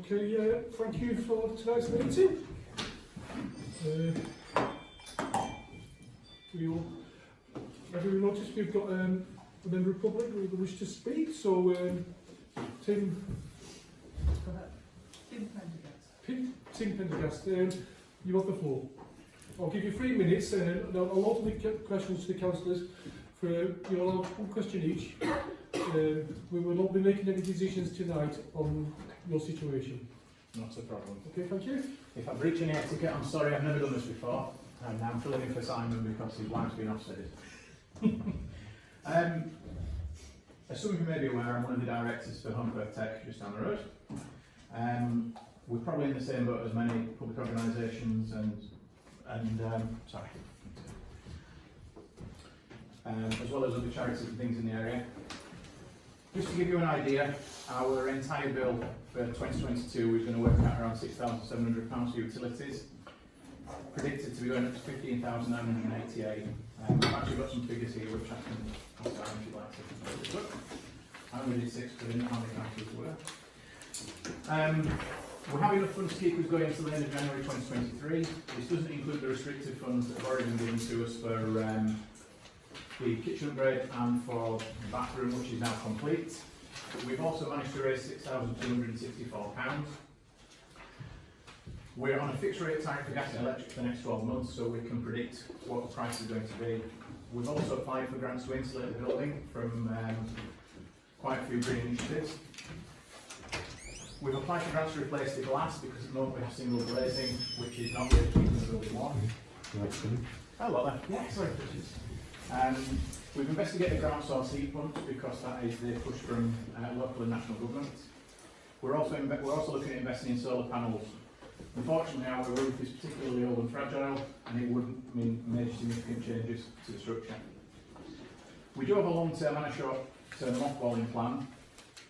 Okay, thank you for tonight's meeting. Everyone noticed we've got a member of the public who wish to speak, so Tim Pendergast, you have the floor. I'll give you 3 minutes and I'll open the questions to the councillors for you'll have one question each. We will not be making any decisions tonight on your situation. Not a problem. Okay, thank you. If I'm breaching the etiquette, I'm sorry, I've never done this before. And I'm filling in for Simon because his wife's been offset. As some of you may be aware, I'm one of the directors for Holme Tech just down the road. We're probably in the same boat as many public organisations as well as other charities and things in the area. Just to give you an idea, our entire bill for 2022 is going to work out around £6,700 for utilities, predicted to be going up to 15,988. I've actually got some figures here which I can pass down if you'd like to look. I only did 6 because I didn't know how many councils were. We have enough funds to keep us going until the end of January 2023. This doesn't include the restricted funds that have already been given to us for the kitchen upgrade and for the bathroom, which is now complete. We've also managed to raise £6,264. We're on a fixed rate tariff for gas and electric for the next 12 months, so we can predict what the price is going to be. We've also applied for grants to insulate the building from quite a few green initiatives. We've applied for grants to replace the glass because at the moment we have single glazing, which is not really keeping the building warm. Hello there. Yeah, sorry. We've investigated ground source heat pumps because that is the push from local and national government. We're also looking at investing in solar panels. Unfortunately, our roof is particularly old and fragile, and it wouldn't mean major significant changes to the structure. We do have a long-term and a short-term mothballing plan,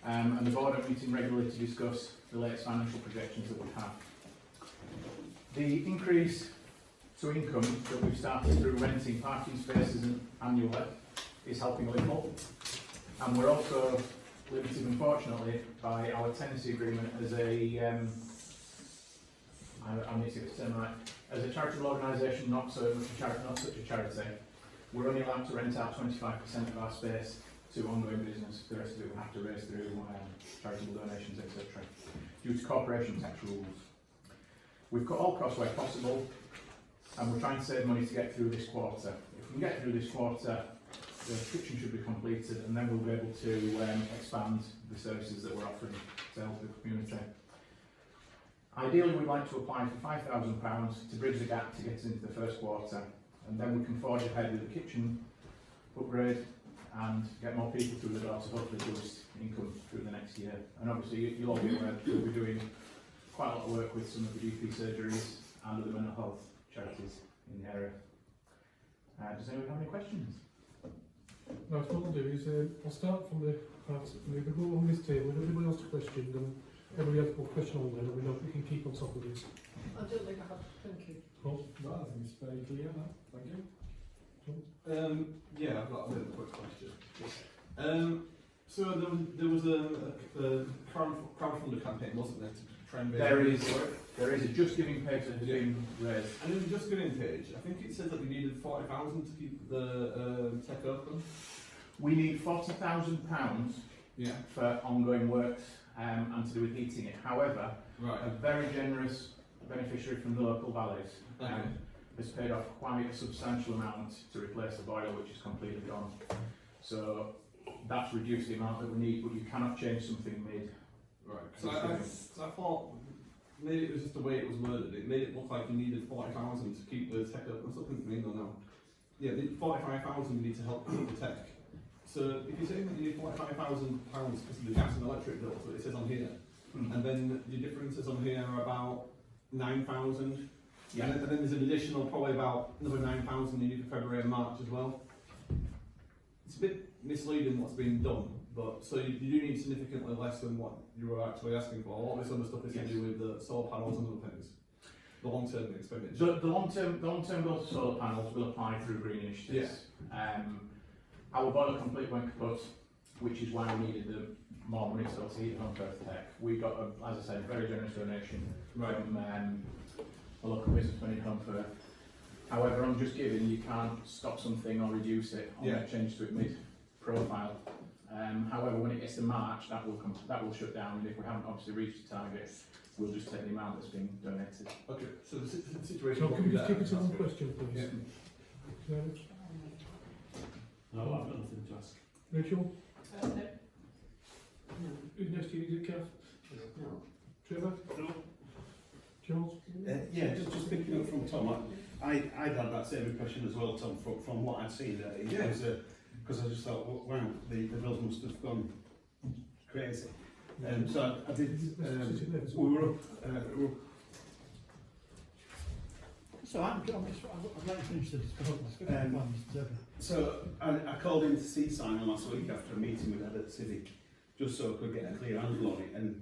and the board are meeting regularly to discuss the latest financial projections that we have. The increase to income that we've started through renting parking spaces annually is helping a little, and we're also limited, unfortunately, by our tenancy agreement as a I need to get the term right. As a charitable organisation, not such a charity, we're only allowed to rent out 25% of our space to ongoing business. The rest of it we have to raise through charitable donations, etc. due to corporation tax rules. We've cut all costs where possible, and we're trying to save money to get through this quarter. If we can get through this quarter, the kitchen should be completed, and then we'll be able to expand the services that we're offering to help the community. Ideally, we'd like to apply for £5,000 to bridge the gap to get us into the first quarter, and then we can forge ahead with the kitchen upgrade and get more people through the door to hopefully boost income through the next year. And obviously, you'll all be aware that we'll be doing quite a lot of work with some of the GP surgeries and other mental health charities in the area. Does anyone have any questions? Right, what I'll do is I'll start from the part, we'll go on this table, if anybody else has a question, then everybody else will question on there, and we know we can keep on top of this. I don't think I have, thank you. Paul? No, I think it's very clear now. Thank you. Yeah, I've got a bit of a quick question. So there was a crowdfunder campaign, wasn't there, to try and raise There is a Just Giving page that has been raised. And in the Just Giving page, I think it said that we needed 40,000 to keep the tech open. We need £40,000 for ongoing works and to do with heating it. However, a very generous beneficiary from the local valleys has paid off quite a substantial amount to replace the boiler, which is completely gone. So that's reduced the amount that we need, but you cannot change something mid. Right. So I thought maybe it was just the way it was worded. It made it look like you needed 40,000 to keep the tech open. Something to me, no. Yeah, 45,000 you need to help keep the tech. So if you're saying that you need £45,000 because of the gas and electric bills, that it says on here, and then the differences on here are about 9,000, and then there's an additional probably about another 9,000 you need for February and March as well. It's a bit misleading what's being done, but so you do need significantly less than what you were actually asking for. All this other stuff is to do with the solar panels and other things. The long-term expenditure. The long-term bills for solar panels will apply through green initiatives. Our boiler complete went kaput, which is why we needed more money to go to Heat Home First Tech. We got, as I said, a very generous donation from a local businessman in Comfort. However, I'm just giving, you can't stop something or reduce it or make change to it mid-profile. However, when it gets to March, that will shut down, and if we haven't obviously reached the target, we'll just take the amount that's been donated. Okay, so the situation. So can we just keep it to one question, please? Yeah. No, I've got nothing to ask. Rachel? No. Who's next to you? Is it Kath? No. Trevor? No. Charles? Yeah, just picking up from Tom, I'd had that same impression as well, Tom, from what I'd seen. It was because I just thought, wow, the bills must have gone crazy. So I did. We were up. So I'd like to finish the discussion. So I called in to see Simon last week after a meeting we had at Civic, just so I could get a clear handle on it. And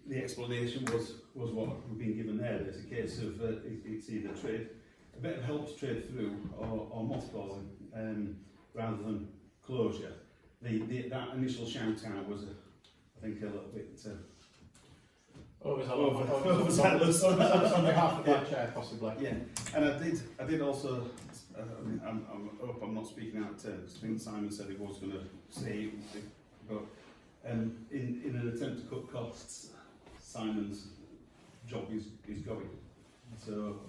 the explanation was what we've been given there. There's a case of it's either a bit of help to trade through or mothballing rather than closure. That initial shout out was, I think, a little bit Overzealous on behalf of that chair, possibly. Yeah, and I did also. I hope I'm not speaking out of turn, because I think Simon said he was going to say, but in an attempt to cut costs, Simon's job is going. So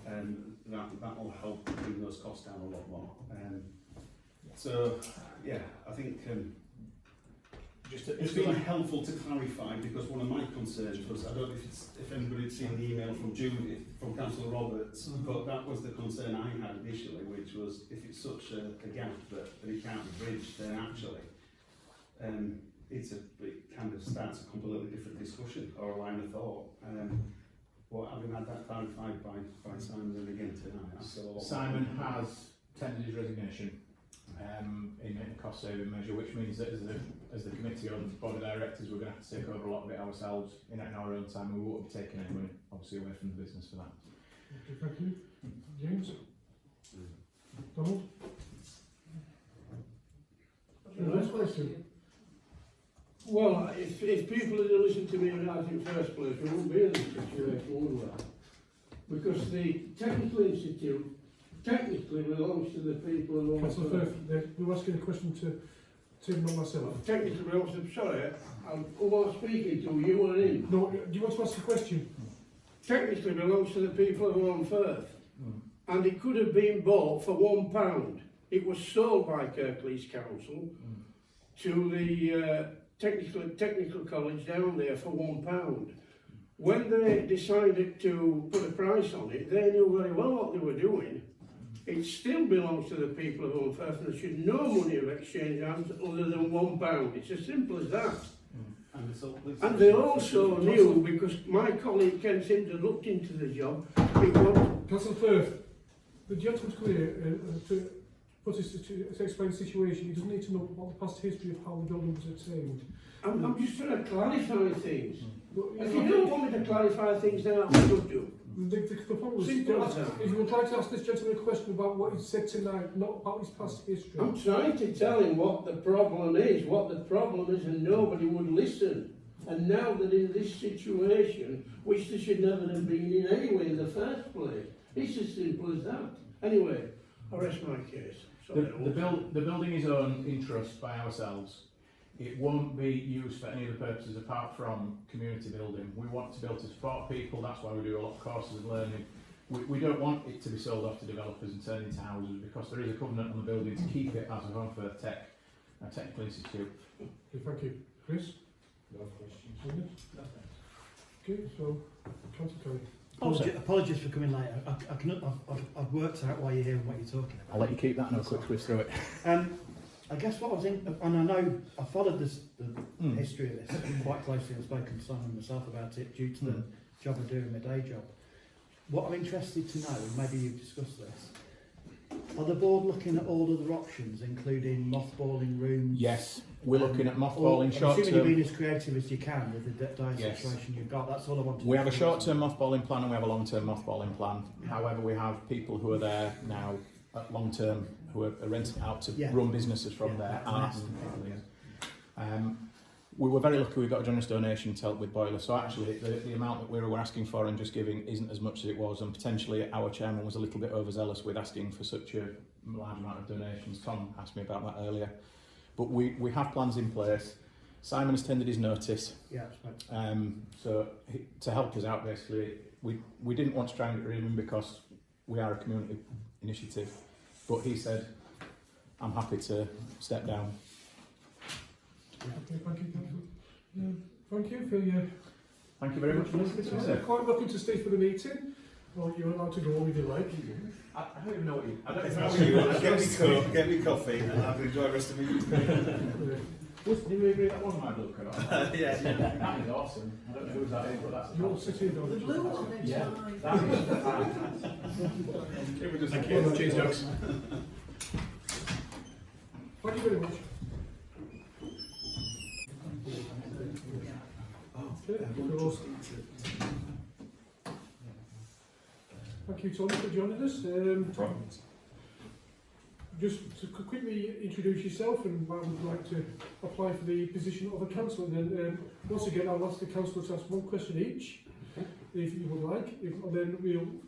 that will help bring those costs down a lot more. So yeah, I think it's been helpful to clarify, because one of my concerns was, I don't know if anybody had seen the email from Judith, from Councillor Roberts, but that was the concern I had initially, which was if it's such a gap that it can't be bridged, then actually it kind of starts a completely different discussion or a line of thought. Well, having had that clarified by Simon again tonight, Simon has tendered his resignation in a cost saving measure, which means that as the committee or the board of directors, we're going to have to take over a lot of it ourselves in our own time, and we won't be taking any money obviously away from the business for that. Okay, thank you. James? Donald? Next question. Well, if people had listened to me right in the first place, we wouldn't be in this situation, would we? Because the Technical Institute technically belongs to the people who Councillor Firth, we're asking a question to Tim, not myself. Technically belongs to, sorry, who I'm speaking to, you or him? No, do you want to ask a question? Technically belongs to the people who own Firth. And it could have been bought for £1. It was sold by Kirklees Council to the technical college down there for £1. When they decided to put a price on it, they knew very well what they were doing. It still belongs to the people who own Firth, and there should no money of exchange hands other than £1. It's as simple as that. And they also knew, because my colleague Ken Sims had looked into the job, it was... Councillor Firth, the gentleman's come here to explain the situation. He doesn't need to know what the past history of how the building was obtained. I'm just trying to clarify things. If you don't want me to clarify things, then I should do. The problem is, Simple as that. if you would like to ask this gentleman a question about what he said tonight, not about his past history. I'm trying to tell him what the problem is, and nobody would listen. And now that in this situation, which they should never have been in anyway in the first place, it's as simple as that. Anyway, I rest my case. The building is owned in trust by ourselves. It won't be used for any other purposes apart from community building. We want to be able to support people, that's why we do a lot of courses and learning. We don't want it to be sold off to developers and turned into houses, because there is a covenant on the building to keep it as a home for a technical institute. Okay, thank you. Chris? No questions. Okay, so, Councillor Kelly. Apologies for coming late. I've worked out why you're here and what you're talking about. I'll let you keep that and I'll quick whiz through it. I guess what I was in, and I know I followed the history of this quite closely and spoken to Simon myself about it due to the job I do in my day job. What I'm interested to know, and maybe you've discussed this, are the board looking at all other options, including mothballing rooms? Yes, we're looking at mothballing short term. Assuming you've been as creative as you can with the dire situation you've got, that's all I want to know. We have a short-term mothballing plan and we have a long-term mothballing plan. However, we have people who are there now at long-term who are renting out to run businesses from there. we were very lucky we got a generous donation to help with boiler. So actually, the amount that we were asking for and just giving isn't as much as it was, and potentially our chairman was a little bit overzealous with asking for such a large amount of donations. Tom asked me about that earlier. But we have plans in place. Simon has tendered his notice. Yeah, that's right. So to help us out, basically, we didn't want to try and get rid of him because we are a community initiative. But he said, I'm happy to step down. Okay, thank you, Councillor. Thank you for your... Thank you very much for listening to me, You're sir. quite welcome to stay for the meeting, or you're allowed to go home if you like. I don't even know what you... I don't If even I know were you, I'd get me coat, get me coffee, and I'd enjoy the rest of my evening. Did we agree that wasn't my blue coat? Yeah. That is awesome. I don't know who's that is, but that's... You're sitting down. The blue one next Yeah. time. That is Thank you. Cheers, Dogs. Thank you very much. Okay, close. Thank you, Tony, for joining us. Just to quickly introduce yourself and why would like to apply for the position of a councillor. And then once again, I'll ask the councillors to ask one question each, if you would like. And then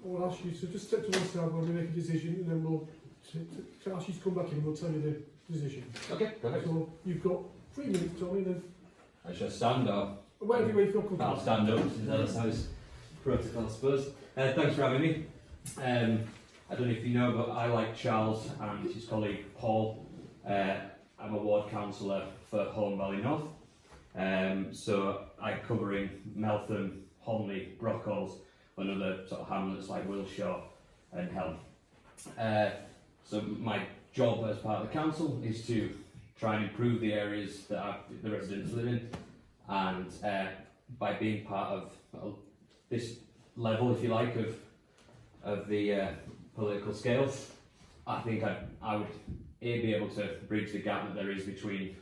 we'll ask you to just step to one side when we make a decision, and then we'll to ask you to come back in and we'll tell you the decision. Okay, go ahead. So you've got 3 minutes, Tony, then I shall stand up. whatever way you feel comfortable. I'll stand up, that's how it's protocol, I suppose. Thanks for having me. I don't know if you know, but I, like Charles and his colleague Paul, I'm a ward councillor for Holme Valley North. So I'm covering Meltham, Holme, Brockholes, and other sort of hamlets like Wilshaw and Helm. So my job as part of the council is to try and improve the areas that the residents live in, and by being part of this level, if you like, of the political scale, I think I would be able to bridge the gap that there is between,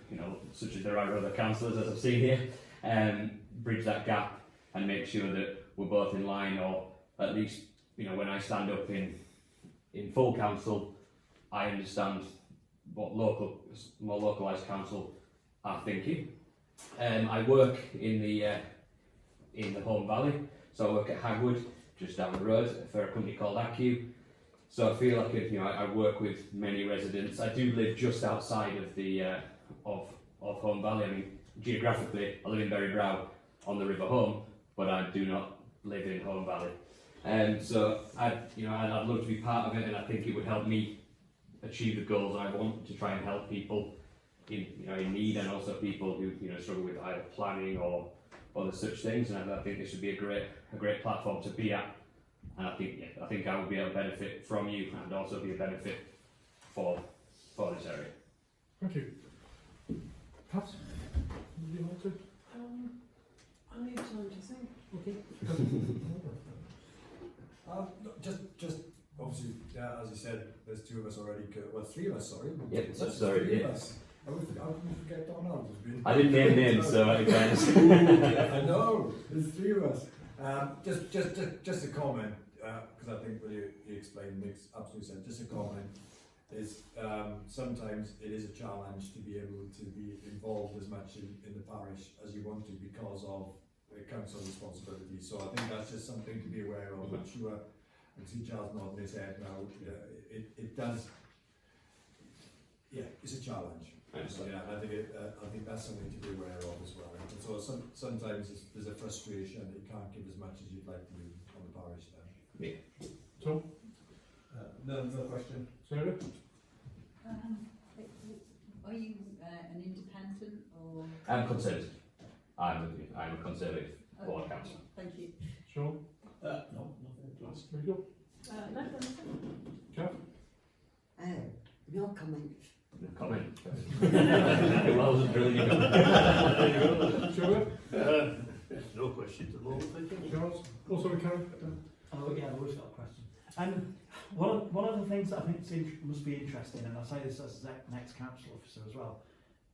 such as there are other councillors as I've seen here, bridge that gap and make sure that we're both in line, or at least, when I stand up in full council, I understand what more localised council are thinking. I work in the Holme Valley, so I work at Hagwood, just down the road, for a company called ACU. So I feel like I work with many residents. I do live just outside of the of Holme Valley. I mean, geographically, I live in Berrybrow on the River Holme, but I do not live in Holme Valley. So I'd love to be part of it, and I think it would help me achieve the goals I want to try and help people in need, and also people who struggle with either planning or other such things. And I think this would be a great platform to be at. And I think I would be able to benefit from you, and also be a benefit for this area. Thank you. Pat, would you like to? I need time to think. Okay. Just obviously, as you said, there's 2 of us already. Well, 3 of us, sorry. Yeah, That's sorry, 3 yeah. of us. I would forget Donald. I didn't name names, so it depends. I know, there's 3 of us. Just a comment, because I think what you explained makes absolute sense. Just a comment is sometimes it is a challenge to be able to be involved as much in the parish as you want to because of council responsibilities. So I think that's just something to be aware of. I'm sure I can see Charles nodding his head now. It does. Yeah, it's a challenge. So, yeah, I think that's something to be aware of as well. And so sometimes there's a frustration that you can't give as much as you'd like to do on the parish then. Yeah. Tom? No question. Sarah? Are you an independent or? I'm Conservative. I'm a Conservative ward councillor. Thank you. Sean? No, nothing to ask. There you go. No, Kath? No comment. No comment. Well, I was drilling you. Trevor? No questions at all, thank you. Charles? Also a Karen? Oh yeah, I've always got a question. One of the things that I think must be interesting, and I say this as an ex-council officer as well,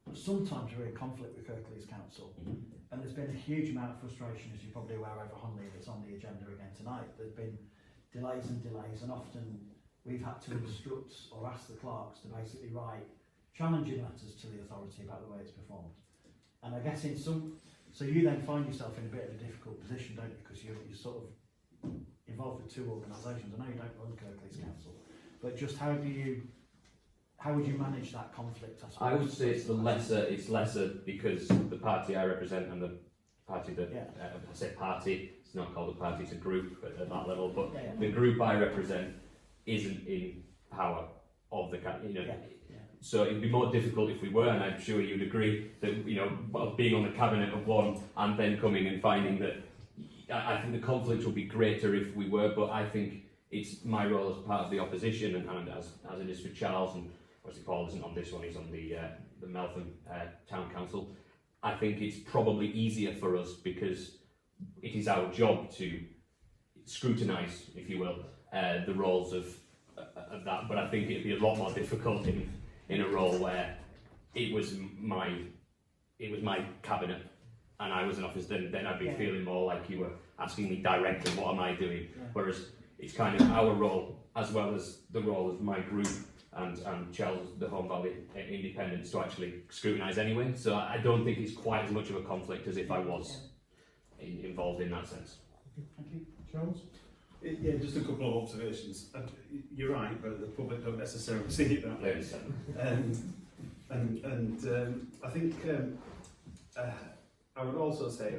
but sometimes we're in conflict with Kirklees Council, and there's been a huge amount of frustration, as you're probably aware, over Holme that's on the agenda again tonight. There's been delays, and often we've had to instruct or ask the clerks to basically write challenging letters to the authority about the way it's performed. And I guess in some, so you then find yourself in a bit of a difficult position, don't you? Because you're sort of involved with two organisations. I know you don't run Kirklees Council, but just how would you manage that conflict? I suppose? I would say it's lesser because the party I represent and the party that I say party, it's not called a party, it's a group at that level, but the group I represent isn't in power of the so it'd be more difficult if we were, and I'm sure you'd agree that being on the cabinet of one and then coming and finding that I think the conflict would be greater if we were, but I think it's my role as part of the opposition and as it is for Charles, and obviously Paul isn't on this one, he's on the Meltham Town Council. I think it's probably easier for us because it is our job to scrutinise, if you will, the roles of that, but I think it'd be a lot more difficult in a role where it was my cabinet and I was in office, then I'd be feeling more like you were asking me directly, what am I doing? Whereas it's kind of our role as well as the role of my group and Charles, the Holme Valley Independents, to actually scrutinise anyway. So I don't think it's quite as much of a conflict as if I was involved in that sense. Thank you. Charles? Yeah, just a couple of observations. You're right, but the public don't necessarily see it that way. I think I would also say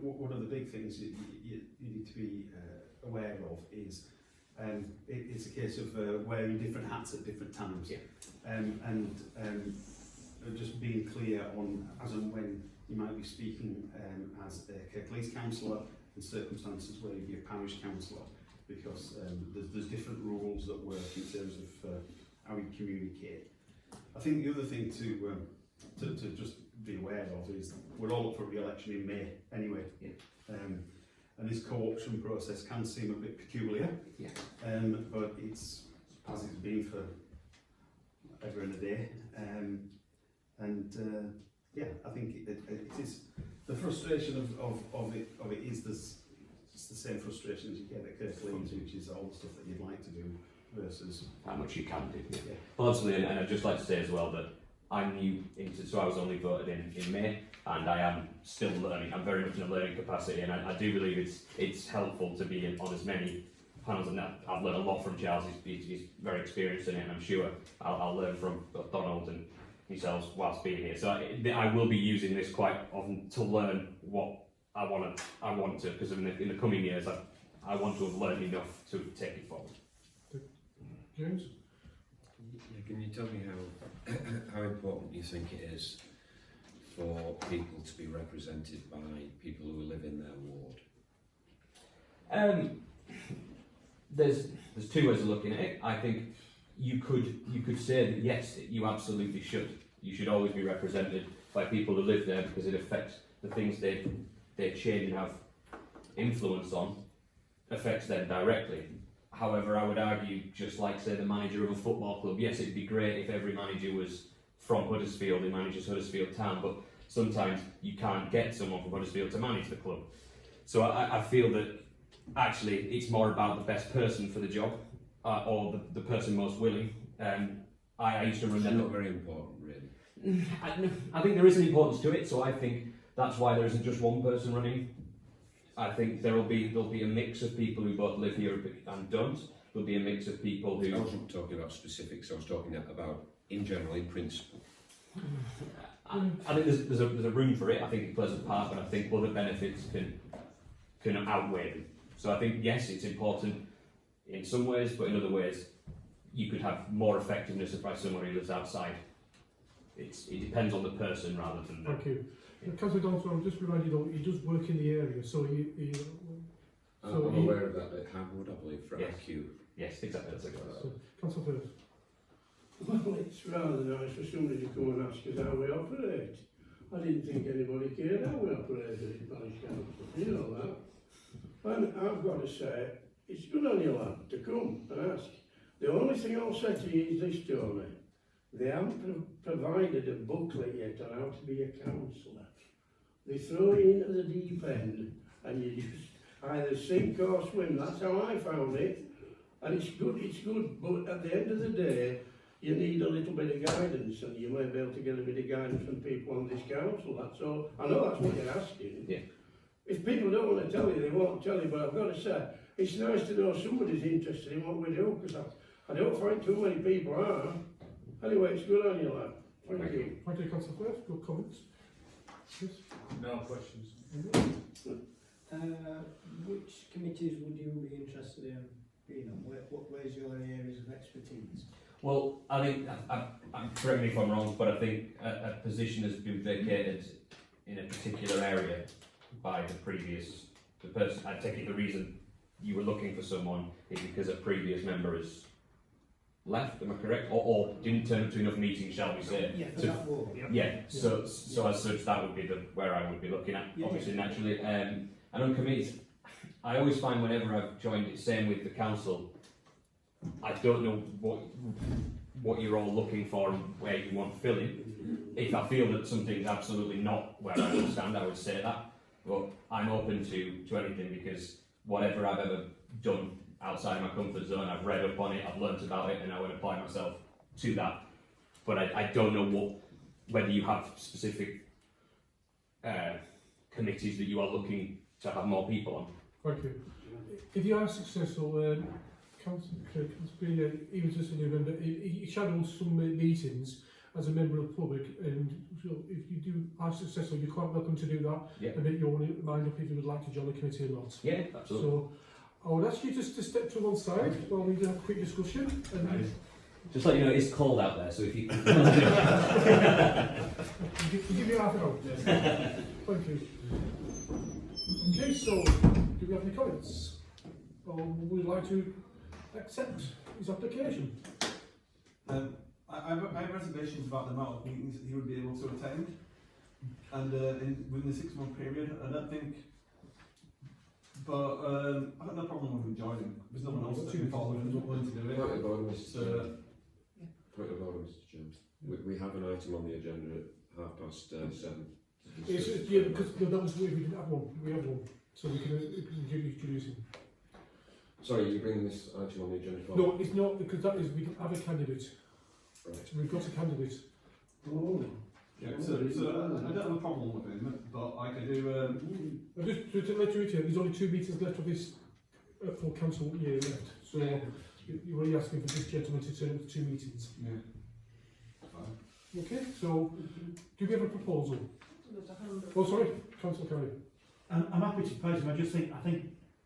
one of the big things you need to be aware of is it's a case of wearing different hats at different times, and just being clear on as and when you might be speaking as a Kirklees councillor in circumstances where you'd be a parish councillor, because there's different rules that work in terms of how you communicate. I think the other thing to just be aware of is we're all up for re-election in May anyway, and this co-option process can seem a bit peculiar, but it's as it's been for ever and a day, I think it is the frustration of it is this. It's the same frustration as you get at Kirklees, which is all the stuff that you'd like to do versus how much you can do. Well, absolutely, and I'd just like to say as well that I'm new so I was only voted in May, and I am still learning. I'm very much in a learning capacity, and I do believe it's helpful to be on as many panels, and I've learned a lot from Charles. He's very experienced in it, and I'm sure I'll learn from Donald and yourselves whilst being here. So I will be using this quite often to learn what I want to, because in the coming years I want to have learned enough to take it forward. James? Yeah, can you tell me how important you think it is for people to be represented by people who live in their ward? There's two ways of looking at it. I think you could say that yes, you absolutely should. You should always be represented by people who live there, because it affects the things they change and have influence on, affects them directly. However, I would argue, just like say the manager of a football club, yes, it'd be great if every manager was from Huddersfield and manages Huddersfield Town, but sometimes you can't get someone from Huddersfield to manage the club. So I feel that actually it's more about the best person for the job, or the person most willing. I used to run them. It's not very important, really. I think there is an importance to it, so I think that's why there isn't just one person running. I think there'll be a mix of people who both live here and don't. There'll be a mix of people who... I wasn't talking about specifics, I was talking about in general, in principle. I think there's a room for it. I think it plays a part, but I think other benefits can outweigh them. So I think yes, it's important in some ways, but in other ways you could have more effectiveness by someone who lives outside. It depends on the person rather than the... Thank you. Councillor Donaldson, I'm just reminded though, he does work in the area, so I'm aware of that at Harwood, I believe, for IQ. Yes, exactly. That's exactly so, Councillor First. Well, it's rather nice for somebody to come and ask us how we operate. I didn't think anybody cared how we operated in Parish Council, you know that. And I've got to say, it's good on you, lad, to come and ask. The only thing I'll say to you is this, Tony. They haven't provided a booklet yet on how to be a councillor. They throw you into the deep end and you just either sink or swim. That's how I found it. And it's good, but at the end of the day, you need a little bit of guidance, and you may be able to get a bit of guidance from people on this council, that's all. I know that's what you're asking. Yeah. If people don't want to tell you, they won't tell you, but I've got to say, it's nice to know somebody's interested in what we do, because I don't find too many people are. Anyway, it's good on you, lad. Thank you. Thank you, Councillor Firth. Good comments? Yes? No questions. Which committees would you be interested in being on? Where's your areas of expertise? Well, I think, correct me if I'm wrong, but I think a position has been vacated in a particular area by the person. I take it the reason you were looking for someone is because a previous member has left, am I correct? Or didn't turn up to enough meetings, shall we say? Yeah, for that war. Yeah, so as such, that would be where I would be looking at, obviously, naturally. And on committees, I always find whenever I've joined it, same with the council, I don't know what you're all looking for and where you want filling. If I feel that something's absolutely not where I understand, I would say that. But I'm open to anything, because whatever I've ever done outside my comfort zone, I've read up on it, I've learnt about it, and I would apply myself to that. But I don't know whether you have specific committees that you are looking to have more people on. Thank you. If you are successful, Councillor Craig has been, he was just a new member, he shadows some meetings as a member of the public, and so if you are successful, you're quite welcome to do that. Yeah. And make your own mind up if you would like to join the committee or not. Yeah, absolutely. So I would ask you just to step to one side while we have a quick discussion. And just let you know, it's cold out there, so if you can... we'll give you half an hour. Thank you. Okay, so do we have any comments? Or would you like to accept his application? I have reservations about the amount of meetings that he would be able to attend, and within the 6-month period, I don't think. But I've got no problem with him joining. There's no one else that's involved and not willing to do it. Point of order, Mr. So, Chairman. Point of order, Mr. James. We have an item on the agenda at 7:30. Yeah, because that was we didn't have one. We have one, so we can introduce him. Sorry, you're bringing this item on the agenda for? No, it's not, because that is, we have a candidate. Right. So we've got a candidate. Oh. yeah, so I don't have a problem with him, but I could do. Just to let you return, there's only 2 meetings left of this full council year left. So you're only asking for this gentleman to turn up to 2 meetings. Yeah. Fine. Okay, so do we have a proposal? There's a hand up. Oh, sorry, Councillor Curry. I'm happy to propose him. I think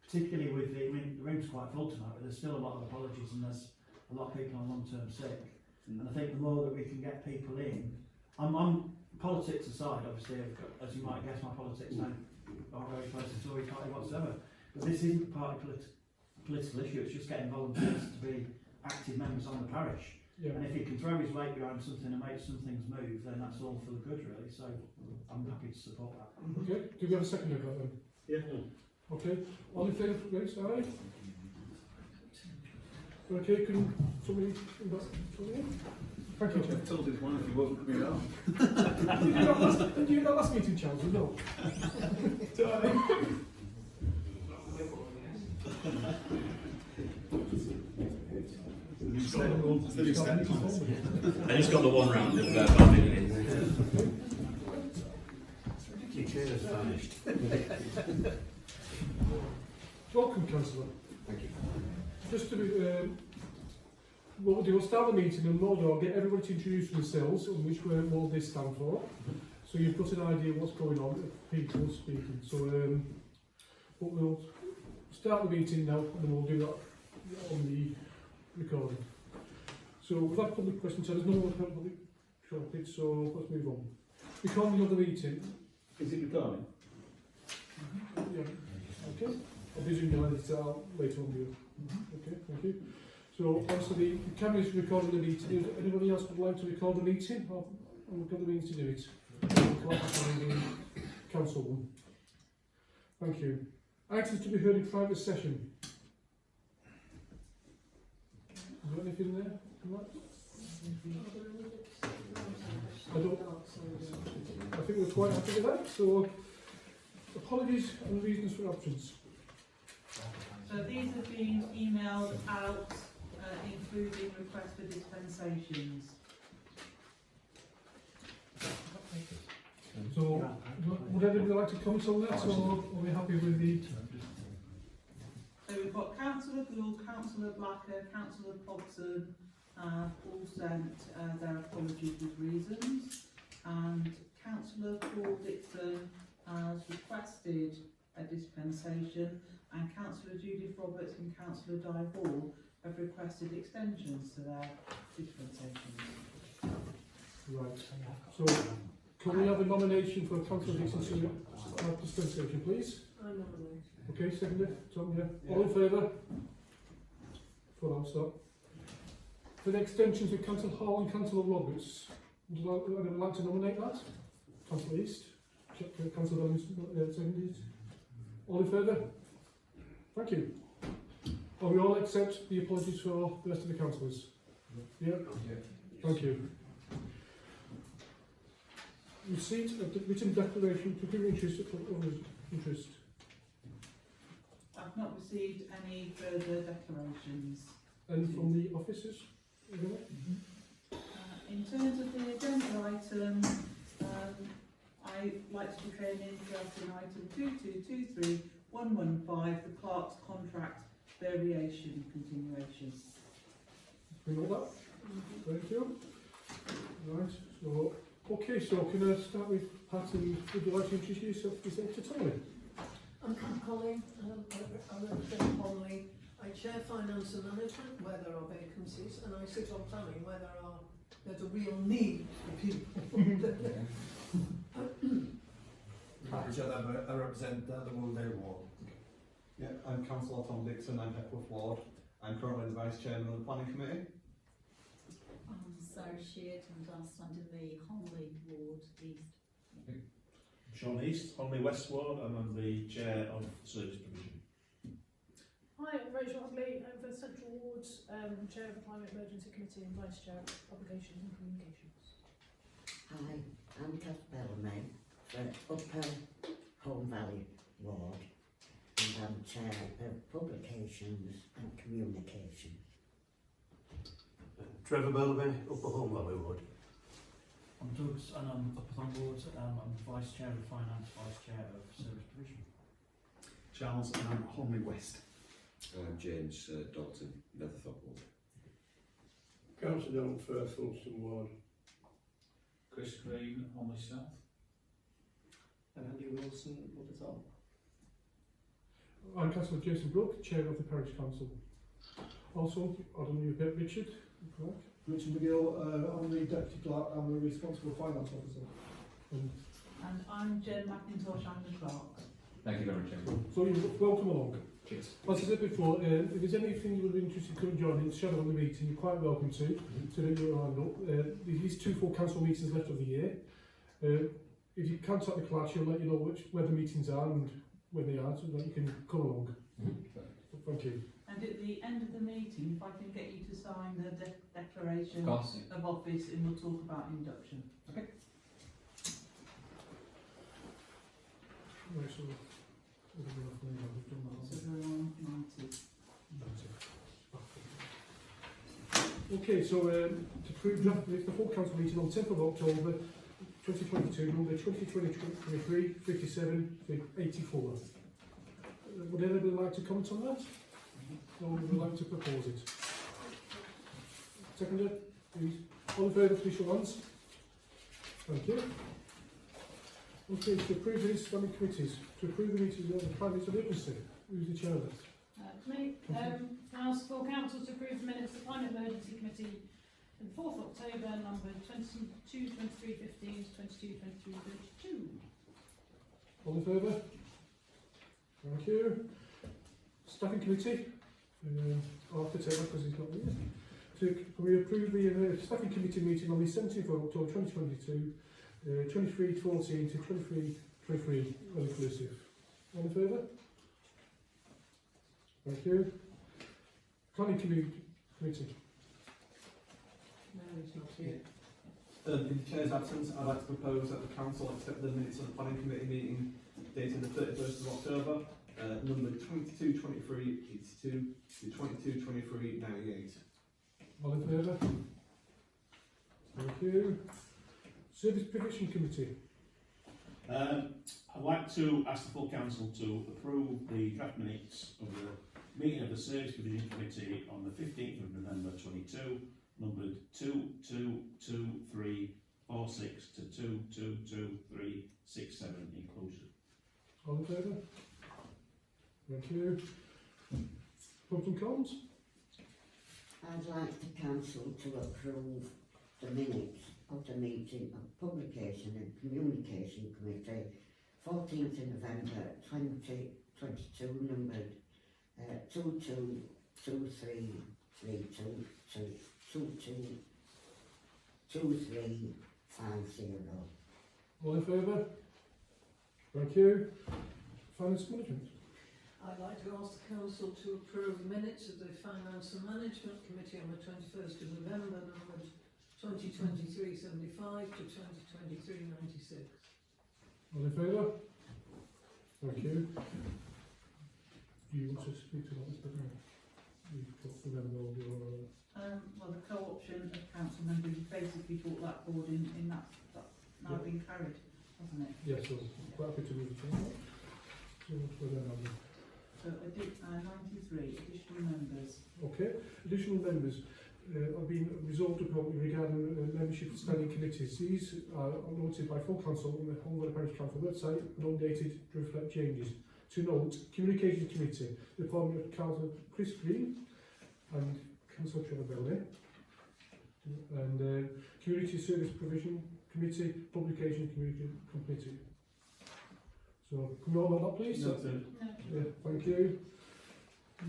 particularly with the room's quite full tonight, but there's still a lot of apologies and there's a lot of people on long-term sick. And I think the more that we can get people in, I'm politics aside, obviously, as you might guess, my politics aren't very close to Tory party whatsoever. But this isn't a party political issue, it's just getting volunteers to be active members on the parish. Yeah. And if he can throw his weight behind something and make some things move, then that's all for the good, really. So I'm happy to support that. Okay, do we have a second of that then? Yeah. Okay, all in favour, raise aye. Okay, can somebody come back? Thank you, Chair. I told his wife he wasn't coming on. Did you not last meeting, Charles? No. And he's got the one round of banding in. Your chair has vanished. Welcome, Councillor. Thank you. Just to be, what we'll do, we'll start the meeting and we'll get everybody to introduce themselves and which ward they stand for. So you've got an idea what's going on, people speaking. So but we'll start the meeting now and then we'll do that on the recording. So we've had public questions, so there's no more public topic, so let's move on. Recording of the meeting. Is it recording? Yeah. Okay. I presume you'll edit it out later on, you. Okay, thank you. So, also the camera's recording the meeting. If anybody else would like to record the meeting, we've got the means to do it. Council one. Thank you. Items to be heard in private session. Is there anything there? I think we're quite happy with that. So, apologies and reasons for absence. So these have been emailed out in including requests for dispensations. So, would anybody like to comment on that, or are we happy with the... So we've got Councillor Gould, Councillor Blacker, Councillor Podson, all sent their apologies with reasons, and Councillor Paul Dixon has requested a dispensation, and Councillor Judith Roberts and Councillor Di Hall have requested extensions to their dispensations. Right, so can we have a nomination for Councillor Dixon to have dispensation, please? I nominate. Okay, seconded, Tom, yeah. All in favour? Full stop. For the extensions of Councillor Hall and Councillor Roberts, would anyone like to nominate that? Councillor East, Councillor Evans, seconded. All in favour? Thank you. And we all accept the apologies for the rest of the councillors? Yeah? Thank you. Receipt of the written declaration to give interest of interest. I've not received any further declarations. And from the officers? In terms of the agenda item, I'd like to declare an interest in item 2223115, the clerk's contract variation continuation. We know that? Thank you. Right, so, okay, so can I start with Pat, and would you like to introduce yourself to Tony? I'm Colleen, I represent Holme. I chair finance and management where there are vacancies, and I sit on planning where there's a real need for people. Richard, I represent the Woolvale Ward. Yeah, I'm Councillor Tom Dixon, I'm Hepworth Ward. I'm currently the Vice Chairman of the Planning Committee. I'm associate and I stand in the Holme Ward East. Sean East, Holme West Ward, and I'm the Chair of Service Provision. Hi, I'm Rachel Hadley. I'm for Central Wards, Chair of the Climate Emergency Committee and Vice Chair of Publications and Communications. Hi, I'm Kath Bellamy for Upper Holme Valley Ward, and I'm Chair of Publications and Communications. Trevor Bellamy, Upper Holme Valley Ward. I'm Doug, and I'm Upper Holme Ward. I'm Vice Chair of Finance, Vice Chair of Service Provision. Charles, and I'm Holme West. I'm James Dalton, Netherthorpe Ward. Councillor John Firth, Fulston Ward. Chris Green, Holme South. And Andy Wilson, Wooderthorpe. I'm Councillor Jason Brooke, Chair of the Parish Council. Also, I don't know you bet Richard, correct? Richard McGill, I'm the Deputy Clerk, I'm the Responsible Finance Officer. And I'm Jen McIntosh, I'm the clerk. Thank you very much, Chairman. So you're welcome along. Cheers. As I said before, if there's anything you would be interested to join in, shadow on the meeting, you're quite welcome to let your hand up. There's 2 full council meetings left of the year. If you contact the clerk, she'll let you know where the meetings are and when they are, so that you can come along. Thank you. And at the end of the meeting, if I can get you to sign the declaration of office, and we'll talk about induction. Okay. Right, so, So we're on 90. okay, so to prove draft minutes, the full council meeting on 10th of October 2022, number 2023 57 84. Would anybody like to comment on that? Or would you like to propose it? Seconder, please. All in favour, please show hands. Thank you. Okay, to approve these standing committees. To approve the meetings of the private emergency. Who's the chair of that? Me, ask for council to approve the minutes of the Climate Emergency Committee on 4th October, number 22, 23, 15 to 22, 23, 32. All in favour? Thank you. Staffing committee. I'll have to take that because he's not here. So can we approve the staffing committee meeting on the 17th of October 2022, 23:14 to 23:23, all inclusive. All in favour? Thank you. Planning committee. No, it's not here. In the Chair's absence, I'd like to propose that the Council accept the minutes of the Planning Committee meeting dated the 31st of October, number 222382 to 222398. All in favour? Thank you. Service Provision Committee. I'd like to ask the full council to approve the draft minutes of the meeting of the Service Provision Committee on the 15th of November 22, numbered 222346 to 222367 inclusive. All in favour? Thank you. Pros and cons? I'd like the council to approve the minutes of the meeting of Publication and Communication Committee, 14th of November 2022, numbered 222332 to 222350. All in favour? Thank you. Finance Management. I'd like to ask the council to approve the minutes of the Finance and Management Committee on the 21st of November, numbered 2023-75 to 2023-96. All in favour? Thank you. Do you want to speak to that, Mr. Mayor? You've got to remember all your... Well, the co-option of council members basically brought that forward in that's now been carried, hasn't it? Yes, so quite happy to move it on. So 93 additional members. Okay, additional members have been resolved upon regarding membership of standing committees. These are noted by full council on the Holme Parish Council website and updated to reflect changes. To note, Communications Committee, the appointment of Councillor Chris Green and Councillor Trevor Bellamy, and Community Service Provision Committee, Publication Committee. So, can we all vote that, please? No. Yeah, thank you.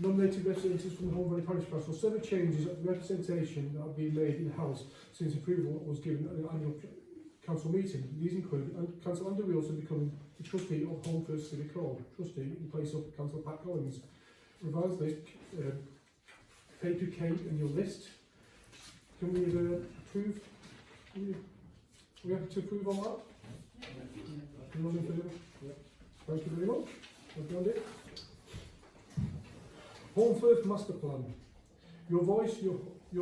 Nominated representatives from the Holme Parish Council. Several changes of representation that have been made in-house since approval was given at the annual council meeting. These include Councillor Andy Wilson becoming the trustee of Holme First Civic Hall, trustee in place of Councillor Pat Collins. Revised list, Kate to Kate in your list. Can we approve? Are we happy to approve on that? Anyone in favour? Yeah. Thank you very much. I've done it. Home First Master Plan. Your voice, your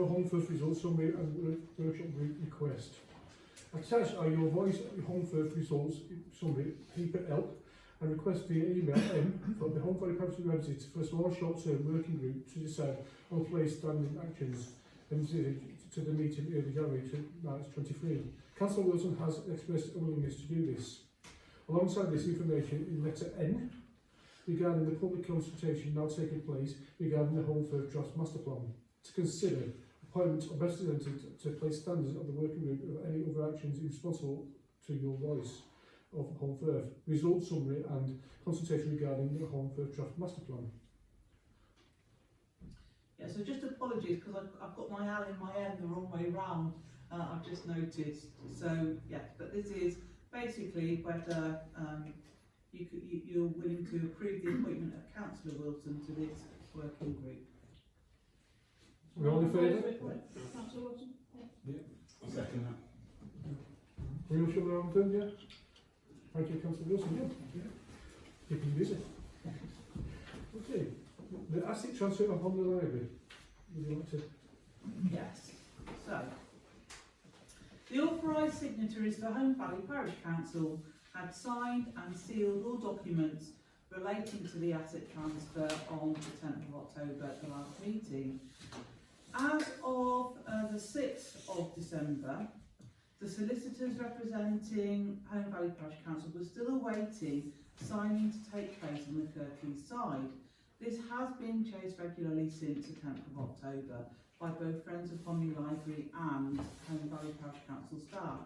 Home First results summary and workshop group request. Attached are your voice, your Home First results summary, paper help, and request via email from the Home Parish Representatives for a small short-term working group to decide on place standing actions and to the meeting early January to March 23. Councillor Wilson has expressed a willingness to do this. Alongside this information in letter N, regarding the public consultation now taking place regarding the Home First Draft Master Plan, to consider appointment of representatives to place standards of the working group of any other actions responsible to your voice of Home First, result summary and consultation regarding the Home First Draft Master Plan. Yeah, so just apologies because I've got my L in my N the wrong way round. I've just noticed. So yeah, but this is basically whether you're willing to approve the appointment of Councillor Wilson to this working group. Are we all in favour? Councillor Wilson? Yeah. I'll second that. Are we all sure we're on done, yeah? Thank you, Councillor Wilson, yeah. Keeping you busy. Okay, the asset transfer of Holme Library. Would you like to? Yes. So, the authorised signatories for Holme Valley Parish Council had signed and sealed all documents relating to the asset transfer on the 10th of October at the last meeting. As of the 6th of December, the solicitors representing Holme Valley Parish Council were still awaiting signing to take place on the Kirklees side. This has been chased regularly since the 10th of October by both Friends of Holme Library and Holme Valley Parish Council staff.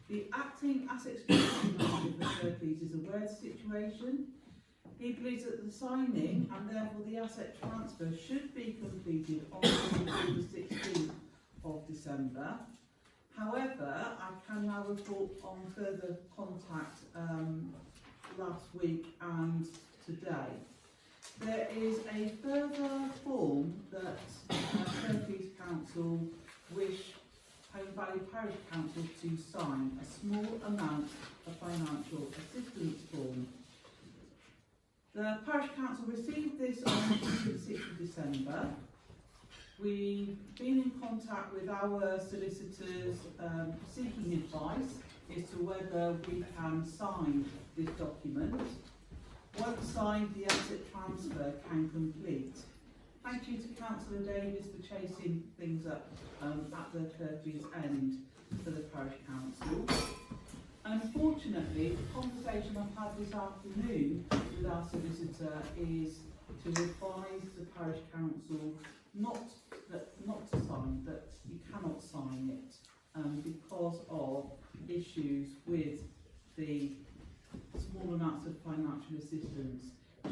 The acting asset security manager for Kirklees is aware of the situation. He believes that the signing and therefore the asset transfer should be completed on the 16th of December. However, I can now report on further contact last week and today. There is a further form that Kirklees Council wish Holme Valley Parish Council to sign, a small amount of financial assistance form. The Parish Council received this on the 6th of December. We've been in contact with our solicitors seeking advice as to whether we can sign this document. Once signed, the asset transfer can complete. Thank you to Councillor Davies for chasing things up at the Kirkby's end for the Parish Council. Unfortunately, the conversation I've had this afternoon with our solicitor is to advise the Parish Council not to sign, that you cannot sign it because of issues with the small amounts of financial assistance.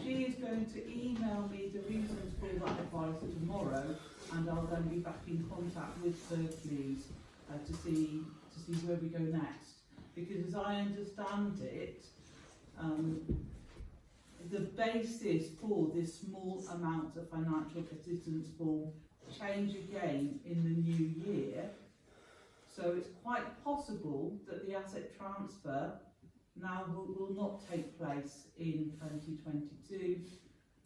She is going to email me the reasons for that advice tomorrow, and I'll then be back in contact with Hercules to see where we go next. Because as I understand it, the basis for this small amount of financial assistance will change again in the new year. So it's quite possible that the asset transfer now will not take place in 2022,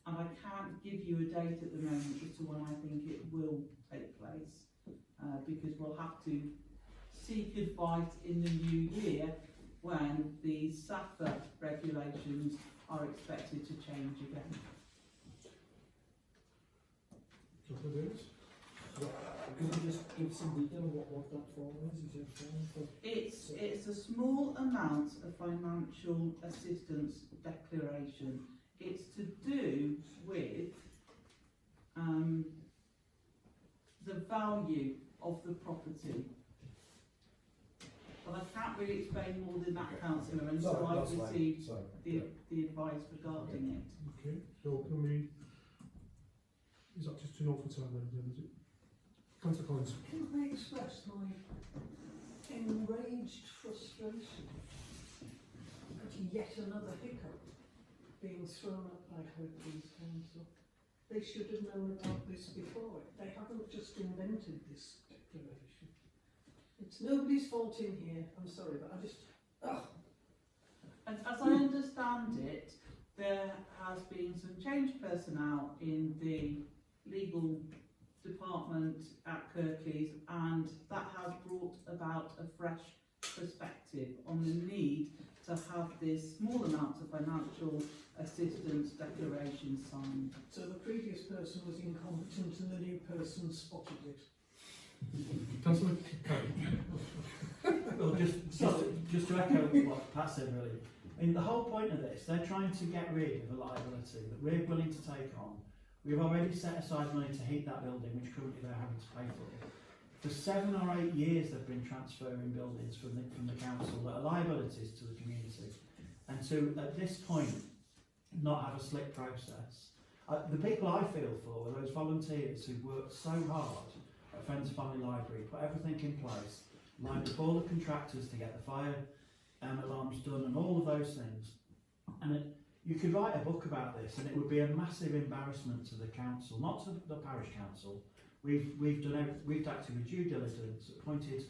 and I can't give you a date at the moment as to when I think it will take place, because we'll have to seek advice in the new year when the SAFA regulations are expected to change again. Could you just give some detail on what that form is? Is it a form for? It's a small amount of financial assistance declaration. It's to do with the value of the property. But I can't really explain more than that, Councillor, until I've received the advice regarding it. Okay, so can we, is that just enough for time then, is it? Councillor Collins. Can I express my enraged frustration at yet another hiccup being thrown up by Hercules Council? They should have known about this before. They haven't just invented this declaration. It's nobody's fault in here. I'm sorry, but I just... As I understand it, there has been some change personnel in the legal department at Kirklees, and that has brought about a fresh perspective on the need to have this small amount of financial assistance declaration signed. So the previous person was incompetent and the new person spotted it. Councillor Well, just to echo what Pat said really, I mean, the whole point of this, they're trying to get rid of a liability that we're willing to take on. We've already set aside money to heat that building, which currently they're having to pay for. For 7 or 8 years, they've been transferring buildings from the council that are liabilities to the community, and to at this point not have a slick process. The people I feel for are those volunteers who worked so hard at Friends Family Library, put everything in place, lined up all the contractors to get the fire alarms done and all of those things. And you could write a book about this, and it would be a massive embarrassment to the council, not to the parish council. We've acted with due diligence, appointed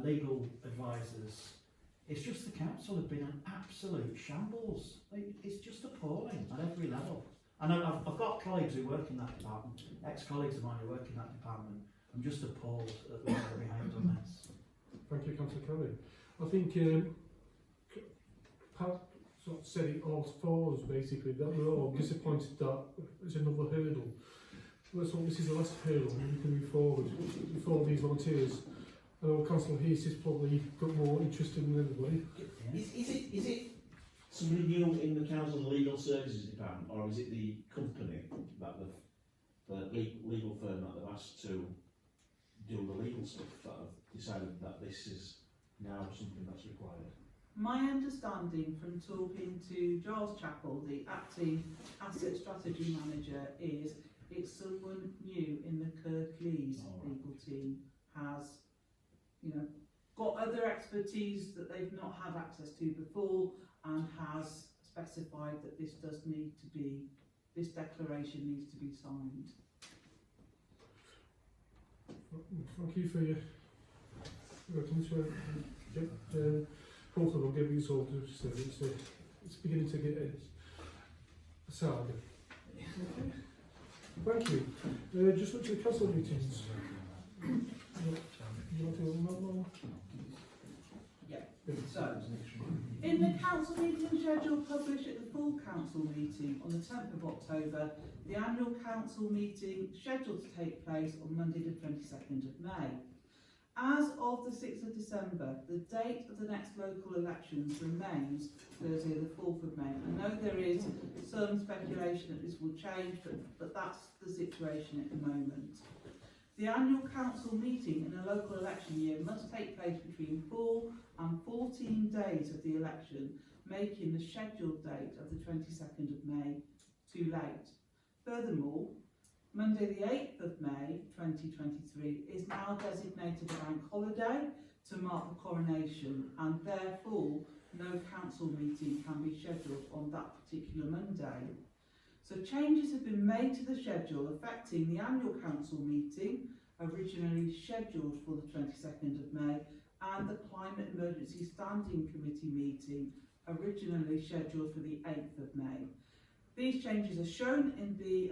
legal advisors. It's just the council have been an absolute shambles. It's just appalling at every level. And I've got colleagues who work in that department, ex-colleagues of mine who work in that department. I'm just appalled at the way they're behaved on this. Thank you, Councillor Kelly. I think Pat sort of said it all for us basically, that we're all disappointed that it's another hurdle. Let's hope this is the last hurdle and we can move forward for these volunteers. I know Councillor Heath is probably got more interested than everybody. Is it somebody new in the council's legal services department, or is it the company that the legal firm that they've asked to do the legal stuff that have decided that this is now something that's required? My understanding from talking to Giles Chappell, the acting asset strategy manager, is it's someone new in the Kirklees legal team, has, got other expertise that they've not had access to before, and has specified that this declaration needs to be signed. Thank you for your working to both of them give you sort of it's beginning to get a saga. Thank you. Just look to the council meetings. You want to do that one? Yeah. Yeah. So, in the council meeting schedule published at the full council meeting on the 10th of October, the annual council meeting scheduled to take place on Monday the 22nd of May. As of the 6th of December, the date of the next local elections remains Thursday the 4th of May. I know there is some speculation that this will change, but that's the situation at the moment. The annual council meeting in a local election year must take place between 4 and 14 days of the election, making the scheduled date of the 22nd of May too late. Furthermore, Monday the 8th of May 2023 is now designated a bank holiday to mark the coronation, and therefore no council meeting can be scheduled on that particular Monday. So changes have been made to the schedule affecting the annual council meeting, originally scheduled for the 22nd of May, and the Climate Emergency Standing Committee meeting, originally scheduled for the 8th of May. These changes are shown in the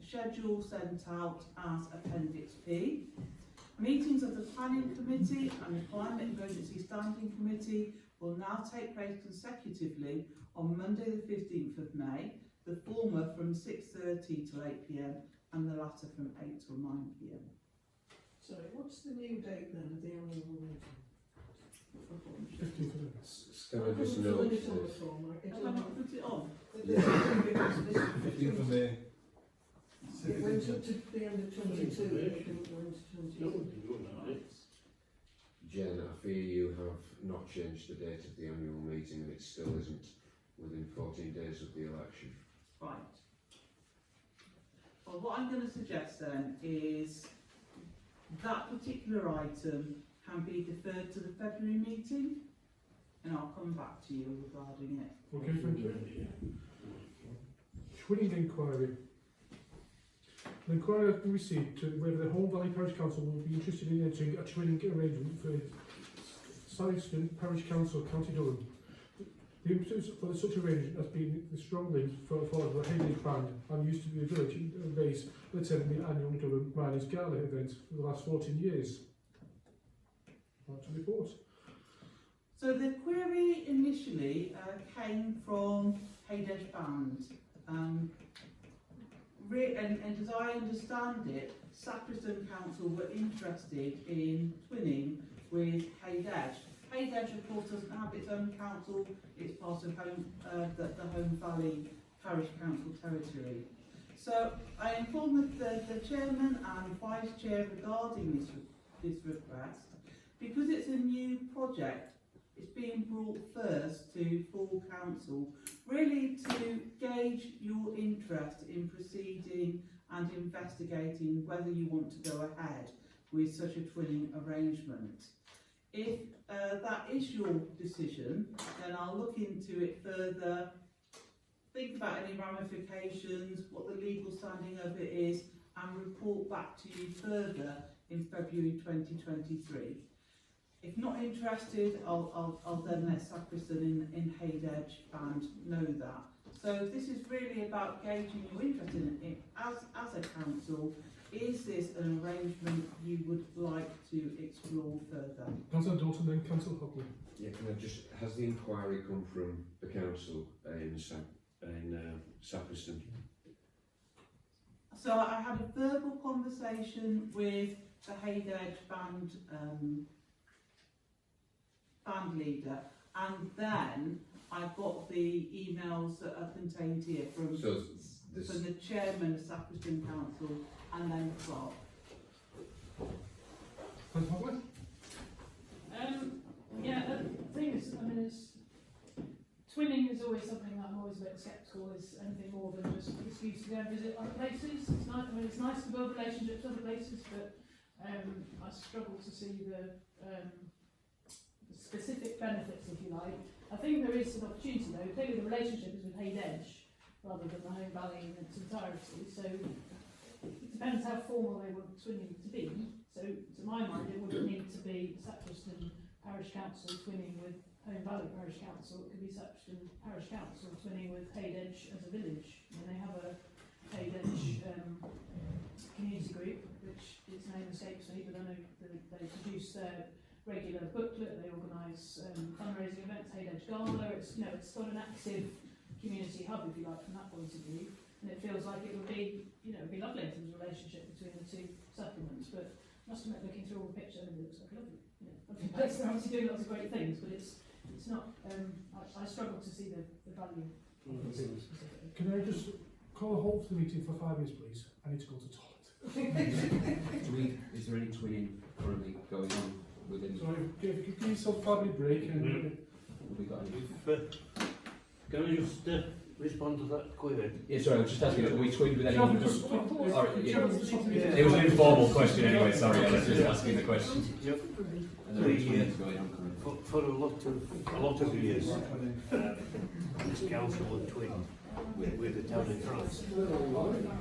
schedule sent out as Appendix P. Meetings of the Planning Committee and the Climate Emergency Standing Committee will now take place consecutively on Monday the 15th of May, the former from 6:30 till 8 p.m. and the latter from 8 till 9 p.m. Sorry, what's the new date then of the annual meeting? 15th of May. Can I just Fill note it on the this? form, right? Have I not put it on? This- 15th of May. It went up to the end of 22, and it didn't go into 23. Jen, I fear you have not changed the date of the annual meeting and it still isn't within 14 days of the election. Right. Well, what I'm going to suggest then is that particular item can be deferred to the February meeting, and I'll come back to you regarding it. Okay, thank you. Twinning inquiry. An inquiry has been received to whether the Holme Valley Parish Council will be interested in entering a twinning arrangement for Southston Parish Council, County Durham. The impetus for such arrangement has been the strong link for the Heritage Band and used to be a village base attending the annual Durham Miners Gala event for the last 14 years. Back to report. So the query initially came from Heritage Band. And as I understand it, Sacriston Council were interested in twinning with Heritage. Heritage, of course, doesn't have its own council, it's part of the Holme Valley Parish Council territory. So I informed the chairman and vice chair regarding this request. Because it's a new project, it's being brought first to full council, really to gauge your interest in proceeding and investigating whether you want to go ahead with such a twinning arrangement. If that is your decision, then I'll look into it further, think about any ramifications, what the legal standing of it is, and report back to you further in February 2023. If not interested, I'll then let Sacriston in Heritage Band know that. So this is really about gauging your interest in it as a council. Is this an arrangement you would like to explore further? Councillor Dalton, then Councillor Hockley. Yeah, can I just, has the inquiry come from the council in Sacriston? So I had a verbal conversation with the Heritage Band band leader, and then I got the emails that are contained here from the chairman of Sacriston Council and then the clerk. Councillor Hockley? Yeah, the thing is, I mean, twinning is always something that I'm always a bit sceptical is anything more than just an excuse to go and visit other places. It's nice, I mean, it's nice to build relationships with other places, but I struggle to see the specific benefits, if you like. I think there is an opportunity though, clearly the relationship is with Heritage rather than the Holme Valley in its entirety, so it depends how formal they want twinning to be. So to my mind it wouldn't need to be Sacriston Parish Council twinning with Holme Valley Parish Council, it could be Sacriston Parish Council twinning with Heritage as a village. I mean, they have a Haydench community group, which its name escapes me, but I know that they produce their regular booklet, they organise fundraising events, Haydench Gala, it's, you know, it's got an active community hub, if you like, from that point of view, and it feels like it would be, you know, it'd be lovely in terms of relationship between the two settlements, but I must admit, looking through all the pictures, I mean, it looks like a lovely, you know, lovely place. They're obviously doing lots of great things, but it's not, I struggle to see the value of this specifically. Can I just call a halt to the meeting for 5 minutes, please? I need to go to the toilet. Is there any twinning currently going on within? So give yourself a 5 minute break and Have we got any? Can I just respond to that query? Yeah, sorry, I was just asking, are we twinned with any? Chairman, just- Sorry, yeah. Chairman, just- It was an informal question anyway, sorry, I was just asking the question. Yep. Are there any twins going on currently? For a lot of years, this council would twin with the town of France.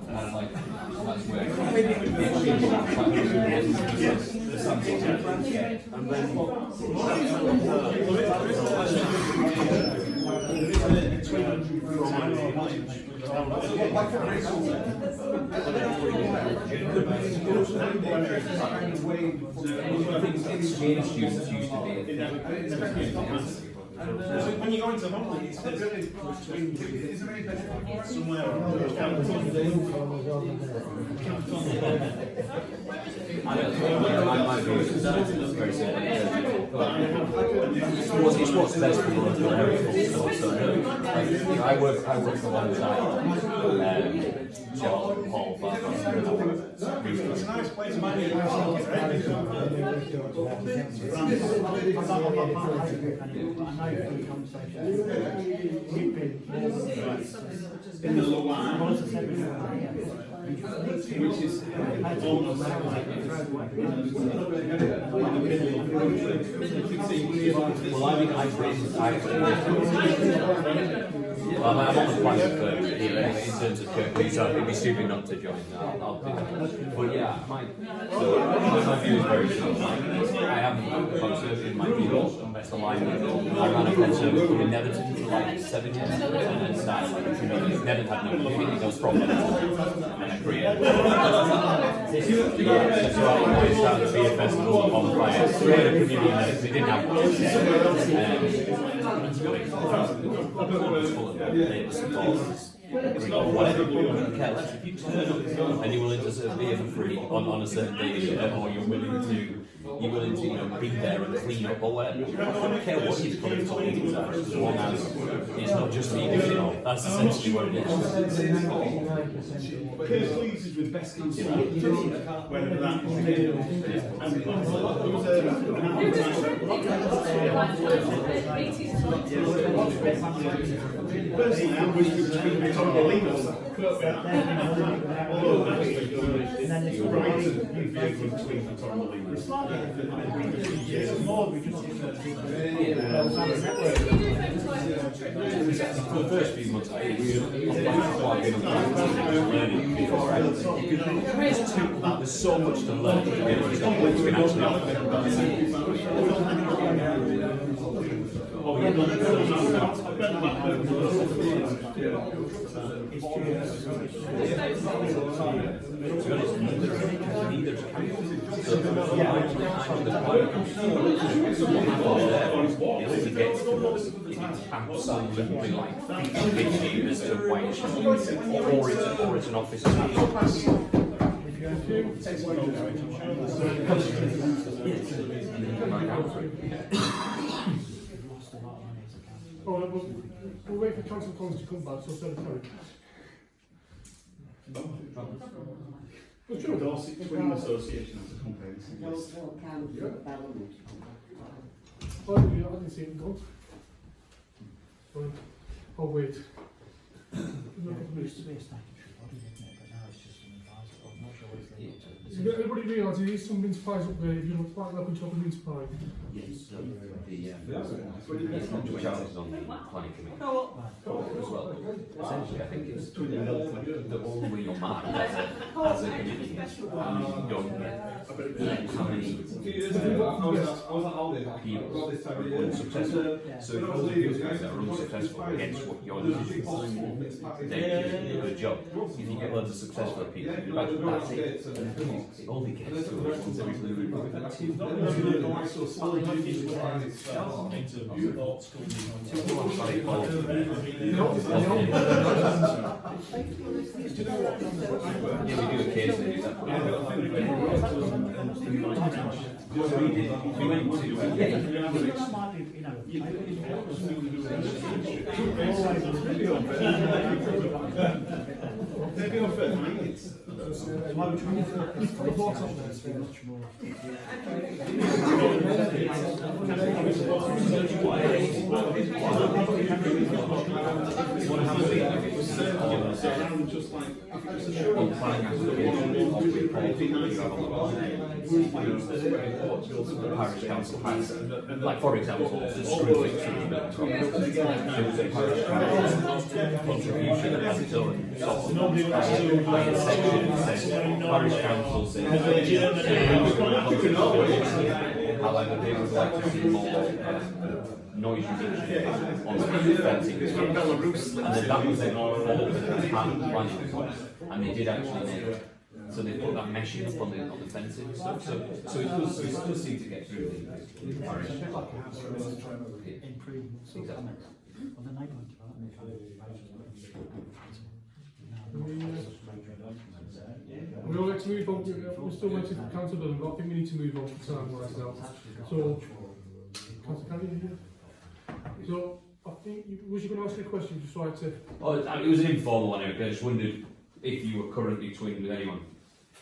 That's like, that's where. And then Exchange students used to be a thing. When you go into Holme, it's somewhere My view is very simple. It's what's best for the area. I work alongside Charles and Paul. It's a nice place, might be in the lower which is almost I'm on the plan for here anyway, in terms of Kirkby, so it'd be stupid not to join. I'll do that. But yeah, my view is very simple. I am a conservative in my view, best alignment. I ran a conservative in Netherton for like 7 years, and then started like a community. Never had no community, those problems, and I created. So I started the beer festival on fire, created a community that we didn't have whatever, you don't care less. If you turn up and you're willing to serve beer for free on a certain day, or you're willing to, you know, be there and clean up or whatever. I don't care what your political meetings are, as long as it's not just me doing it all. That's essentially what it is. Because pleases with best consumer, whether that personally, I'm going to be talking legal. For the first few months, I learning before I there's so much to learn. It's been actually absolutely like 50 as to why it should be, or it's an office. Alright, we'll wait for Councillor Collins to come back, so send Terry. What's your Dorset Twin Association as a comprehensive list. Oh, I didn't see it go. Right. Oh, wait. It used to be a statutory body, didn't it? But now it's just an advisory. I'm not sure what it's legal to. Everybody realises there is some mince pies up there if you want quite welcome to have a mince pie. Yes, it's not just Charles on the planning committee as well. Essentially, I think it's the only your mind as a committee. special how many one. young, how many A few years ago, I was at Holme about this time of year. unsuccessful. So if those people that are unsuccessful against what you're doing, they do a good job. If you get loads of successful people, that's it. It only gets to us once every blue ribbon. Yeah, we do occasionally do that. We went to, Maybe on further meetings. Parish council has, like for example, the screw fixing there was a parish council contribution that has its own sort of by a section that says parish council says however they would like to see more noise reduction on the fencing and then that was then followed as part of the planning and they did actually make so they put that meshing up on the fencing and stuff. So it does seem to get through the parish. Improvements. Exactly. We all like to move on. We're still waiting for Councillor Dunn, but I think we need to move on to time wise now. So, Councillor Candy, so I think was you going to ask a question? Just right to. Oh, it was an informal one. I just wondered if you were currently twinned with anyone.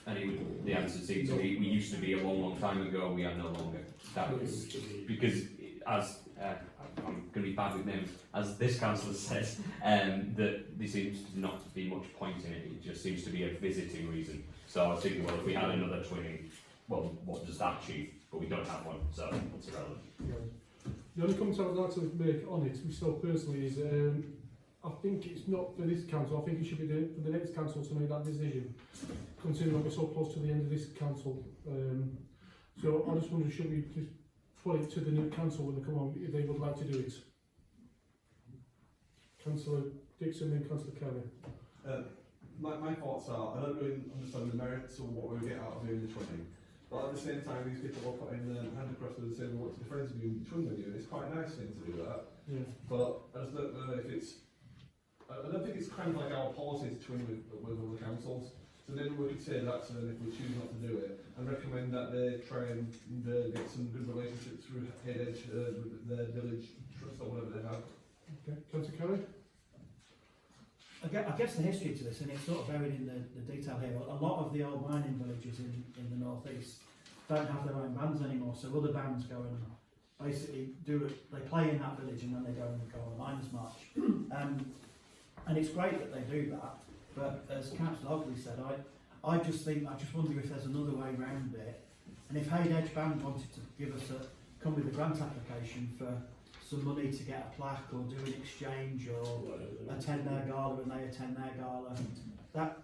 And the answer seems to be, we used to be a long, long time ago, we are no longer. That was, because as, I'm going to be bad with names, as this councillor says, that there seems not to be much point in it, it just seems to be a visiting reason. So I was thinking, well, if we had another twinning, well, what does that achieve? But we don't have one, so it's irrelevant. Yeah. The only comment I would like to make on it, myself personally, is I think it's not for this council, I think it should be for the next council to make that decision, considering that we're so close to the end of this council. So I just wonder, should we just put it to the new council when they come on, if they would like to do it? Councillor Dixon and Councillor Kelly. My thoughts are, I don't really understand the merits of what we get out of doing the twinning, but at the same time these people are putting their hand across and saying, well, what's the difference if you twin with you? It's quite a nice thing to do that, yeah. But I just don't know if it's, I don't think it's kind of like our policy to twin with other councils. So maybe we could say that to them if we choose not to do it, and recommend that they try and get some good relationships through Edge with their village trust or whatever they have. Okay, Councillor Kelly? I guess the history to this, and it's sort of buried in the detail here, but a lot of the old mining villages in the northeast don't have their own bands anymore, so other bands go and basically they play in that village and then they go on a miners' march. And it's great that they do that, but as Councillor Ogley said, I just wonder if there's another way around it. And if Hayde Edge Band wanted to give us come with a grant application for some money to get a plaque or do an exchange or attend their gala and they attend their gala, that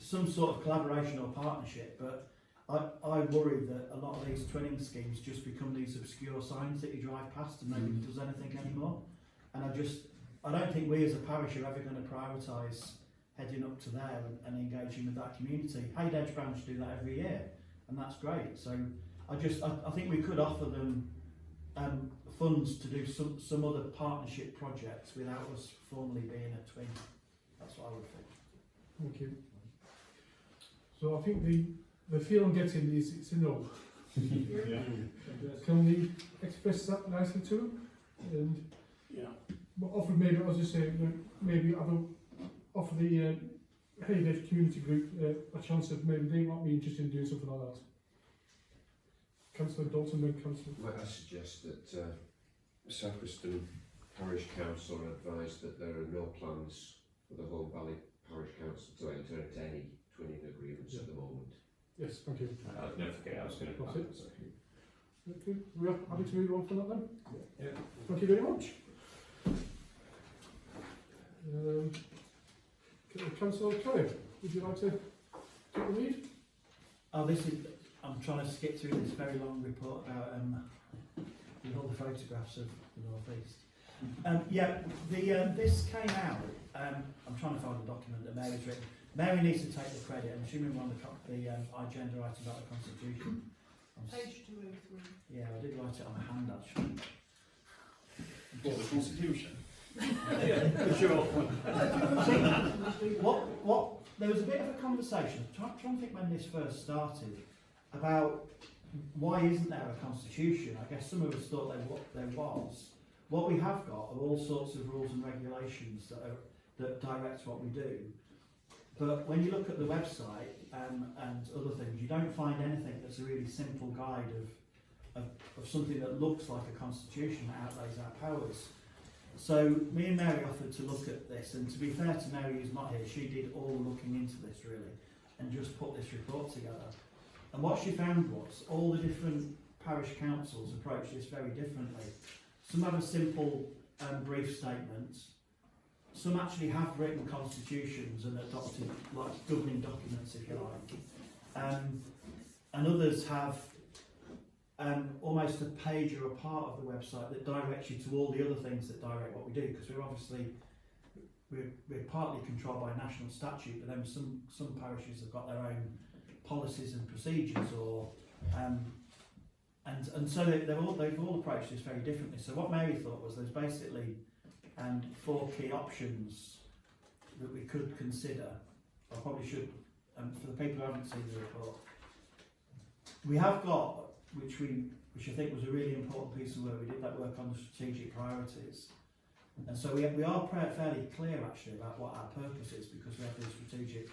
some sort of collaboration or partnership. But I worry that a lot of these twinning schemes just become these obscure signs that you drive past and nobody does anything anymore. And I don't think we as a parish are ever going to prioritise heading up to there and engaging with that community. Hayde Edge Branch do that every year, and that's great. So I think we could offer them funds to do some other partnership projects without us formally being a twin. That's what I would think. Thank you. So I think the feel I'm getting is it's a no. Yeah. Can we express that nicely to them? And yeah. But offer maybe, I was just saying, maybe offer the Hayde Edge community group a chance of maybe they might be interested in doing something like that. Councillor Dalton and Councillor. Might I suggest that Sacriston Parish Council are advised that there are no plans for the Holme Valley Parish Council to enter into any twinning agreements at the moment. Yes, thank you. Don't forget, I was going to. Okay, we're happy to move on from that then? Yeah. Thank you very much. Councillor Kelly, would you like to take the lead? Oh, I'm trying to skip through this very long report about with all the photographs of the North East. This came out. I'm trying to find the document that Mary's written. Mary needs to take the credit. I'm assuming we're on the agenda item about the Constitution. Page 203. Yeah, I did write it on my hand actually. What, the Constitution? Yeah, sure. There was a bit of a conversation, trying to think when this first started, about why isn't there a constitution? I guess some of us thought there was. What we have got are all sorts of rules and regulations that direct what we do. But when you look at the website and other things, you don't find anything that's a really simple guide of something that looks like a constitution that outlays our powers. So me and Mary offered to look at this, and to be fair to Mary who's not here, she did all the looking into this really, and just put this report together. And what she found was all the different parish councils approach this very differently. Some have a simple brief statement. Some actually have written constitutions and adopted like governing documents, if you like. And others have almost a page or a part of the website that directs you to all the other things that direct what we do, because we're partly controlled by national statute, but then some parishes have got their own policies and procedures, or and so they've all approached this very differently. So what Mary thought was there's basically 4 key options that we could consider. I probably should, for the people who haven't seen the report, we have got, which I think was a really important piece of work. We did that work on the strategic priorities, and so we are fairly clear actually about what our purpose is, because we have these strategic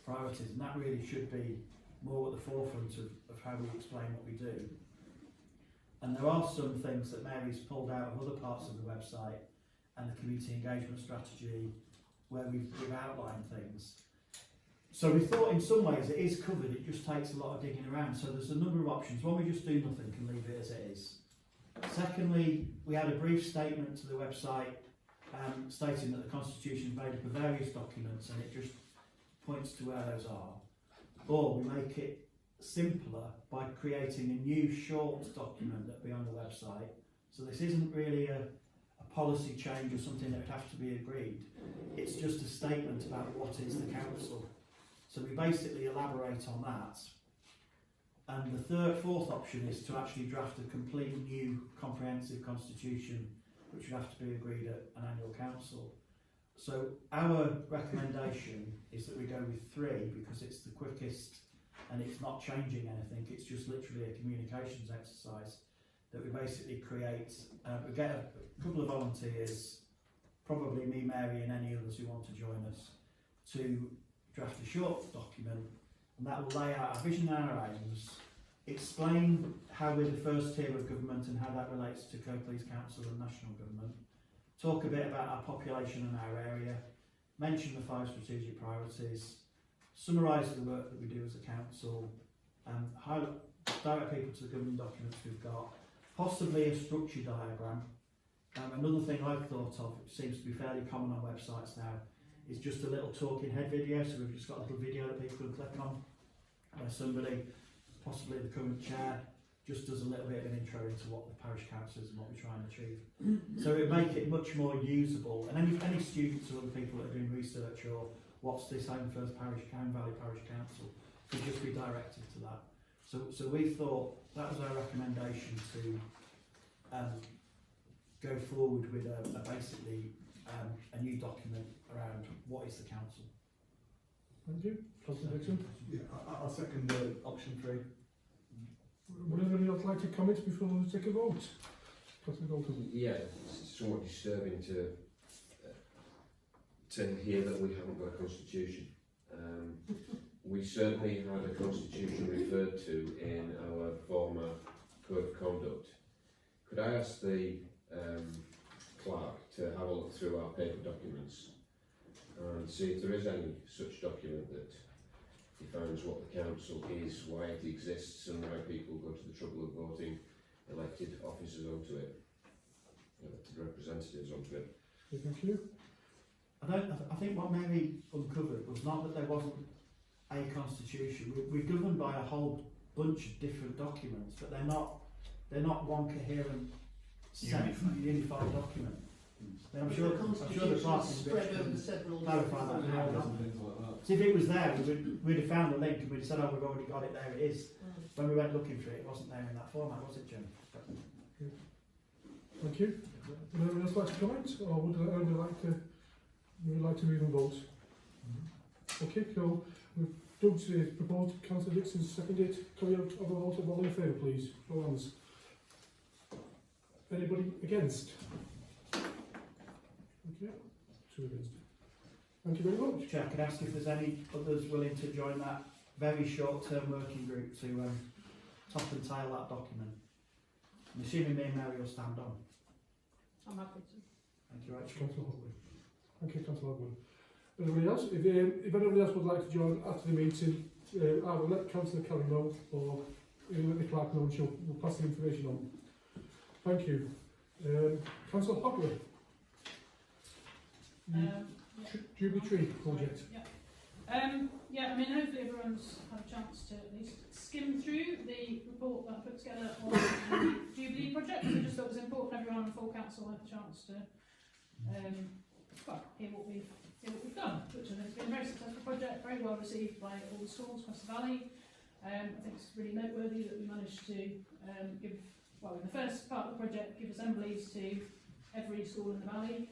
priorities, and that really should be more at the forefront of how we explain what we do. And there are some things that Mary's pulled out of other parts of the website and the community engagement strategy where we've outlined things. So we thought in some ways it is covered, it just takes a lot of digging around. So there's a number of options. One, we just do nothing and leave it as it is. Secondly, we had a brief statement to the website stating that the Constitution is made up of various documents and it just points to where those are. Or we make it simpler by creating a new short document that will be on the website. So this isn't really a policy change or something that would have to be agreed. It's just a statement about what is the council. So we basically elaborate on that. And the fourth option is to actually draft a completely new comprehensive constitution, which would have to be agreed at an annual council. So our recommendation is that we go with 3 because it's the quickest and it's not changing anything. It's just literally a communications exercise that we basically create. We get a couple of volunteers, probably me, Mary and any others who want to join us, to draft a short document, and that will lay out our vision and our aims, explain how we're the first tier of government and how that relates to Kirklees Council and national government, talk a bit about our population and our area, mention the 5 strategic priorities, summarise the work that we do as a council, direct people to the governing documents we've got, possibly a structure diagram. Another thing I've thought of, which seems to be fairly common on websites now, is just a little talking head video. So we've just got a little video that people can click on, where somebody, possibly the current chair, just does a little bit of an intro into what the parish council is and what we try and achieve. So it would make it much more usable, and any students or other people that are doing research or what's this Holme First Parish, Holme Valley Parish Council, could just be directed to that. So we thought that was our recommendation to go forward with basically a new document around what is the council. Thank you. Councillor Dixon. Yeah, I'll second option 3. Would anybody else like to comment before we take a vote? Councillor Dalton. Yeah, it's somewhat disturbing to hear that we haven't got a constitution. We certainly had a constitution referred to in our former code of conduct. Could I ask the clerk to have a look through our paper documents and see if there is any such document that defines what the council is, why it exists, and why people go to the trouble of voting elected officers onto it, elected representatives onto it. Thank you. I think what Mary uncovered was not that there wasn't a constitution. We're governed by a whole bunch of different documents, but they're not one coherent, set, unified document. And I'm sure the party spread over several clarify that now. So if it was there, we'd have found a link and we'd have said, oh, we've already got it, there it is. When we went looking for it, it wasn't there in that format, was it, Jim? Thank you. Would anyone else like to comment, or would anyone like to move and vote? Okay, cool. Doug's proposed, Councillor Dixon seconded. Carry out of a vote of all in favour, please. Show hands. Anybody against? Okay, 2 against. Thank you very much. Chair, could I ask if there's any others willing to join that very short-term working group to top and tail that document? I'm assuming me and Mary will stand on. I'm happy to. Thank you, Councillor Hogley. Thank you, Councillor Hogley. Anybody else? If anybody else would like to join after the meeting, I will let Councillor Kelly know, or let the clerk know, and we'll pass the information on. Thank you. Councillor Hogley. Jubilee Tree project. Yeah, I mean, hopefully everyone's had a chance to at least skim through the report that I put together on the Jubilee project. So I just thought it was important everyone on the full council had a chance to hear what we've done, which I think has been a very successful project, very well received by all the schools across the valley. I think it's really noteworthy that we managed to give, well, in the first part of the project, give assemblies to every school in the valley.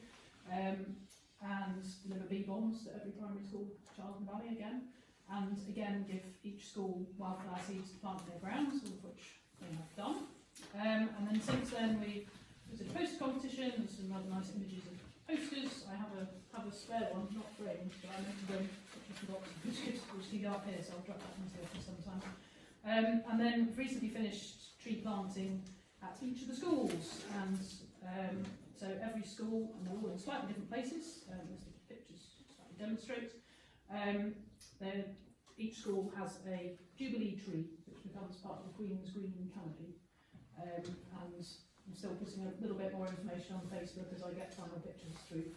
And deliver bee-bombs to every primary school child in the valley again, and again give each school wildflower seeds to plant in their grounds, all of which they have done. And then since then we did a poster competition and some rather nice images of posters. I have a spare one, not framed, but I mentioned them, which I forgot, which can go up here, so I'll drop that into the office sometime. And then we've recently finished tree planting at each of the schools, and so every school, and they're all in slightly different places, as the pictures slightly demonstrate. Each school has a Jubilee tree, which becomes part of the Queen's Green canopy. And I'm still putting a little bit more information on Facebook as I get final pictures through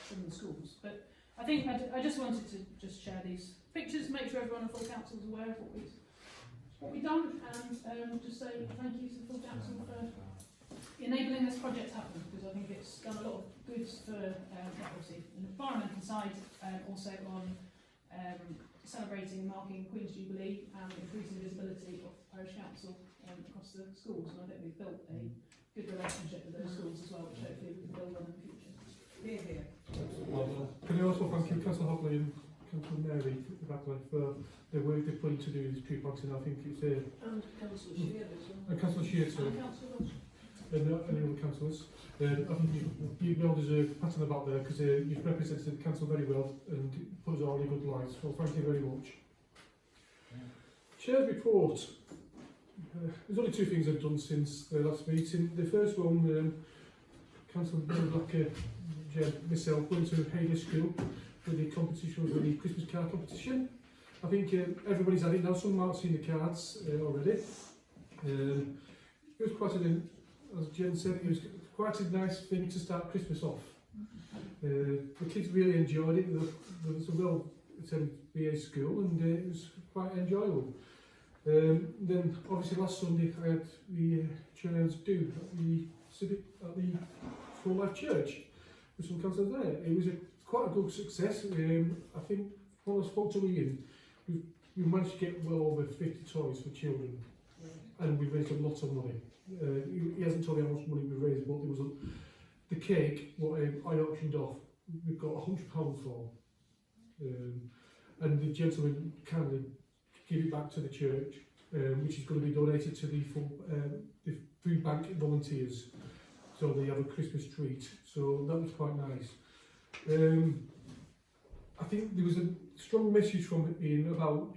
from the schools. But I think I just wanted to just share these pictures, make sure everyone on the full council is aware of what we've done, and just say thank you to the full council for enabling this project to happen, because I think it's done a lot of good for obviously an environmental side, also on celebrating and marking Queen's Jubilee and increasing visibility of Parish Council across the schools. And I think we've built a good relationship with those schools as well, which hopefully we can build on in the future. Hear, hear. Can I also thank you, Councillor Hogley and Councillor Mary, for the work they're putting to do this tree planting. I think it's and Councillor Shear as well. And Councillor Shear too. And Councillor and the other councillors. I think you well deserve a pat on the back there, because you've represented the council very well and put us all in good light. So thank you very much. Chair's report. There's only 2 things I've done since the last meeting. The first one, Councillor Blacker, myself, went to Hayden School for the competition, for the Christmas card competition. I think everybody's had it now. Some might have seen the cards already. It was quite an, as Jen said, it was quite a nice thing to start Christmas off. The kids really enjoyed it. There was a well-attended BA school, and it was quite enjoyable. Then, obviously, last Sunday I had the children's do at the Full Life Church with some councillors there. It was quite a good success. I think when I spoke to Ian, we managed to get well over 50 toys for children, and we raised a lot of money. He hasn't told me how much money we raised, but there was the cake what I auctioned off. We've got £100 for, and the gentleman kindly give it back to the church, which is going to be donated to the food bank volunteers, so they have a Christmas treat. So that was quite nice. I think there was a strong message from Ian about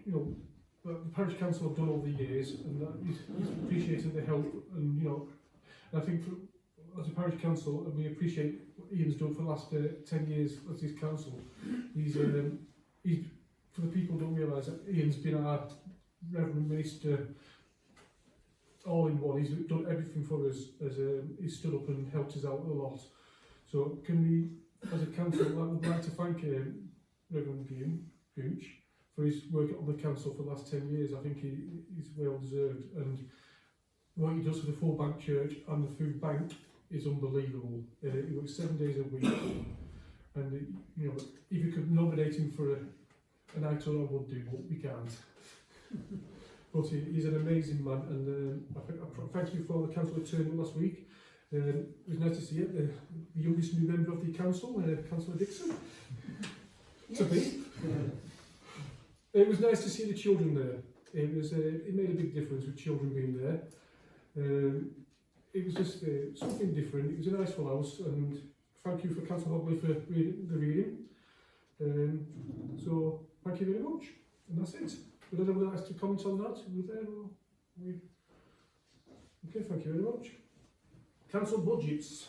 the parish council have done over the years, and that he's appreciated the help, and I think as a parish council, we appreciate what Ian's done for the last 10 years as his council. He's for the people who don't realise that Ian's been our Reverend Minister all in one. He's done everything for us, as he's stood up and helped us out a lot. So can we, as a council, I would like to thank Reverend Ian Gooch for his work on the council for the last 10 years. I think he's well deserved, and what he does for the full bank church and the food bank is unbelievable. He works 7 days a week, and you know, if you could nominate him for an item, I would do, but we can't. But he's an amazing man, and I thank you for the council turn last week. It was nice to see it, the youngest new member of the council, Councillor Dixon. Yes. To be. It was nice to see the children there. It made a big difference with children being there. It was just something different. It was a nice full house, and thank you for Councillor Hogley for the reading. So thank you very much, and that's it. Would anyone like to comment on that? Were there or we? Okay, thank you very much. Council budgets.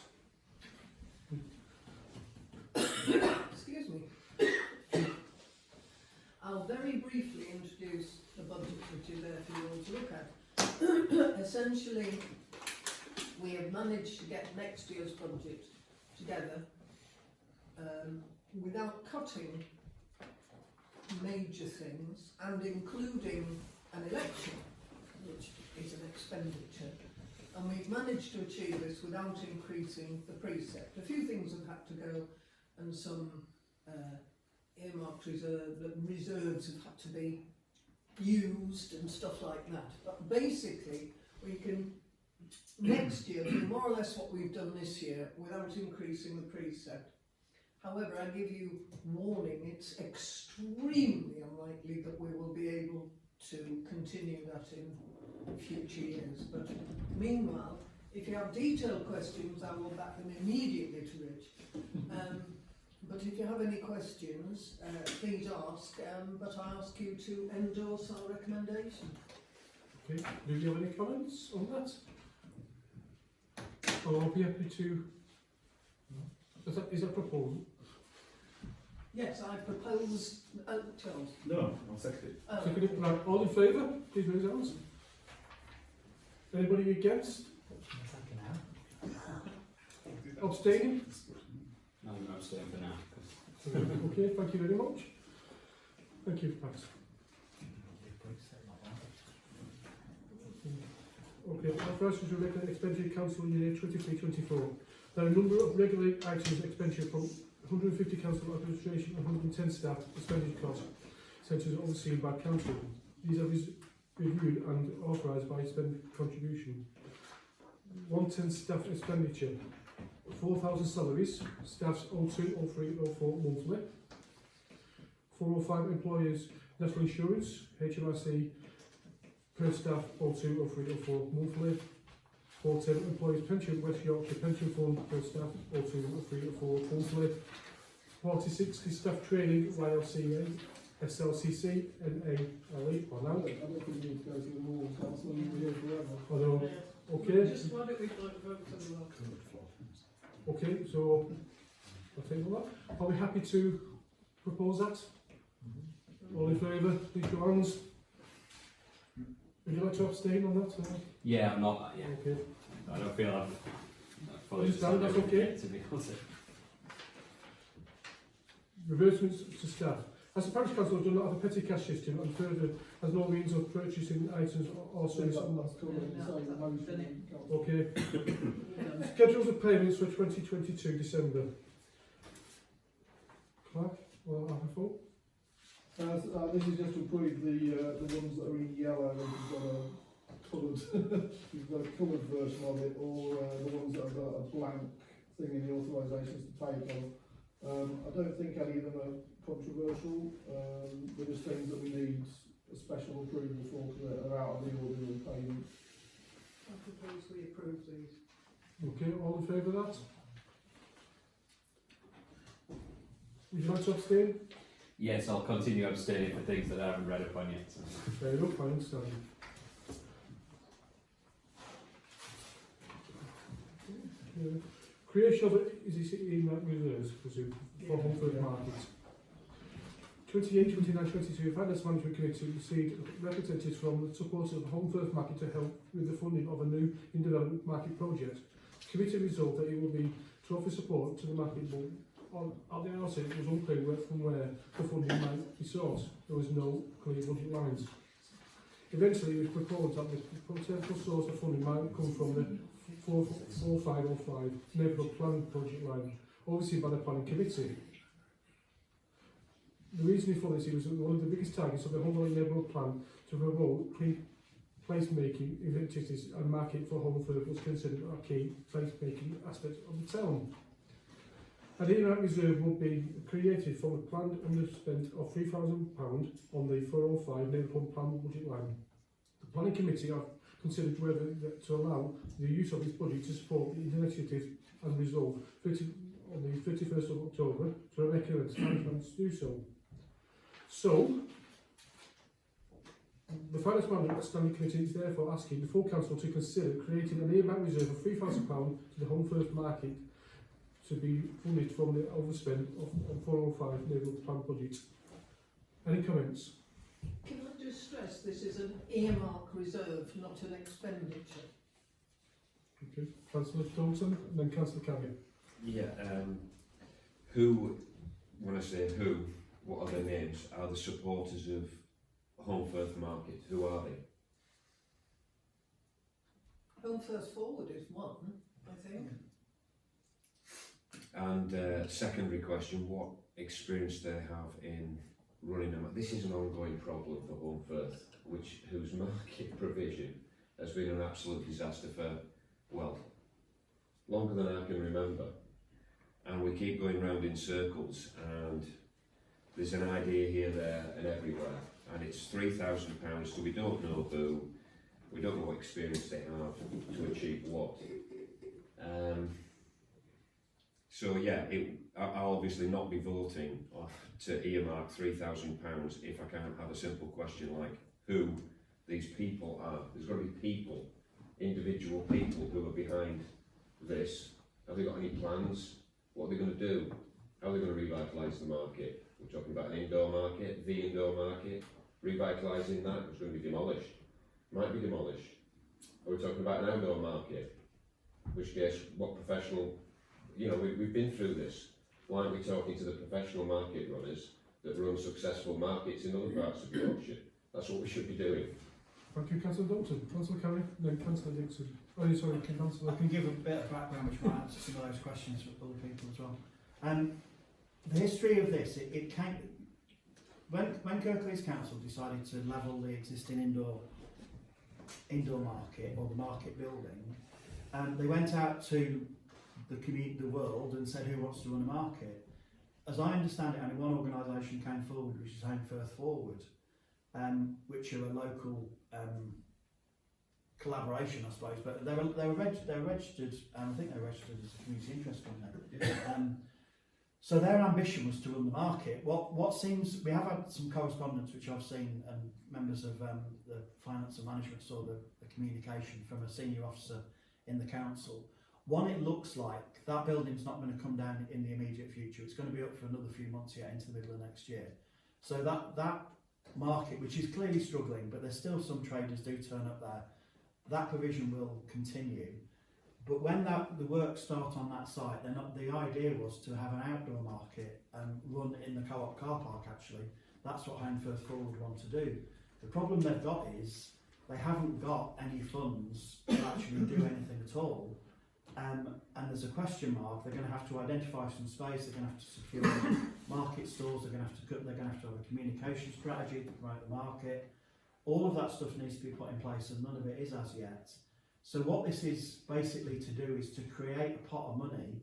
Excuse me. I'll very briefly introduce the budget which is there for you all to look at. Essentially, we have managed to get next year's budget together without cutting major things and including an election, which is an expenditure. And we've managed to achieve this without increasing the precept. A few things have had to go, and some earmarked reserves have had to be used and stuff like that. But basically, we can next year do more or less what we've done this year without increasing the precept. However, I give you warning, it's extremely unlikely that we will be able to continue that in future years. But meanwhile, if you have detailed questions, I will back them immediately to Rich. But if you have any questions, please ask, but I ask you to endorse our recommendation. Okay, do you have any comments on that? Or I'll be happy to... Is that proposal? Yes, I propose... Charles? No, I'll second it. Second it. Right, all in favour? Please raise your hands. Anybody against? Abstaining? No, I'm abstaining for now. Okay, thank you very much. Thank you, Pat. Okay, authorised to regular expenditure council year 23-24. There are a number of regular items expenditure from 150 council administration and 110 staff expenditure costs centres overseen by council. These are reviewed and authorised by spend contribution. 110 staff expenditure. 4,000 salaries, staffs 02, 03, 04 monthly. 405 employers national insurance, HMRC per staff 02, 03, 04 monthly. 410 employers pension West Yorkshire pension fund per staff 02, 03, 04 monthly. 4060 staff training YLCA, SLCC, NALE. Or now. I don't think we need to go through them all, council, we're here forever. Although, okay. Just why don't we vote for the Okay, so I'll table that. Are we happy to propose that? All in favour, please show hands. Would you like to abstain on that? Yeah, I'm not. Yeah. Okay. I don't feel I've fully Understand, that's okay. to be honest. Reversements to staff. As the parish council does not have a petty cash system and further has no means of purchasing items or services. Okay. Schedules of payments for 2022 December. Clark or Arthur? This is just to approve the ones that are in yellow, and you've got a coloured, you've got a coloured version of it, or the ones that have got a blank thing in the authorisations to take on. I don't think any of them are controversial. They're just things that we need a special approval for because they're out of the ordinary payment. I propose we approve these. Okay, all in favour of that? Would you like to abstain? Yes, I'll continue abstaining for things that I haven't read upon yet. So. Fair enough, I understand. Creation of reserves, presume, for Holme Market. 28, 29, 22, Finance Management Committee received representatives from the supporters of Holme Market to help with the funding of a new in-development market project. The committee resolved that it will be to offer support to the market at the outset it was unclear from where the funding might be sourced. There was no clear budget lines. Eventually it was proposed that the potential source of funding might come from the 4505 neighbourhood plan project line, overseen by the planning committee. The reasoning for this was one of the biggest targets of the Holme neighbourhood plan to promote place-making activities and market for Holmford was considered a key place-making aspect of the town. An earmark reserve will be created from a planned underspend of £3,000 on the 405 neighbourhood plan budget line. The planning committee have considered whether to allow the use of this budget to support the initiative and resolve on the 31st of October to recommend management to do so. So, the Finance Management Standing Committee is therefore asking the full council to consider creating an earmark reserve of £3,000 to the Holmford market to be funded from the overspend of 405 neighbourhood plan budget. Any comments? Can I just stress this is an earmark reserve, not an expenditure? Okay, Councillor Dalton and then Councillor Carrier. Yeah, who, when I say who, what are their names? Are the supporters of Holmfirth Market? Who are they? Home First Forward is one, I think. And secondary question, what experience they have in running them? This is an ongoing problem for Holmfirth, whose market provision has been an absolute disaster for, well, longer than I can remember. And we keep going round in circles, and there's an idea here, there and everywhere, and it's £3,000, so we don't know who, we don't know what experience they have to achieve what. So yeah, I'll obviously not be voting to earmark £3,000 if I can't have a simple question like who these people are. There's got to be people, individual people who are behind this. Have they got any plans? What are they going to do? How are they going to revitalise the market? We're talking about an indoor market, the indoor market, revitalising that, it's going to be demolished. Might be demolished. Are we talking about an outdoor market? In which case, what professional, we've been through this. Why aren't we talking to the professional market runners that run successful markets in other parts of Yorkshire? That's what we should be doing. Thank you, Councillor Dalton. Councillor Carrier, then Councillor Dixon. Oh, sorry, Councillor. I can give a bit of background which might answer some of those questions for other people as well. The history of this, it came when Kirklees Council decided to level the existing indoor market or the market building, they went out to the world and said who wants to run a market. As I understand it, only one organisation came forward, which is Holmfirth Forward, which are a local collaboration, I suppose, but they were registered. I think they were registered as a community interest company. So their ambition was to run the market. What seems, we have had some correspondence which I've seen, and members of the finance and management saw the communication from a senior officer in the council. One, it looks like that building's not going to come down in the immediate future. It's going to be up for another few months yet, into the middle of next year. So that market, which is clearly struggling, but there's still some traders do turn up there, that provision will continue. But when the work start on that site, the idea was to have an outdoor market run in the co-op car park actually. That's what Holmfirth Forward want to do. The problem they've got is they haven't got any funds to actually do anything at all. And there's a question mark. They're going to have to identify some space, they're going to have to secure market stores, they're going to have to have a communication strategy to promote the market. All of that stuff needs to be put in place, and none of it is as yet. So what this is basically to do is to create a pot of money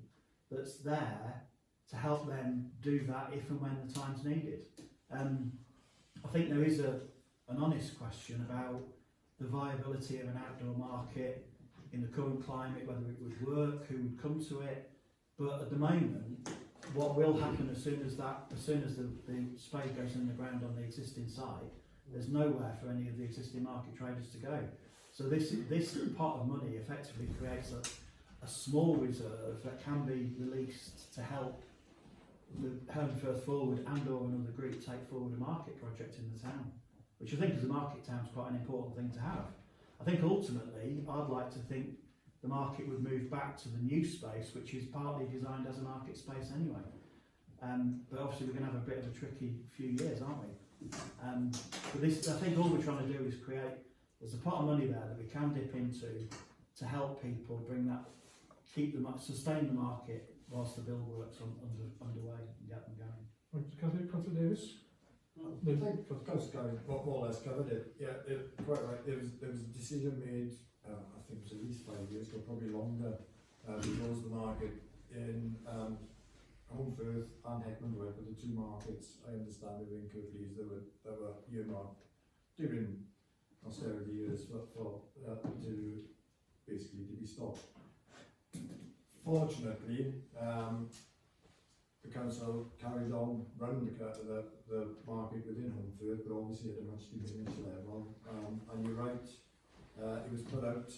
that's there to help them do that if and when the time's needed. I think there is an honest question about the viability of an outdoor market in the current climate, whether it would work, who would come to it. But at the moment, what will happen as soon as the spade goes in the ground on the existing site, there's nowhere for any of the existing market traders to go. So this pot of money effectively creates a small reserve that can be released to help the Holmfirth Forward and/or another group take forward a market project in the town, which I think as a market town is quite an important thing to have. I think ultimately I'd like to think the market would move back to the new space, which is partly designed as a market space anyway. But obviously we're going to have a bit of a tricky few years, aren't we? But this, I think all we're trying to do is there's a pot of money there that we can dip into to help people bring that, sustain the market whilst the build works underway and get them going. Councillor Davis? I think Councillor Gary more or less covered it. Yeah, quite right. There was a decision made, I think it was at least 5 years ago, probably longer, to close the market in Holmfirth and Heckmanway, but the two markets, I understand, within Kirklees, they were earmarked during austerity years for to basically to be stopped. Fortunately, the council carried on running the market within Holmfirth, but obviously at a much diminished level. And you're right, it was put out.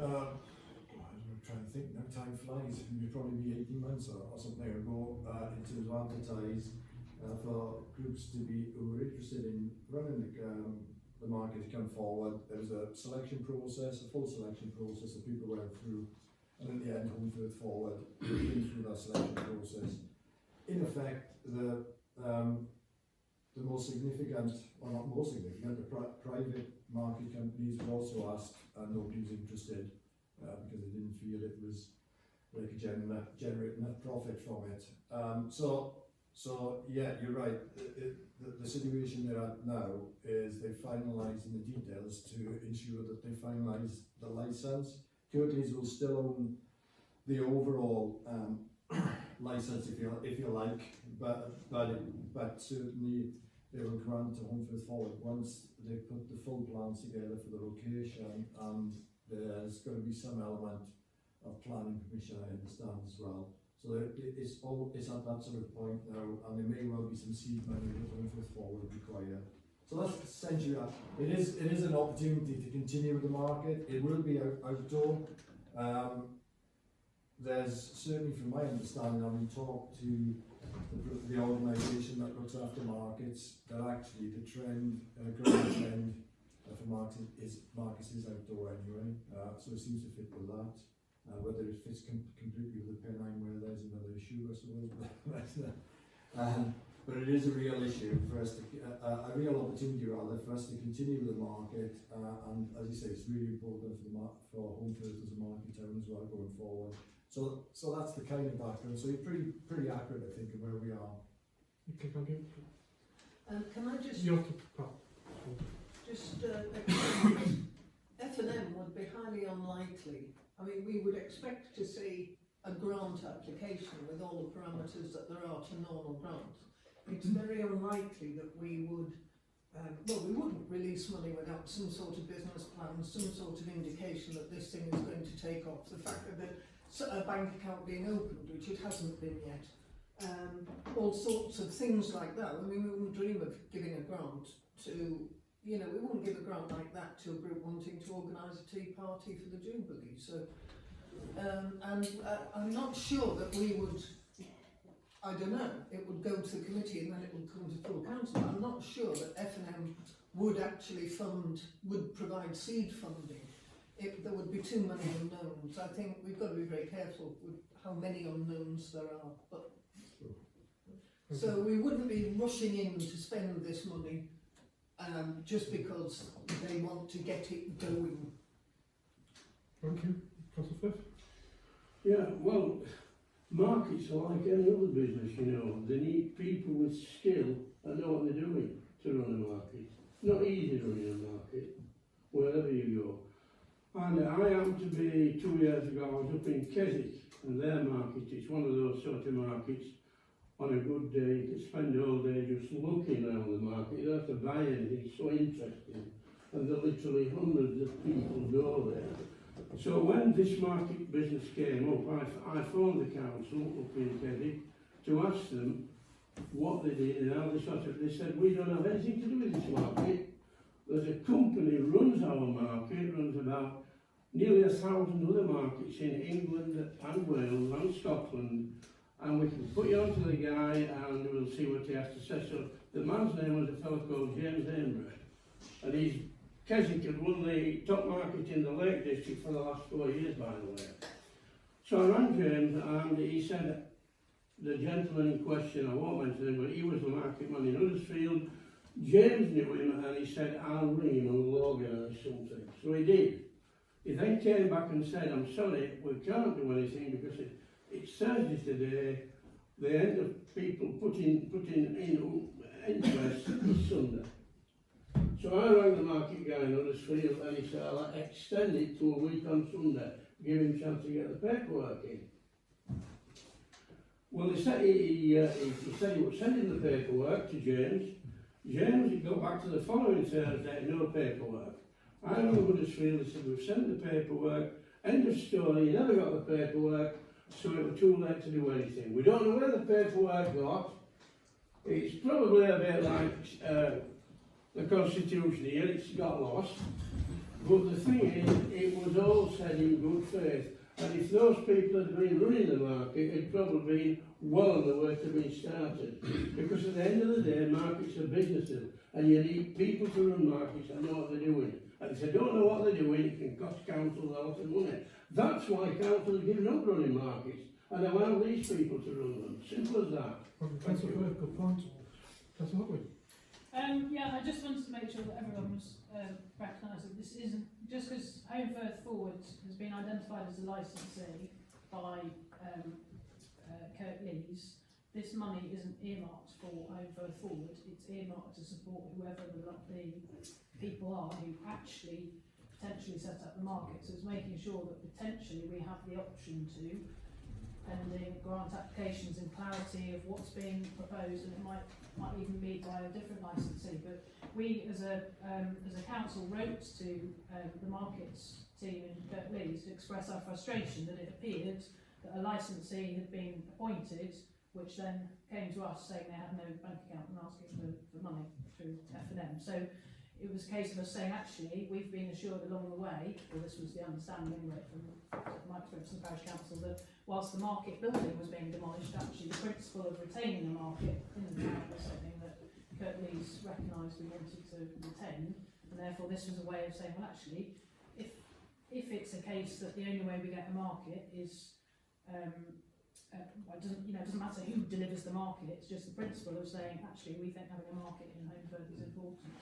I'm trying to think now, time flies. It would probably be 18 months or something ago in terms of advertise for groups who were interested in running the market to come forward. There was a selection process, a full selection process that people went through, and in the end, Holmfirth Forward went through that selection process. In effect, the most significant, or not most significant, the private market companies were also asked, and nobody was interested because they didn't feel it was like generate enough profit from it. So yeah, you're right. The situation they're at now is they're finalising the details to ensure that they finalise the licence. Kirklees will still own the overall licence, if you like, but certainly they will grant to Holmfirth Forward once they put the full plans together for the location, and there's going to be some element of planning permission, I understand, as well. So it's at that sort of point now, and there may well be some seed money that Holmfirth Forward require. So that's essentially that. It is an opportunity to continue with the market. It will be outdoor. There's certainly, from my understanding, having talked to the organisation that looks after markets, that actually the trend, growing trend for markets is outdoor anyway. So it seems to fit with that. Whether it fits completely with the Pennine Way, there's another issue, I suppose. But it is a real issue for us, a real opportunity rather, for us to continue with the market. And as you say, it's really important for Holmfirth as a market town as well going forward. So that's the kind of background. So you're pretty accurate, I think, of where we are. Okay, thank you. Can I just F&M would be highly unlikely. I mean, we would expect to see a grant application with all the parameters that there are to normal grants. It's very unlikely that we would, we wouldn't release money without some sort of business plan, some sort of indication that this thing is going to take off. The fact that a bank account being opened, which it hasn't been yet, all sorts of things like that. I mean, we wouldn't dream of giving a grant to, we wouldn't give a grant like that to a group wanting to organise a tea party for the Jubilee. So, I'm not sure that we would, I don't know, it would go to the committee and then it would come to full council. I'm not sure that F&M would actually would provide seed funding. There would be too many unknowns. I think we've got to be very careful with how many unknowns there are. But so we wouldn't be rushing in to spend this money just because they want to get it going. Thank you. Councillor Firth? Yeah, well, markets are like any other business, They need people with skill and know what they're doing to run a market. It's not easy running a market, wherever you go. And I happened to be, 2 years ago, I was up in Keswick, and their market, it's one of those sort of markets, on a good day, you can spend all day just looking around the market, you don't have to buy anything, it's so interesting. And there are literally hundreds of people go there. So when this market business came up, I phoned the council up in Keswick to ask them what they did and how they said, we don't have anything to do with this market. There's a company who runs our market, runs about nearly 1,000 other markets in England and Wales and Scotland, and we can put you on to the guy and we'll see what he has to say. So the man's name was a fellow called James Amber, and he's Keswick had won the top market in the Lake District for the last 4 years, by the way. So I rang James and he said, the gentleman in question, I won't mention him, but he was the market man in Huddersfield. James knew him and he said, I'll ring him and we'll organise something. So he did. He then came back and said, I'm sorry, we can't do anything because it's Thursday today. The end of people putting in interest is Sunday. So I rang the market guy in Huddersfield and he said, I'll extend it to a week on Sunday, give him a chance to get the paperwork in. Well, he said he said he was sending the paperwork to James. James would go back to the following Thursday, no paperwork. I rang Huddersfield and said, we've sent the paperwork, end of story, he never got the paperwork, so it was too late to do anything. We don't know where the paperwork got. It's probably a bit like the Constitution here, it's got lost. But the thing is, it was all said in good faith. And if those people had been running the market, it'd probably been well on the way to being started. Because at the end of the day, markets are businesses, and you need people to run markets and know what they're doing. And if they don't know what they're doing, it can cost councils a lot of money. That's why councils give up running markets and allow these people to run them. Simple as that. Councillor Firth, good point. Councillor Hockley. Yeah, I just wanted to make sure that everyone was recognised that this isn't, just because Home Firth Forward has been identified as a licensee by Kirklees, this money isn't earmarked for Home Firth Forward, it's earmarked to support whoever the people are who actually potentially set up the market. So it's making sure that potentially we have the option to, pending grant applications and clarity of what's being proposed, and it might even be by a different licensee. But we, as a council, wrote to the markets team in Kirklees to express our frustration that it appeared that a licensee had been appointed, which then came to us saying they had no bank account and asking for money through F&M. So it was a case of us saying, actually, we've been assured along the way, or this was the understanding anyway from my experience in the parish council, that whilst the market building was being demolished, actually the principle of retaining the market in the town was something that Kirklees recognised we wanted to retain, and therefore this was a way of saying, well, actually, if it's a case that the only way we get a market is it doesn't matter who delivers the market, it's just the principle of saying, actually, we think having a market in Home Firth is important,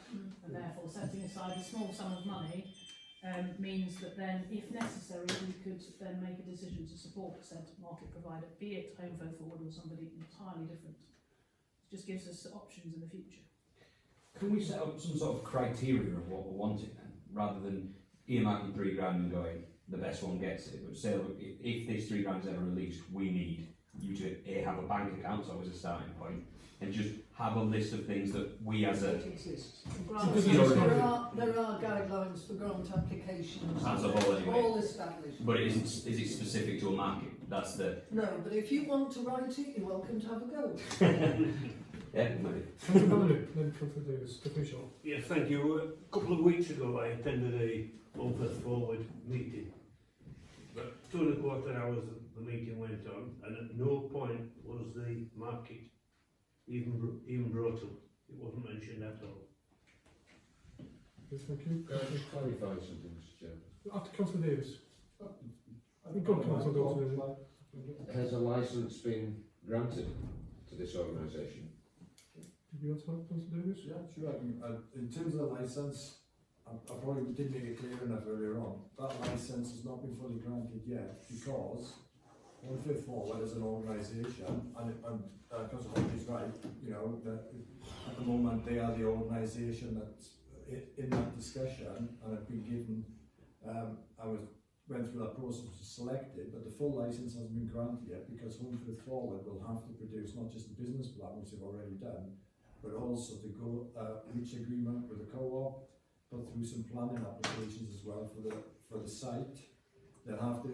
and therefore setting aside a small sum of money means that then, if necessary, we could then make a decision to support said market provider, be it Home Firth Forward or somebody entirely different. It just gives us options in the future. Can we set up some sort of criteria of what we're wanting then, rather than earmarking £3 grand and going, the best one gets it, but say, look, if this £3 grand is ever released, we need you to have a bank account, so as a starting point, and just have a list of things that we as a... There are guidelines for grant applications. As a whole anyway. All established. But is it specific to a market? That's the... No, but if you want to write it, you're welcome to have a go. Yeah, maybe. Councillor Bellamy, then Councillor Davis, to finish off. Yes, thank you. A couple of weeks ago I attended a Home Firth Forward meeting. But 2¼ hours the meeting went on, and at no point was the market even brought up. It wasn't mentioned at all. Yes, thank you. Can I just clarify something, Mr. Chair? After Councillor Davis. Councillor Davis. Has a licence been granted to this organisation? Did you want to help, Councillor Davis? Yeah, sure. In terms of the licence, I probably didn't make it clear enough earlier on. That licence has not been fully granted yet because Home Firth Forward as an organisation, and Councillor Holme is right, you know, that at the moment they are the organisation that's in that discussion and have been given, went through that process, was selected, but the full licence hasn't been granted yet because Home Firth Forward will have to produce not just the business plan, which they've already done, but also to go reach agreement with the co-op, put through some planning applications as well for the site. They'll have to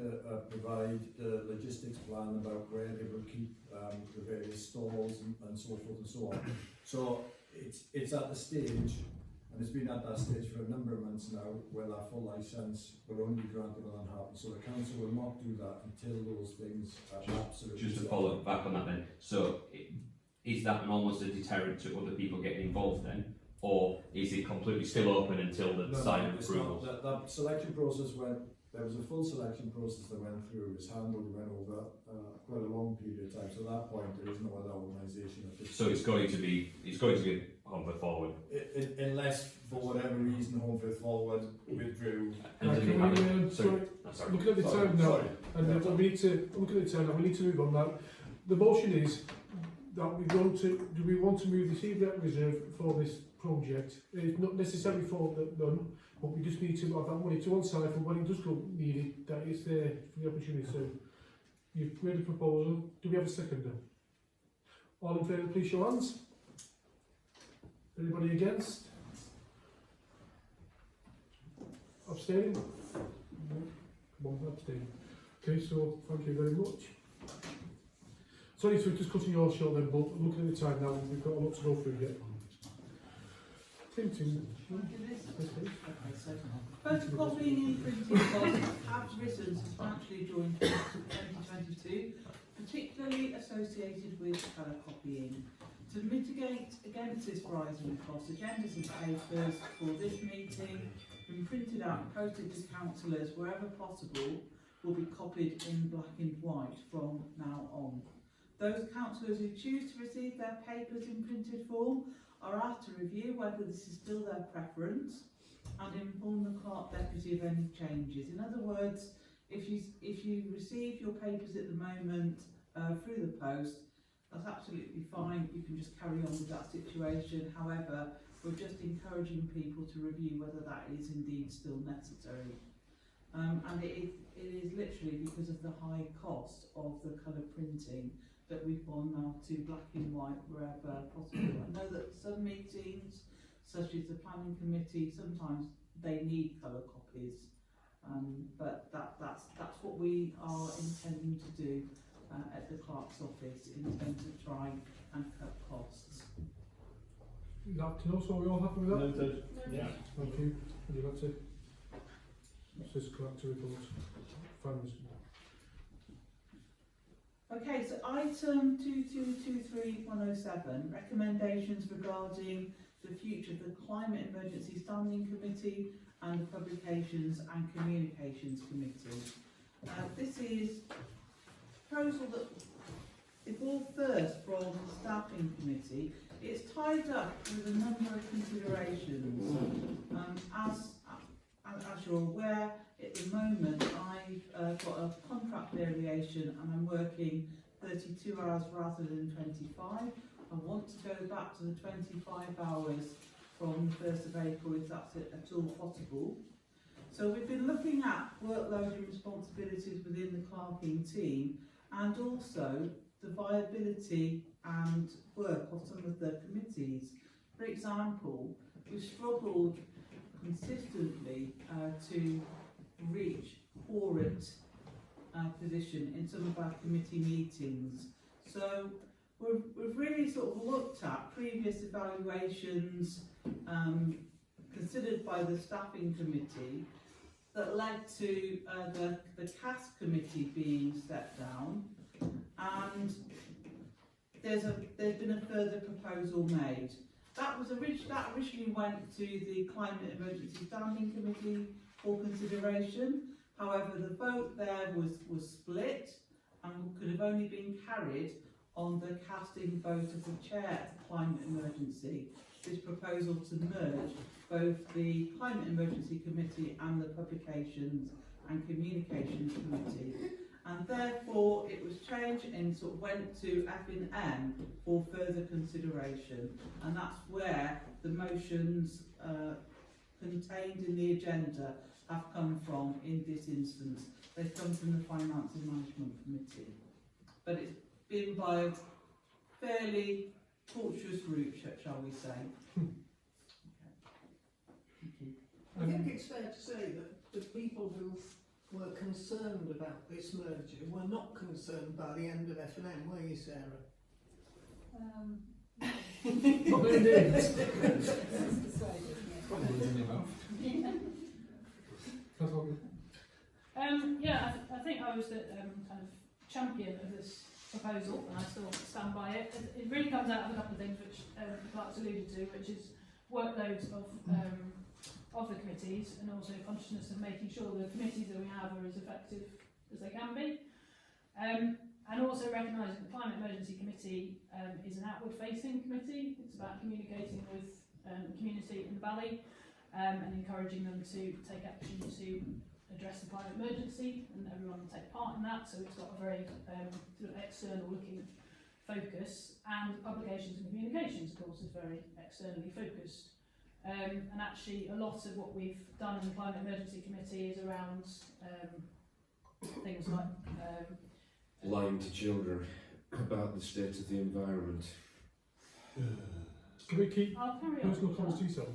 provide the logistics plan about where they will keep the various stalls and so forth and so on. So it's at the stage, and it's been at that stage for a number of months now, where that full licence will only be granted when that happens. So the council will not do that until those things are absolutely... Just to follow back on that then, so is that almost a deterrent to other people getting involved then? Or is it completely still open until the sign of approval? That selection process went there was a full selection process that went through. It was handled, went over quite a long period of time. So at that point, there is no other organisation at this So it's going to be Holme Forward. Unless, for whatever reason, Holme Forward withdrew. And then Can we, sorry, looking at the time now, and we need to look at the time now. We need to move on now. The motion is that we want to. Do we want to move the CVAC reserve for this project? It's not necessarily for the done, but we just need to have that money to one side for when it does go needed. That is there for the opportunity. So you've made a proposal. Do we have a second now? All in favour, please show hands. Anybody against? Abstaining? No. Come on, abstain. Okay, so thank you very much. Sorry for just cutting you all short then, but looking at the time now, we've got a lot to go through yet. Photocopying and printing costs have risen substantially during 2022, particularly associated with colour copying. To mitigate against this rising cost, agendas and papers for this meeting have been printed out and posted to councillors wherever possible will be copied in black and white from now on. Those councillors who choose to receive their papers in printed form are asked to review whether this is still their preference and inform the clerk deputy of any changes. In other words, if you receive your papers at the moment through the post, that's absolutely fine. You can just carry on with that situation. However, we're just encouraging people to review whether that is indeed still necessary. And it is literally because of the high cost of the colour printing that we've gone now to black and white wherever possible. I know that some meetings, such as the planning committee, sometimes they need colour copies, but that's what we are intending to do at the clerk's office in terms of trying and cut costs. That can also, are we all happy with that? Noted. Yeah. Thank you. Would you like to? This is correct to report. Finance. Okay, so item 2223107, recommendations regarding the future of the Climate Emergency Standing Committee and the Publications and Communications Committee. This is a proposal that evolved first from the Staffing Committee. It's tied up with a number of considerations. As you're aware, at the moment I've got a contract variation and I'm working 32 hours rather than 25. I want to go back to the 25 hours from the 1st of April if that's at all possible. So we've been looking at workload and responsibilities within the clerking team and also the viability and work of some of the committees. For example, we've struggled consistently to reach quorum position in some of our committee meetings. So we've really sort of looked at previous evaluations considered by the Staffing Committee that led to the CAS committee being stepped down, and there's been a further proposal made. That originally went to the Climate Emergency Standing Committee for consideration. However, the vote there was split and could have only been carried on the casting vote of the chair of the Climate Emergency. This proposal to merge both the Climate Emergency Committee and the Publications and Communications Committee. And therefore it was changed and sort of went to F&M for further consideration, and that's where the motions contained in the agenda have come from in this instance. They've come from the Finance and Management Committee, but it's been by a fairly tortuous route, shall we say. I think it's fair to say that the people who were concerned about this merger were not concerned by the end of F&M, were you, Sarah? Not their names. Yeah, I think I was the kind of champion of this proposal, and I still stand by it. It really comes out of a couple of things which the clerk's alluded to, which is workloads of of the committees, and also consciousness of making sure the committees that we have are as effective as they can be. And also recognising the Climate Emergency Committee is an outward-facing committee. It's about communicating with the community in the valley and encouraging them to take action to address the climate emergency, and everyone will take part in that. So it's got a very sort of external-looking focus, and publications and communications, of course, is very externally focused. And actually, a lot of what we've done in the Climate Emergency Committee is around things like lying to children about the state of the environment. Can we keep I'll carry on. personal comments to yourself?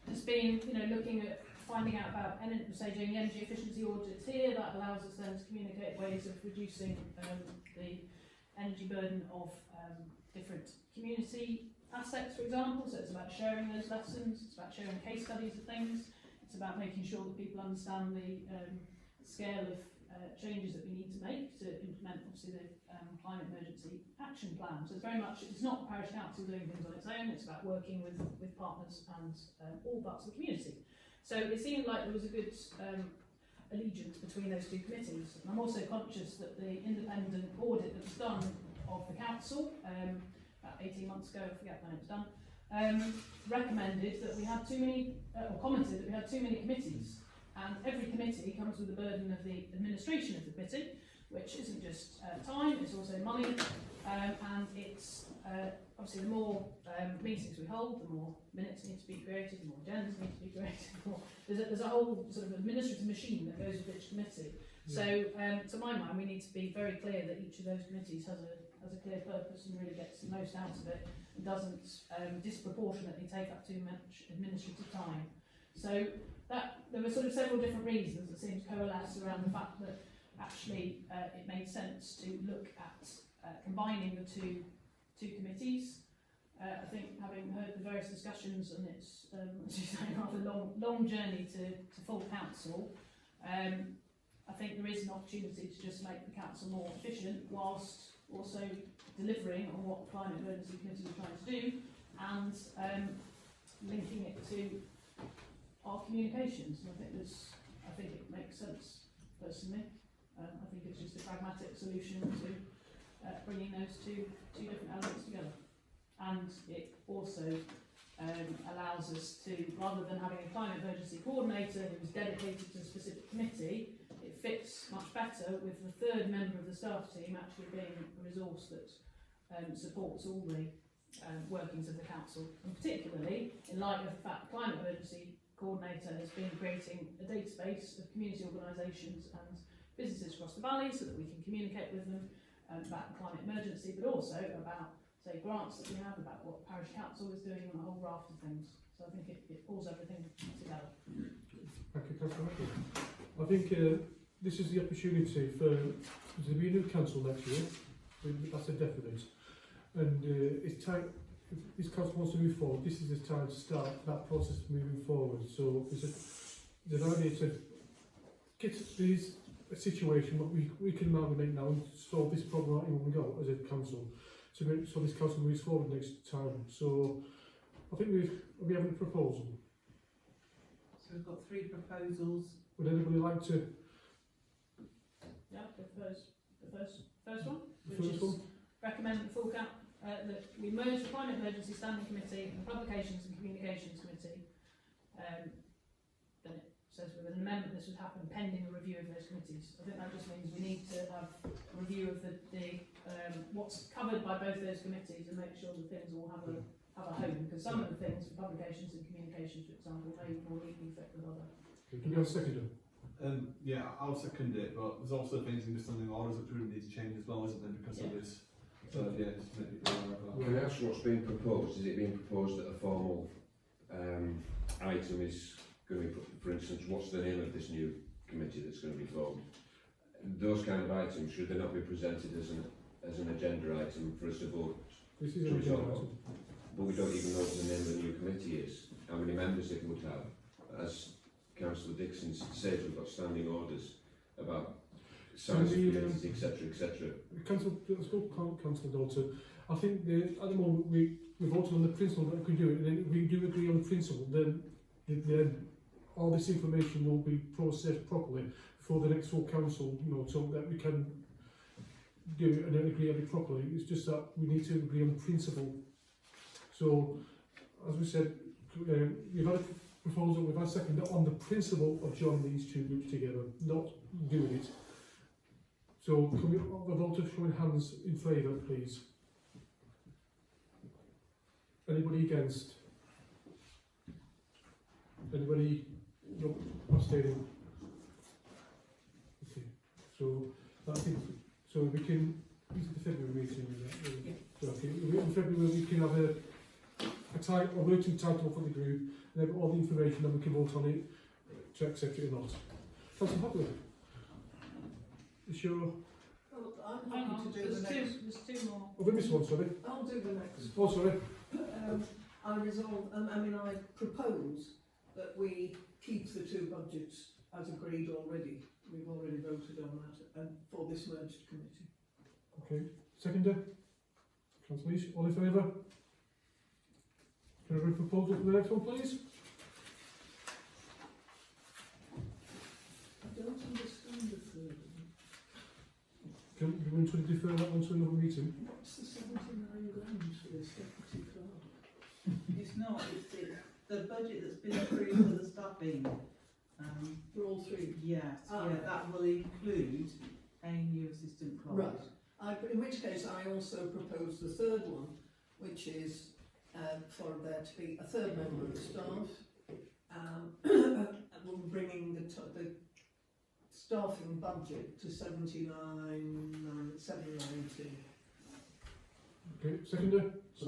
There's been, looking at finding out about say doing energy efficiency audits here. That allows us then to communicate ways of reducing the energy burden of different community aspects, for example. So it's about sharing those lessons. It's about sharing case studies of things. It's about making sure that people understand the scale of changes that we need to make to implement, obviously, the climate emergency action plan. So it's very much, it's not the parish council doing things on its own, it's about working with partners and all parts of the community. So it seemed like there was a good allegiance between those two committees. And I'm also conscious that the independent audit that was done of the council about 18 months ago, I forget when it was done, recommended that we had too many, or commented that we had too many committees. And every committee comes with the burden of the administration of the committee, which isn't just time, it's also money, and it's obviously the more meetings we hold, the more minutes need to be created, the more agendas need to be created, there's a whole sort of administrative machine that goes with each committee. So to my mind, we need to be very clear that each of those committees has a clear purpose and really gets the most out of it and doesn't disproportionately take up too much administrative time. So that there were sort of several different reasons that seemed to coalesce around the fact that actually it made sense to look at combining the two committees. I think, having heard the various discussions, and it's as you say, rather long journey to full council, I think there is an opportunity to just make the council more efficient whilst also delivering on what the Climate Emergency Committee is trying to do, and linking it to our communications. And I think it makes sense personally. I think it's just a pragmatic solution to bringing those two different elements together. And it also allows us to, rather than having a climate emergency coordinator who is dedicated to a specific committee, it fits much better with the third member of the staff team actually being a resource that supports all the workings of the council, and particularly in light of the fact the climate emergency coordinator has been creating a database of community organisations and businesses across the valley so that we can communicate with them about the climate emergency, but also about, say, grants that we have, about what Parish Council is doing, and a whole raft of things. So I think it pulls everything together. Thank you, Councillor. I think this is the opportunity for there to be a new council next year. That's a definite. And it's time, if this council wants to move forward, this is the time to start that process moving forward. So there's an idea to get these a situation that we can amalgamate now and solve this problem right in one go as a council, so this council moves forward next time. So I think we have a proposal. So we've got 3 proposals. Would anybody like to? Yeah, the first one, The which first is one? recommend the full that we merge the Climate Emergency Standing Committee and the Publications and Communications Committee. Then it says with an amendment this would happen pending a review of those committees. I think that just means we need to have a review of the what's covered by both those committees and make sure that things all have a home, because some of the things for Publications and Communications, for example, may more neatly fit with other. Can you have a second? Yeah, I'll second it, but there's also things in the standing orders which really need to change as well, isn't there, because of this. So yeah, just make it aware of that. Can I ask what's being proposed? Is it being proposed that a formal item is going to be put, for instance, what's the name of this new committee that's going to be formed? Those kind of items, should they not be presented as an agenda item for us to vote? This is an agenda item. But we don't even know what the name of the new committee is, how many members it would have. As Councillor Dixon says, we've got standing orders about size of committees, etc., etc. Councillor Dalton, I think at the moment we voted on the principle that we can do it, and then if we do agree on the principle, then all this information will be processed properly before the next full council, you know, so that we can do it and then agree on it properly. It's just that we need to agree on the principle. So, as we said, we've had a proposal, we've had a second on the principle of joining these two groups together, not doing it. So, can we have a vote of showing hands in favour, please? Anybody against? Anybody abstaining? Okay, so I think so we can. This is the February meeting. So, okay, in February we can have a working title for the group, and have all the information, and we can vote on it to accept it or not. Councillor Hockley, is your? Oh, I'm happy to do the next. There's two more. Oh, we missed one. Sorry. I'll do the next. Oh, sorry. I propose that we keep the two budgets as agreed already. We've already voted on that, and for this merged committee. Okay. Seconder? Councillor Leach, all in favour? Can I have a proposal for the next one, please? I don't understand the third one. Can we want to defer that one to another meeting? What's the 79 grand for this deputy clerk? It's not, it's the budget that's been approved for the staffing. For all three? Yes, that will include a new assistant clerk. Right. In which case I also propose the third one, which is for there to be a third member of the staff, and we're bringing the staffing budget to 79,790. Okay, seconder? So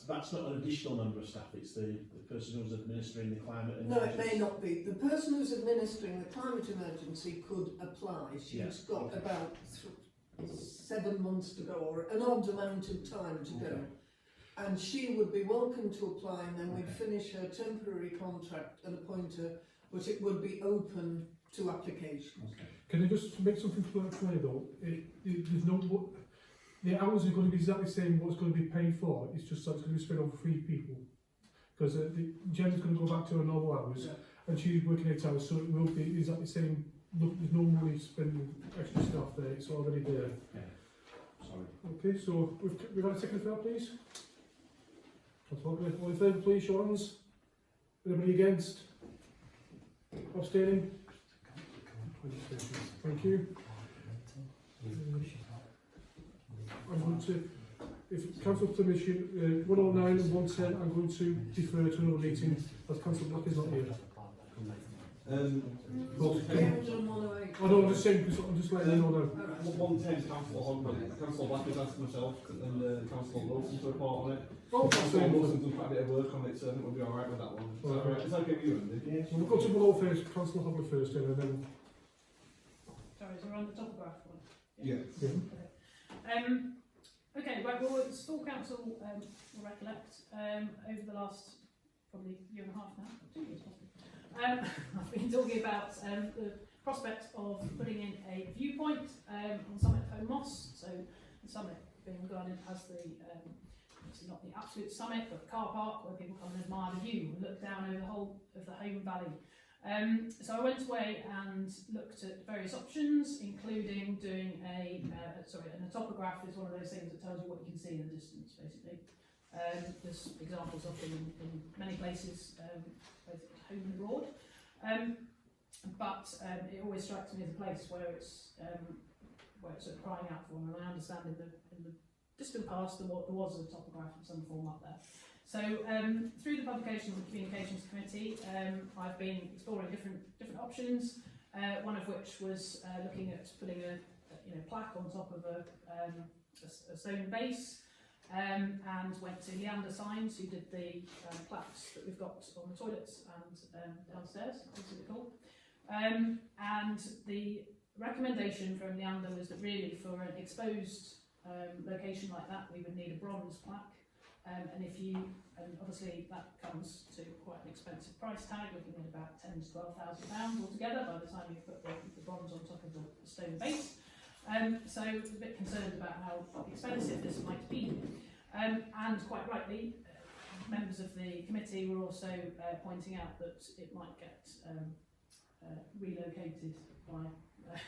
that's not an additional member of staff, it's the person who's administering the climate No, it may not be. The person who's administering the climate emergency could apply. She's got about 7 months to go, or an odd amount of time to go. And she would be welcome to apply, and then we'd finish her temporary contract and appoint her, but it would be open to applications. Can I just make something clear though? There's no... The hours are going to be exactly the same what's going to be paid for, it's just that it's going to be spread over 3 people. Because Jen's going to go back to her normal hours, and she's working 8 hours, so it will be exactly the same. Look, there's no money spending extra staff there, it's already there. Sorry. Okay, so we've had a second for that, please. All in favour, please, show hands. Anybody against? Abstaining? Thank you. I'm going to, if council permission, 109 and 110, I'm going to defer to another meeting as Councillor Black is not here. I know, I'm just saying, because I'm just letting you know now. 110 Councillor Holme, Councillor Black has asked myself, and Councillor Wilson to report on it. Oh, Councillor Wilson's done quite a bit of work on it, so I think we'll be alright with that one. Is that right? Is that okay with you, Andy? Yeah. So we'll go to below first, Councillor Hogler first, and then... Sorry, so we're on the topograph one? Yeah. Okay, right, well, the full council will recollect over the last probably year and a half now, 2 years possibly. I've been talking about the prospect of putting in a viewpoint on the summit of Holme Moss. So the summit being regarded as the, obviously not the absolute summit, but the car park where people come and admire the view and look down over the whole of the Holme Valley. So I went away and looked at various options, including doing and a topograph is one of those things that tells you what you can see in the distance, basically. There's examples of them in many places, both at home and abroad. But it always strikes me as a place where it's sort of crying out for one, and I understand in the distant past there was a topograph of some form up there. So through the Publications and Communications Committee, I've been exploring different options. One of which was looking at putting a plaque on top of a stone base, and went to Leander Signs, who did the plaques that we've got on the toilets and downstairs, as it's called. And the recommendation from Leander was that really for an exposed location like that, we would need a bronze plaque. And obviously that comes to quite an expensive price tag, looking at about £10,000 to £12,000 altogether by the time you put the bronze on top of the stone base. So I was a bit concerned about how expensive this might be. And quite rightly, members of the committee were also pointing out that it might get relocated by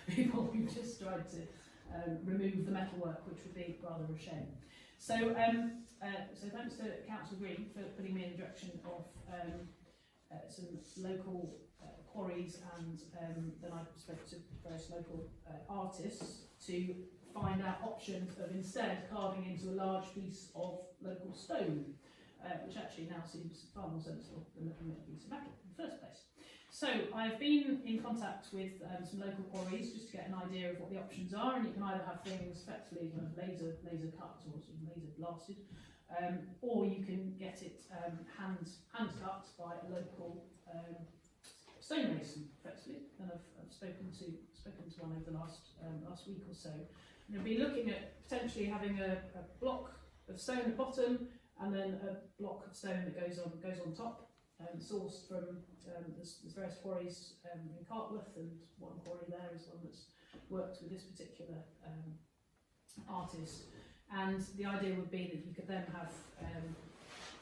people who just tried to remove the metalwork, which would be rather a shame. So, so thanks to Councillor Green for putting me in the direction of some local quarries, and then I spoke to various local artists to find out options of instead carving into a large piece of local stone, which actually now seems far more sensible than looking at a piece of metal in the first place. So I've been in contact with some local quarries just to get an idea of what the options are, and you can either have things effectively kind of laser cut or sort of laser blasted, or you can get it hand cut by a local stonemason, effectively. And I've spoken to one over the last week or so. And I've been looking at potentially having a block of stone at the bottom, and then a block of stone that goes on top, sourced from there's various quarries in Cartworth, and one quarry there is one that's worked with this particular artist. And the idea would be that you could then have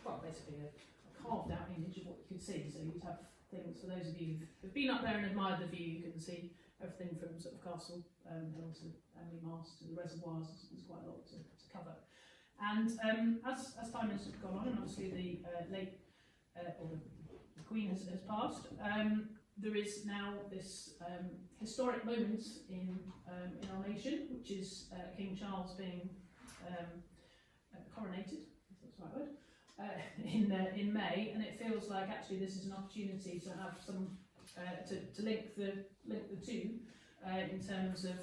well, basically a carved out image of what you could see. So you'd have things, for those of you who've been up there and admired the view, you can see everything from sort of Castle Hill to Emily Mast to the reservoirs. There's quite a lot to cover. And as time has gone on, and obviously the late or the Queen has passed, there is now this historic moment in our nation, which is King Charles being coronated, if that's the right word, in May, and it feels like actually this is an opportunity to have some to link the two in terms of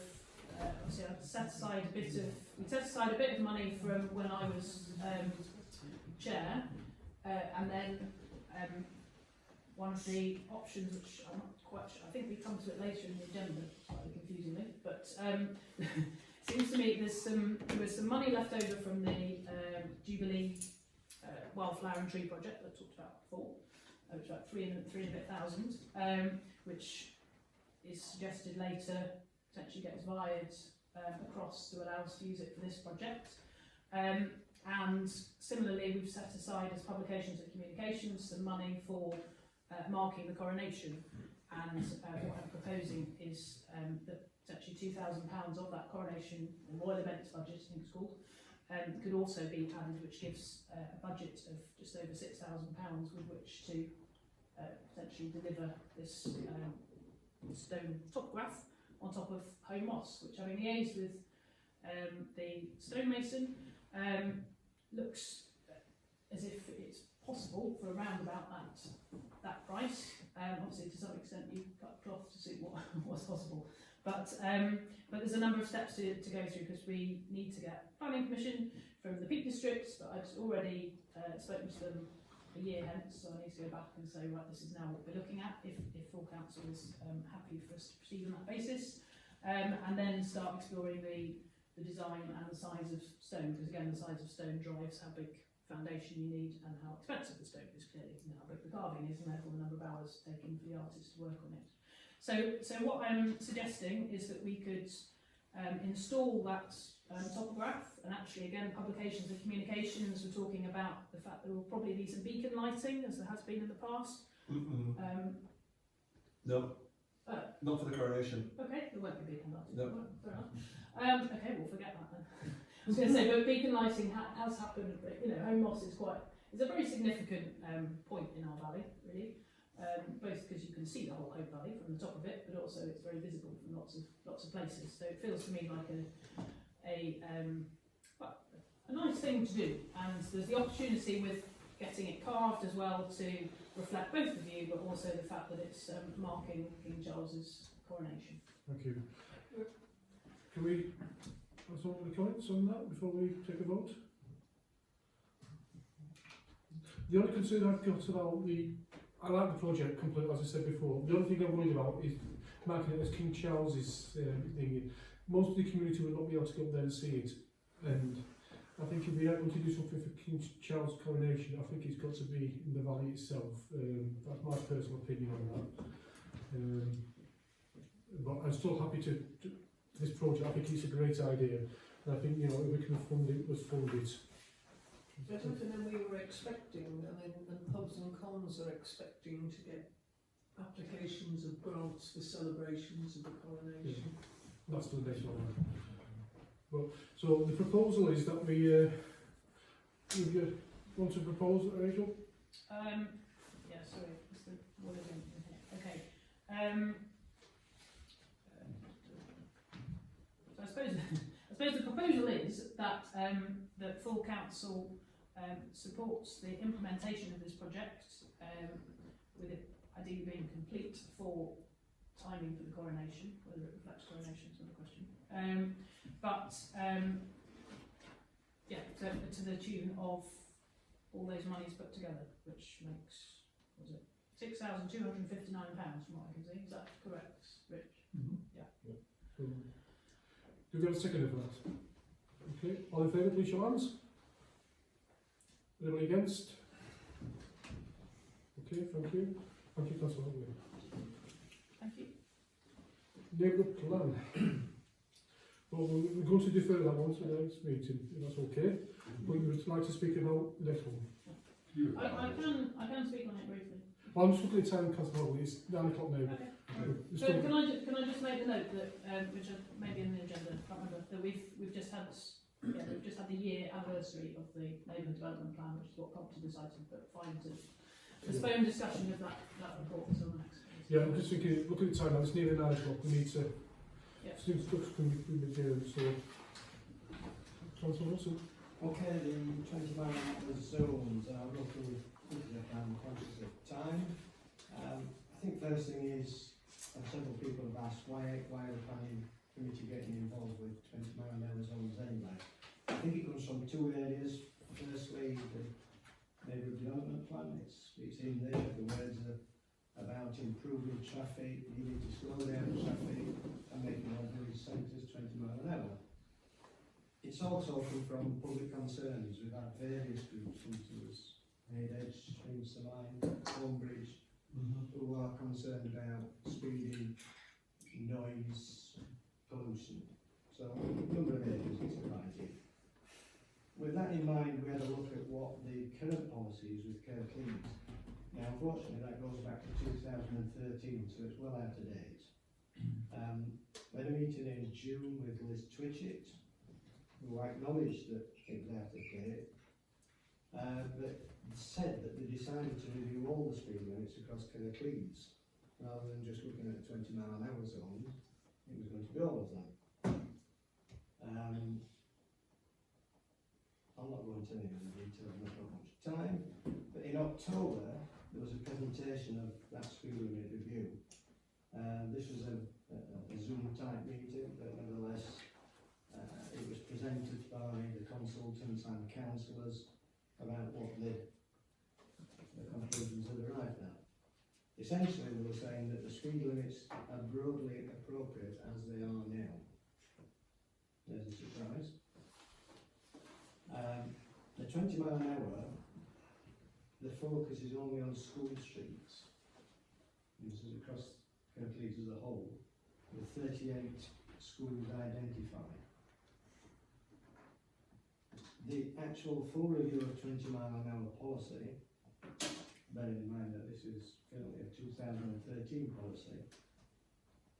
obviously I set aside a bit of money from when I was chair, and then one of the options, which I'm not quite sure, I think we come to it later in the agenda, slightly confusingly, but seems to me there was some money left over from the Jubilee Wildflower and Tree project that I talked about before, which is about 3,000, which is suggested later potentially gets wired across to allow us to use it for this project. And similarly, we've set aside as publications and communications some money for marking the coronation, and what I'm proposing is that potentially £2,000 of that coronation or royal events budget, I think it's called, could also be added, which gives a budget of just over £6,000 with which to potentially deliver this stone topograph on top of Holme Moss, which, having liaised with the stonemason, looks as if it's possible for around about that price. Obviously, to some extent, you cut cloth to suit what's possible, but there's a number of steps to go through, because we need to get planning permission from the Peak Districts, but I've already spoken to them a year hence, so I need to go back and say, right, this is now what we're looking at, if full council is happy for us to proceed on that basis, and then start exploring the design and the size of stone, because again, the size of stone drives how big foundation you need and how expensive the stone is, clearly, and how big the carving is, and therefore the number of hours taken for the artist to work on it. So what I'm suggesting is that we could install that topograph, and actually again, publications and communications, we're talking about the fact that there will probably be some beacon lighting, as there has been in the past. No, not for the coronation. Okay, there won't be beacon lighting. No. Right, fair enough. Okay, we'll forget that then. I was going to say, but beacon lighting has happened. You know, Holme Moss is a very significant point in our valley, really. Both because you can see the whole Holme Valley from the top of it, but also it's very visible from lots of places. So it feels to me like a nice thing to do, and there's the opportunity with getting it carved as well to reflect both the view, but also the fact that it's marking King Charles's coronation. Thank you. Can we have some of the comments on that before we take a vote? The only concern I've got about I like the project completely, as I said before. The only thing I'm worried about is marking it as King Charles's thing. Most of the community will not be able to go up there and see it, and I think if we are going to do something for King Charles' coronation, I think it's got to be in the valley itself. That's my personal opinion on that. But I'm still happy to this project. I think it's a great idea, and I think, you know, if we can fund it, let's fund it. Better than we were expecting, and pubs and cons are expecting to get applications of grants for celebrations of the coronation. That's the next one. Well, so the proposal is that we, you want to propose, Rachel? Yeah, sorry, it's the word in here. Okay. So I suppose the proposal is that that full council supports the implementation of this project, with it ideally being complete for timing for the coronation. Whether it reflects coronation is another question. Yeah, to the tune of all those monies put together, which makes, what was it, £6,259 from what I can see. Is that correct, Rich? Mm-hmm. Yeah. Do we have a second for that? Okay, all in favour, please show hands. Anybody against? Okay, thank you. Thank you, Councillor Holme. Thank you. Neighbourhood plan. Well, we're going to defer that one to the next meeting, if that's okay. But you would like to speak about the next one? I can speak on it briefly. Well, I'm just looking at time, Councillor Holme. It's 9 o'clock now. Okay. So can I just make a note that which may be in the agenda, I can't remember, that we've just had the year anniversary of the neighbourhood development plan, which is what prompted this item, but fine to postpone discussion of that report until the next meeting. Yeah, I'm just thinking, look at the time now, it's nearly 9 o'clock, we need to, some stuff's going to be material, so. Councillor Russell. Okay, the 20 mile zones are local plan conscious of time. I think first thing is, several people have asked why are the planning committee getting involved with 20 mile an hour zones anyway. I think it comes from two areas. Firstly, the neighbourhood development plan, it's in there, the words are about improving traffic, you need to slow down traffic and making all village centres 20 mile an hour. It's also come from public concerns. We've had various groups come to us, Edge, Streamsline, Holme, who are concerned about speeding, noise, pollution. So a number of areas it's arising. With that in mind, we had a look at what the current policy is with Kirklees. Now, unfortunately, that goes back to 2013, so it's well out of date. We had a meeting in June with Liz Twitchett, who acknowledged that it was out of date, but said that they decided to review all the speed limits across Kirklees, rather than just looking at 20 mile an hour zones. It was going to be all of them. I'll not go into any of the details, not got much time, but in October there was a presentation of that speed limit review. This was a Zoom type meeting, but nevertheless it was presented by the consultants and councillors about what the conclusions had arrived at. Essentially they were saying that the speed limits are broadly appropriate as they are now. There's a surprise. The 20 mile an hour, the focus is only on school streets. This is across Kirklees as a whole, with 38 schools identified. The actual full review of 20 mile an hour policy, bearing in mind that this is currently a 2013 policy,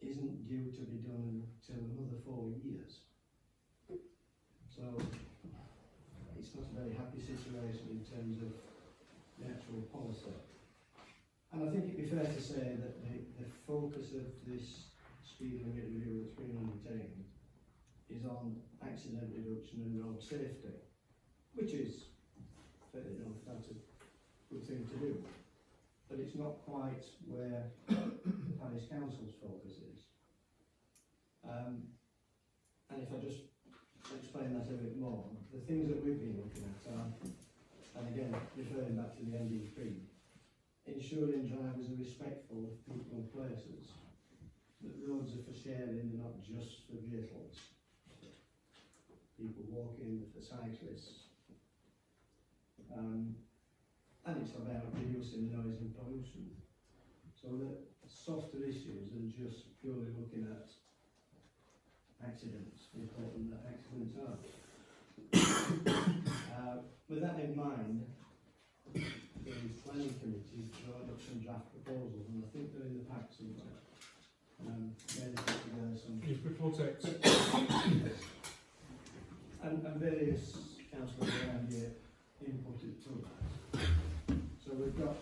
isn't due to be done until another 4 years. So it's not a very happy situation in terms of the actual policy. And I think it'd be fair to say that the focus of this speed limit review that's been undertaken is on accident reduction and road safety, which is, fair enough, that's a good thing to do. But it's not quite where the Parish Council's focus is. And if I just explain that a bit more, the things that we've been looking at are, and again, referring back to the NDP, ensuring drivers are respectful of people and places, that roads are for sharing and not just for vehicles. People walking, for cyclists. And it's about reducing noise and pollution. So that softer issues than just purely looking at same time. With that in mind, the planning committee drawn up some draft proposals, and I think they're in the pack somewhere. Maybe put together some. Yes, before text. And various councillors around here inputted to that. So we've got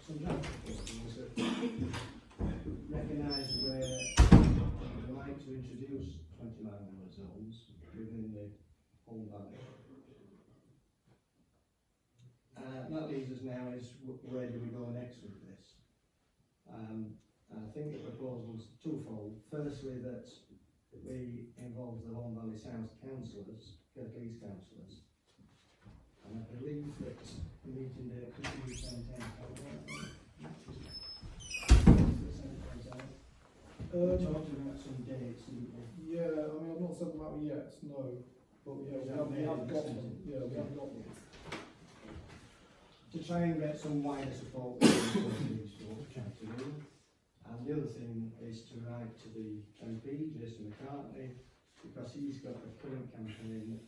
some draft proposals that recognise where we'd like to introduce 20-mile-an-hour zones within the Holme Valley. That leaves us now is where do we go next with this? And I think the proposal's twofold. Firstly, that we involve the Holme Valley South councillors, Kirklees councillors, and I believe that the meeting there could be the same time. Talking about some dates, didn't we? Yeah, I mean, I've not sent them out yet, no. But yeah, we have got them. Yeah, we have got them. To try and get some wider support for these folks, trying to do. And the other thing is to write to the MP, Jason McCartney, because he's got a current campaign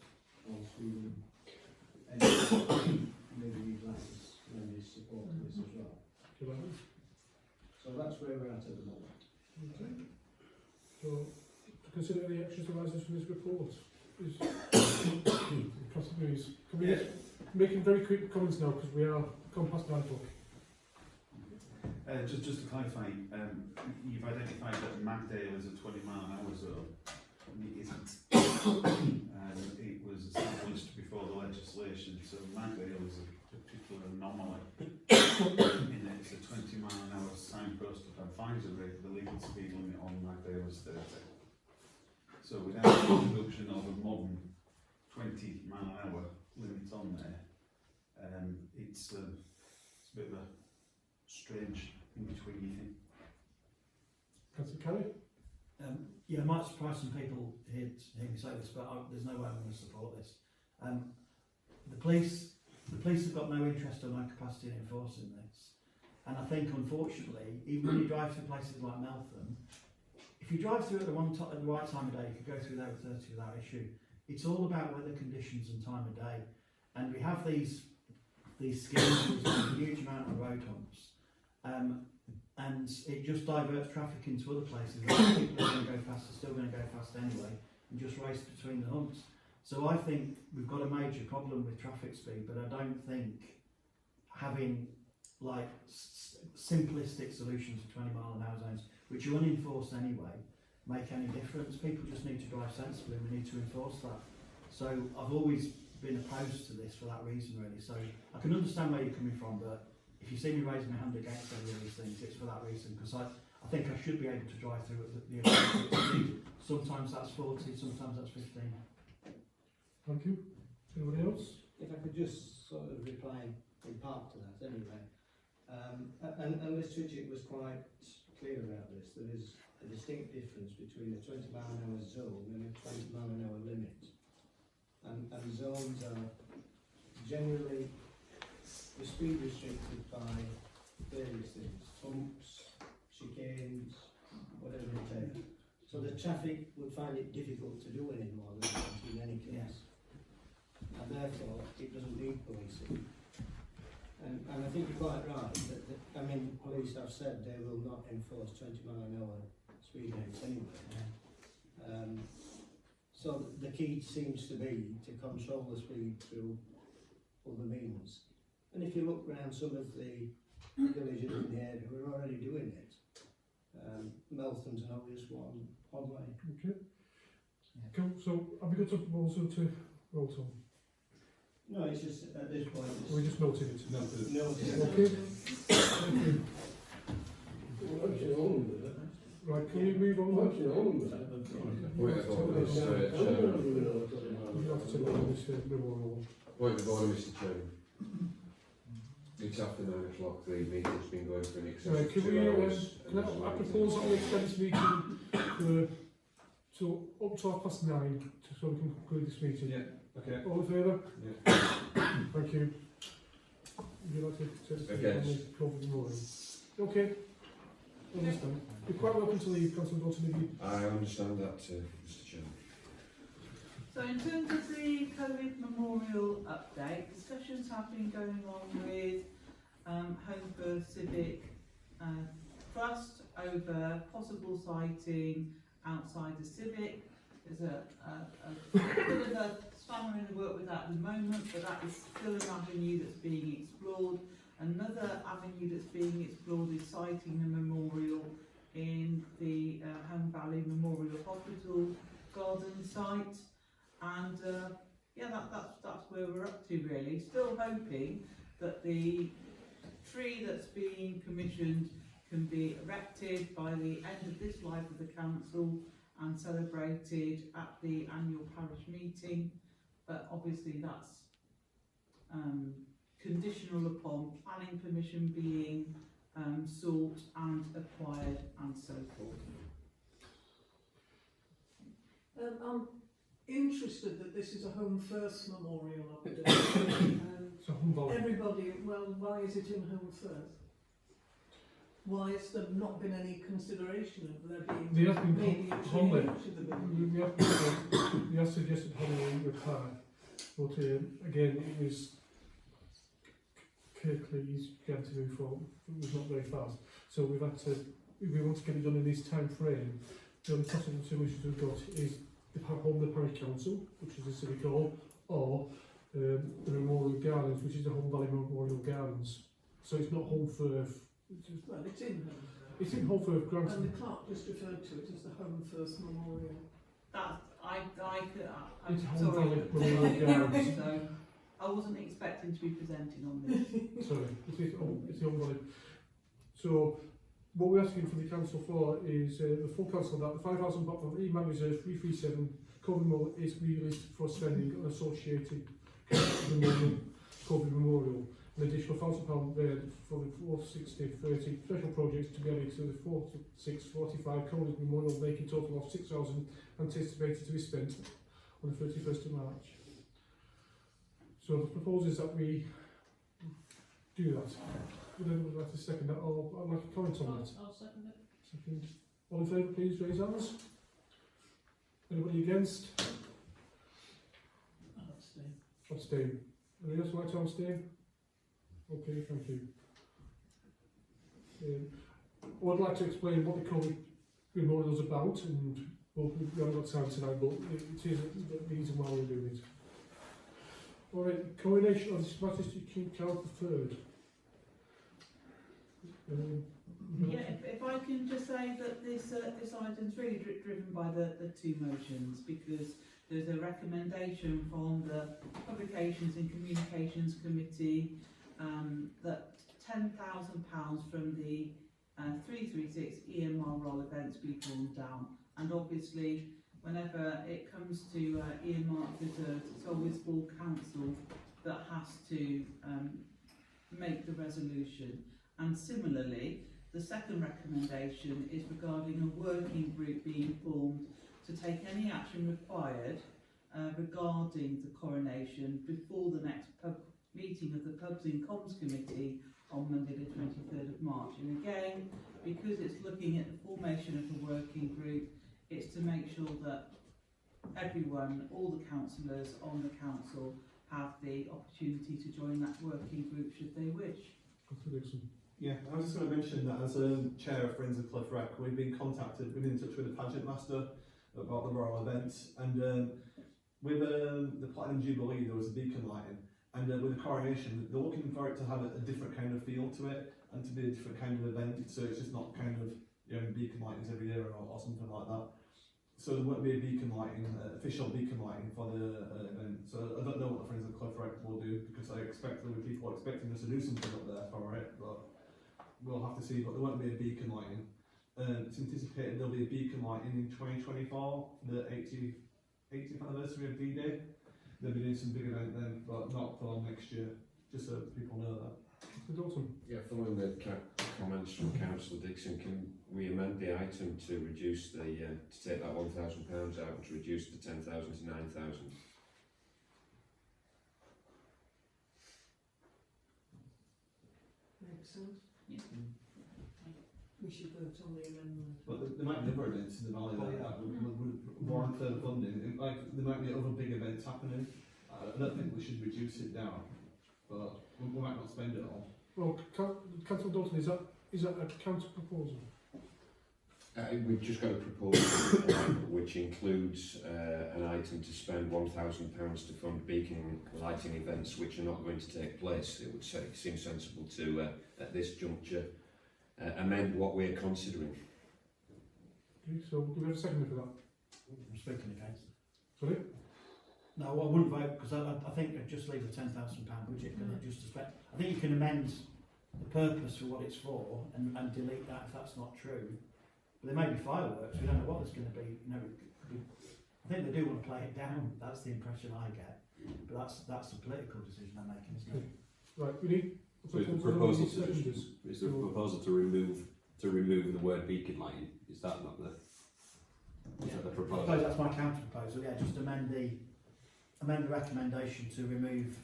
on Sweden, and maybe he'd like to lend his support to this as well. So that's where we're at the moment. Okay. So, to consider any actions arising from this report is categories. Can we making very quick comments now because we are gone past 9 o'clock. Just to clarify, you've identified that Magdale is a 20-mile-an-hour zone. It isn't. It was established before the legislation, so Magdale is a particular anomaly in that it's a 20-mile-an-hour signposted advisory. The legal speed limit on Magdale is 30. So without the introduction of a modern 20-mile-an-hour limit on there, it's a bit of a strange in between, you think. Councillor Kelly? Yeah, I might surprise some people hear me say this, but there's no way I'm going to support this. The police have got no interest or no capacity in enforcing this, and I think unfortunately, even when you drive through places like Meltham, if you drive through at the right time of day, you could go through there with 30 without issue. It's all about weather conditions and time of day, and we have these schemes with a huge amount of road humps, and it just diverts traffic into other places. People are going to go fast, are still going to go fast anyway, and just race between the humps. So I think we've got a major problem with traffic speed, but I don't think having like simplistic solutions for 20-mile-an-hour zones, which are unenforced anyway, make any difference. People just need to drive sensibly, and we need to enforce that. So I've always been opposed to this for that reason, really. So I can understand where you're coming from, but if you see me raising my hand against any of these things, it's for that reason, because I think I should be able to drive through at the appropriate speed. Sometimes that's 40, sometimes that's 15. Thank you. Anybody else? If I could just sort of reply in part to that anyway. And Liz Twitchett was quite clear about this. There is a distinct difference between a 20-mile-an-hour zone and a 20-mile-an-hour limit. And zones are generally the speed restricted by various things, humps, chicanes, whatever it takes. So the traffic would find it difficult to do any more than that in any case. And therefore, it doesn't need policing. And I think you're quite right, I mean, police have said they will not enforce 20-mile-an-hour speed limits anyway. So the key seems to be to control the speed through other means. And if you look around some of the villages in the area who are already doing it, Meltham's an obvious one, Holme. Okay. Yeah. Cool. So have we got something also to vote on? No, it's just at this point. We just noted it. Noted. Okay. Thank you. Right, can we move on? Point of order, Mr. Chairman. It's after 9 o'clock, the meeting's been going for an excess of 2 hours. I propose that we extend this meeting to up to 9:30 so we can conclude this meeting. Yeah, okay. All in favour? Yeah. Thank you. Would you like to test the Okay. Understand. You're quite welcome to leave, Councillor Dalton, if you... I understand that, Mr. Chairman. So in terms of the COVID memorial update, discussions have been going on with Home First Civic Trust over possible siting outside the Civic. There's a bit of a spanner in the work with that at the moment, but that is still an avenue that's being explored. Another avenue that's being explored is siting the memorial in the Home Valley Memorial Hospital garden site, and yeah, that's where we're up to really. Still hoping that the tree that's being commissioned can be erected by the end of this life of the council and celebrated at the annual parish meeting, but obviously that's conditional upon planning permission being sought and acquired and so forth. I'm interested that this is a Home First memorial update. So Home Valley. Everybody, well, why is it in Home First? Why has there not been any consideration of there being There has been maybe a Holme. change to the building? We have suggested Holme reply, but again, it was Kirklees began to move forward. It was not very fast, so we've had to. If we want to get it done in this time frame, the only possible solutions we've got is the Holme Parish Council, which is the Civic Hall, or the Memorial Gardens, which is the Holme Valley Memorial Gardens. So it's not Home Firth. Well, it's in Home Firth. It's in Home Firth, granted. And the clerk just referred to it as the Home First memorial. It's I'm Home sorry. Valley Memorial Gardens. So I wasn't expecting to be presenting on this. Sorry, it's Home Valley. So what we're asking for the council for is the full council that the £5,000 from E-Man Reserve 337 COVID memorial is released for spending on associated COVID memorial. An additional £1,000 there for the 460-30 special projects to be added to the 4645 COVID memorial, making a total of 6,000 anticipated to be spent on the 31st of March. So the proposal is that we do that. Would anyone like to second that, or I'd like to comment on that? I'll second it. Second. All in favour, please raise hands. Anybody against? I'll abstain. Abstain. Anybody else like to abstain? Okay, thank you. I would like to explain what the COVID memorial is about, and well, we haven't got time tonight, but it is the reason why we're doing it. All right, coronation of His Majesty King Charles III. Yeah, if I can just say that this item is really driven by the two motions, because there's a recommendation from the Publications and Communications Committee that £10,000 from the 336 EMR roll events be drawn down, and obviously whenever it comes to earmarked reserves, it's always full council that has to make the resolution. And similarly, the second recommendation is regarding a working group being formed to take any action required regarding the coronation before the next meeting of the Pubs and Comms Committee on Monday the 23rd of March. And again, because it's looking at the formation of a working group, it's to make sure that everyone, all the councillors on the council, have the opportunity to join that working group should they wish. Yeah, I was just going to mention that as chair of Friends of Cliff Wreck, we've been contacted, we've been in touch with the pageant master about the royal events, and with the Platinum Jubilee there was a beacon lighting, and with the coronation they're looking for it to have a different kind of feel to it, and to be a different kind of event, so it's just not kind of, you know, beacon lightings every year or something like that. So there won't be a beacon lighting, official beacon lighting for the event. So I don't know what the Friends of Cliff Wreck will do, because I expect there will be people expecting us to do something up there for it, but we'll have to see. But there won't be a beacon lighting. It's anticipated there'll be a beacon lighting in 2024, the 80th anniversary of D-Day. They'll be doing some big event then, but not for next year, just so people know that. Yeah, following the comments from Councillor Dixon, can we amend the item to reduce the to take that £1,000 out and to reduce the 10,000 to 9,000? Makes sense? Yeah. We should vote on the amendment. But there might might be other events in the valley that would warrant further funding. Like there might be other big events happening. I don't think we should reduce it down, but we might not spend it all. Well, Councillor Dalton, is that a counter proposal? We've just got a proposal which includes an item to spend £1,000 to fund beacon lighting events which are not going to take place. It would seem sensible to, at this juncture, amend what we're considering. Okay, so do we have a second for that? I'm speaking against. Sorry? No, I wouldn't vote because I think I'd just leave a £10,000 budget and just spend. I think you can amend the purpose for what it's for and delete that if that's not true. But there may be fireworks. We don't know what there's going to be. You know, I think they do want to play it down. That's the impression I get. But that's a political decision they're making, isn't it? Right, we need. So is the proposal to remove the word beacon lighting? Is that not the? Is that the I proposal? suppose that's my counter proposal. Yeah, just amend the recommendation to remove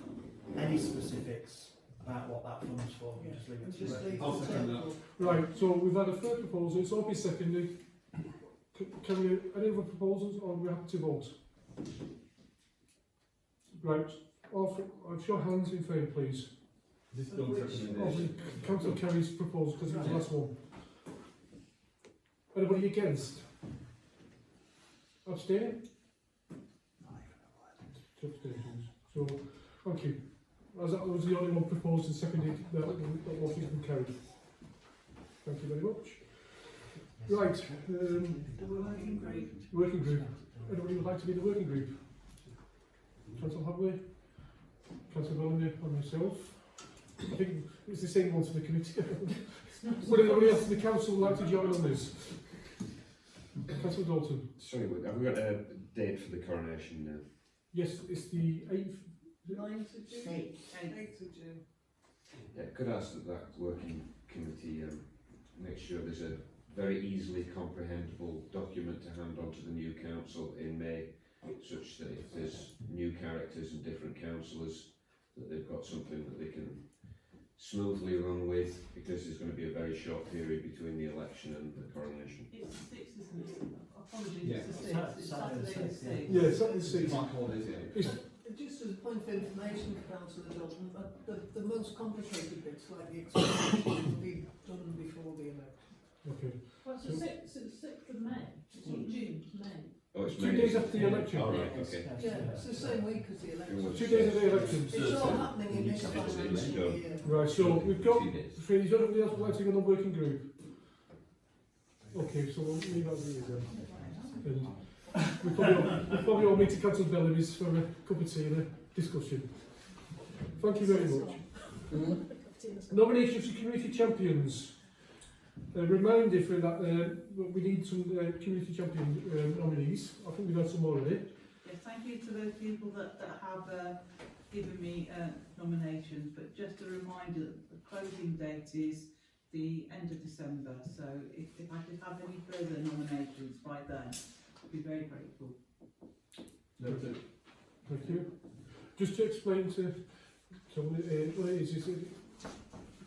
any specifics about what that fund's for. Yeah. Just leave it Just to leave I'll the second total. Right, so we've had a third proposal. It's all been seconded. Can we any other proposals, or we have to vote? Right, show hands in favour, please. This don't Of recommendation. Councillor Kerry's proposal, because it was the last one. Anybody against? Abstaining? Two abstentions. So, thank you. As that was the only one proposed and seconded, that motion has been carried. Thank you very much. Right, Working group. working group. Anybody would like to be the working group? Councillor Hadley, Councillor Bellamy and myself. I think it's the same one to the committee. Would anybody else in the council like to join on this? Councillor Dalton. Sorry, have we got a date for the coronation now? Yes, it's the 8th. 9th of June? 8th of June. Yeah, could I ask that working committee make sure there's a very easily comprehensible document to hand on to the new council in May, such that if there's new characters and different councillors, that they've got something that they can smoothly run with, because there's going to be a very short period between the election and the coronation. It's the 6th, isn't it? Apologies, Yeah. it's the 6th. It's Saturday the 6th. Yeah, Saturday the 6th. Bank holidays, yeah. Just as a point of information for Councillor Dalton, the most complicated bits, like the explanation, will be done before the election. Okay. Well, it's the 6th of May. It's not June, May. Oh, it's 2 days after the election. Oh, right, okay. Yeah, it's the same week as the election. 2 days of the election. It's all happening in this financial year. Right, so we've got, is there anybody else would like to go on a working group? Okay, so we'll leave that as it is then. We probably all meet to Councillor Bellamy's for a cup of tea and a discussion. Thank you very much. Nominations for community champions. A reminder for that we need some community champion nominees. I think we've had some already. Yes, thank you to those people that have given me nominations, but just a reminder that the closing date is the end of December, so if I could have any further nominations by then, I'd be very grateful. Noted. Thank you. Just to explain to what it is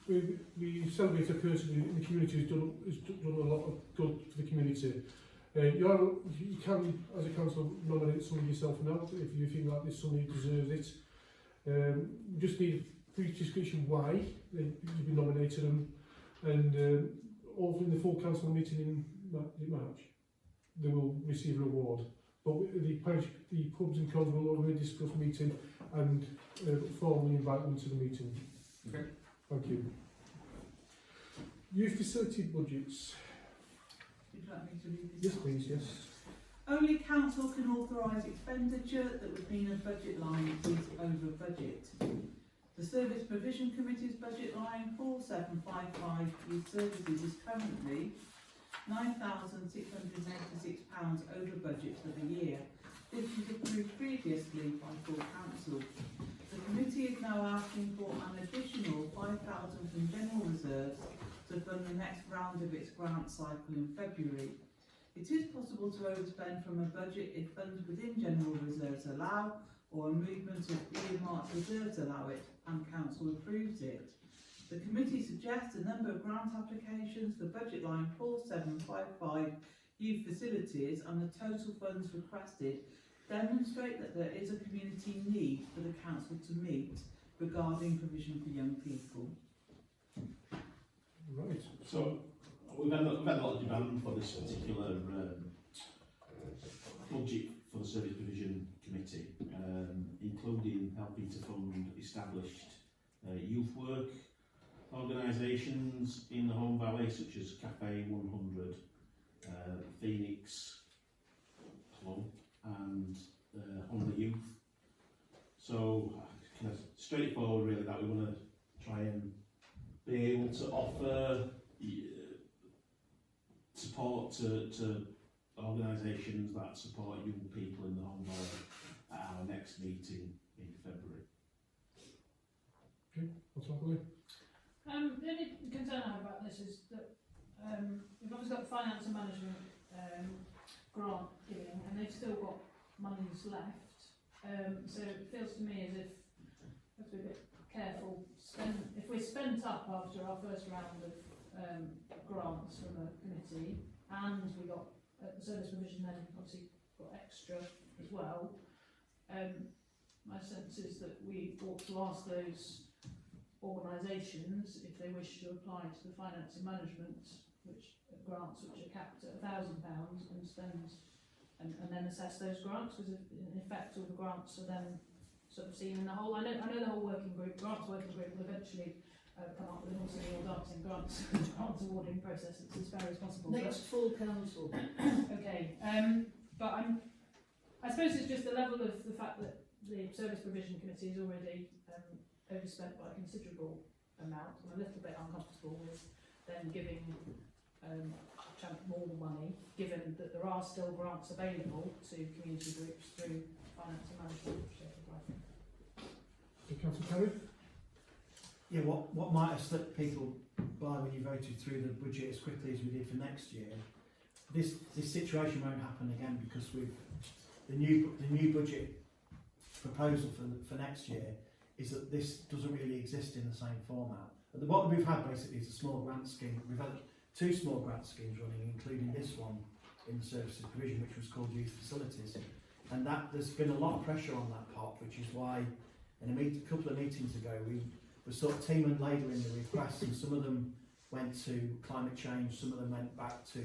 we celebrate a person in the community who's done a lot of good for the community. You can, as a council, nominate somebody yourself now if you think that this somebody deserves it. We just need brief discussion why you've been nominated, and over in the full council meeting in March, they will receive a reward. But the pubs and clubs will already discuss meeting and formally invite them to the meeting. Okay. Thank you. Youth facility budgets. Would you like me to read this? Yes, please, yes. Only council can authorise expenditure that would mean a budget line is over budget. The Service Provision Committee's budget line 4755 Youth Services is currently £9,686 over budget for the year. This was approved previously by full council. The committee is now asking for an additional 5,000 from general reserves to fund the next round of its grant cycle in February. It is possible to overspend from a budget if funds within general reserves allow, or a movement of earmarked reserves allow it, and council approves it. The committee suggests a number of grant applications for budget line 4755 youth facilities and the total funds requested demonstrate that there is a community need for the council to meet regarding provision for young people. Right. So we've had a lot of demand for this particular budget for the Service Provision Committee, including helping to fund established youth work organisations in the Holme Valley, such as Cafe 100, Phoenix Club, and Holme Youth. So, kind of straightforward, really, that we want to try and be able to offer support to organisations that support young people in the Holme Valley at our next meeting in February. Okay, what's happening? The only concern I have about this is that we've obviously got the finance and management grant giving, and they've still got monies left. So it feels to me as if we have to be a bit careful. If we're spent up after our first round of grants from a committee, and we got the service provision then obviously got extra as well, my sense is that we ought to ask those organisations if they wish to apply to the finance and management grants which are capped at £1,000 and spend and then assess those grants, because in effect all the grants are then sort of seen in the whole. I know the whole grants working group will eventually come up with also your dancing grants awarding process as fair as possible. Next full council. Okay, but I suppose it's just the level of the fact that the Service Provision Committee is already overspent by a considerable amount. I'm a little bit uncomfortable with them giving more money, given that there are still grants available to community groups through finance and management. Councillor Perry? Yeah, what might have slipped people by when you voted through the budget as quickly as we did for next year, this situation won't happen again, because the new budget proposal for next year is that this doesn't really exist in the same format. What we've had basically is a small grant scheme. We've had 2 small grant schemes running, including this one in the services provision, which was called Youth Facilities, and that there's been a lot of pressure on that pot, which is why in a couple of meetings ago we were sort of team and ladling the requests, and some of them went to climate change, some of them went back to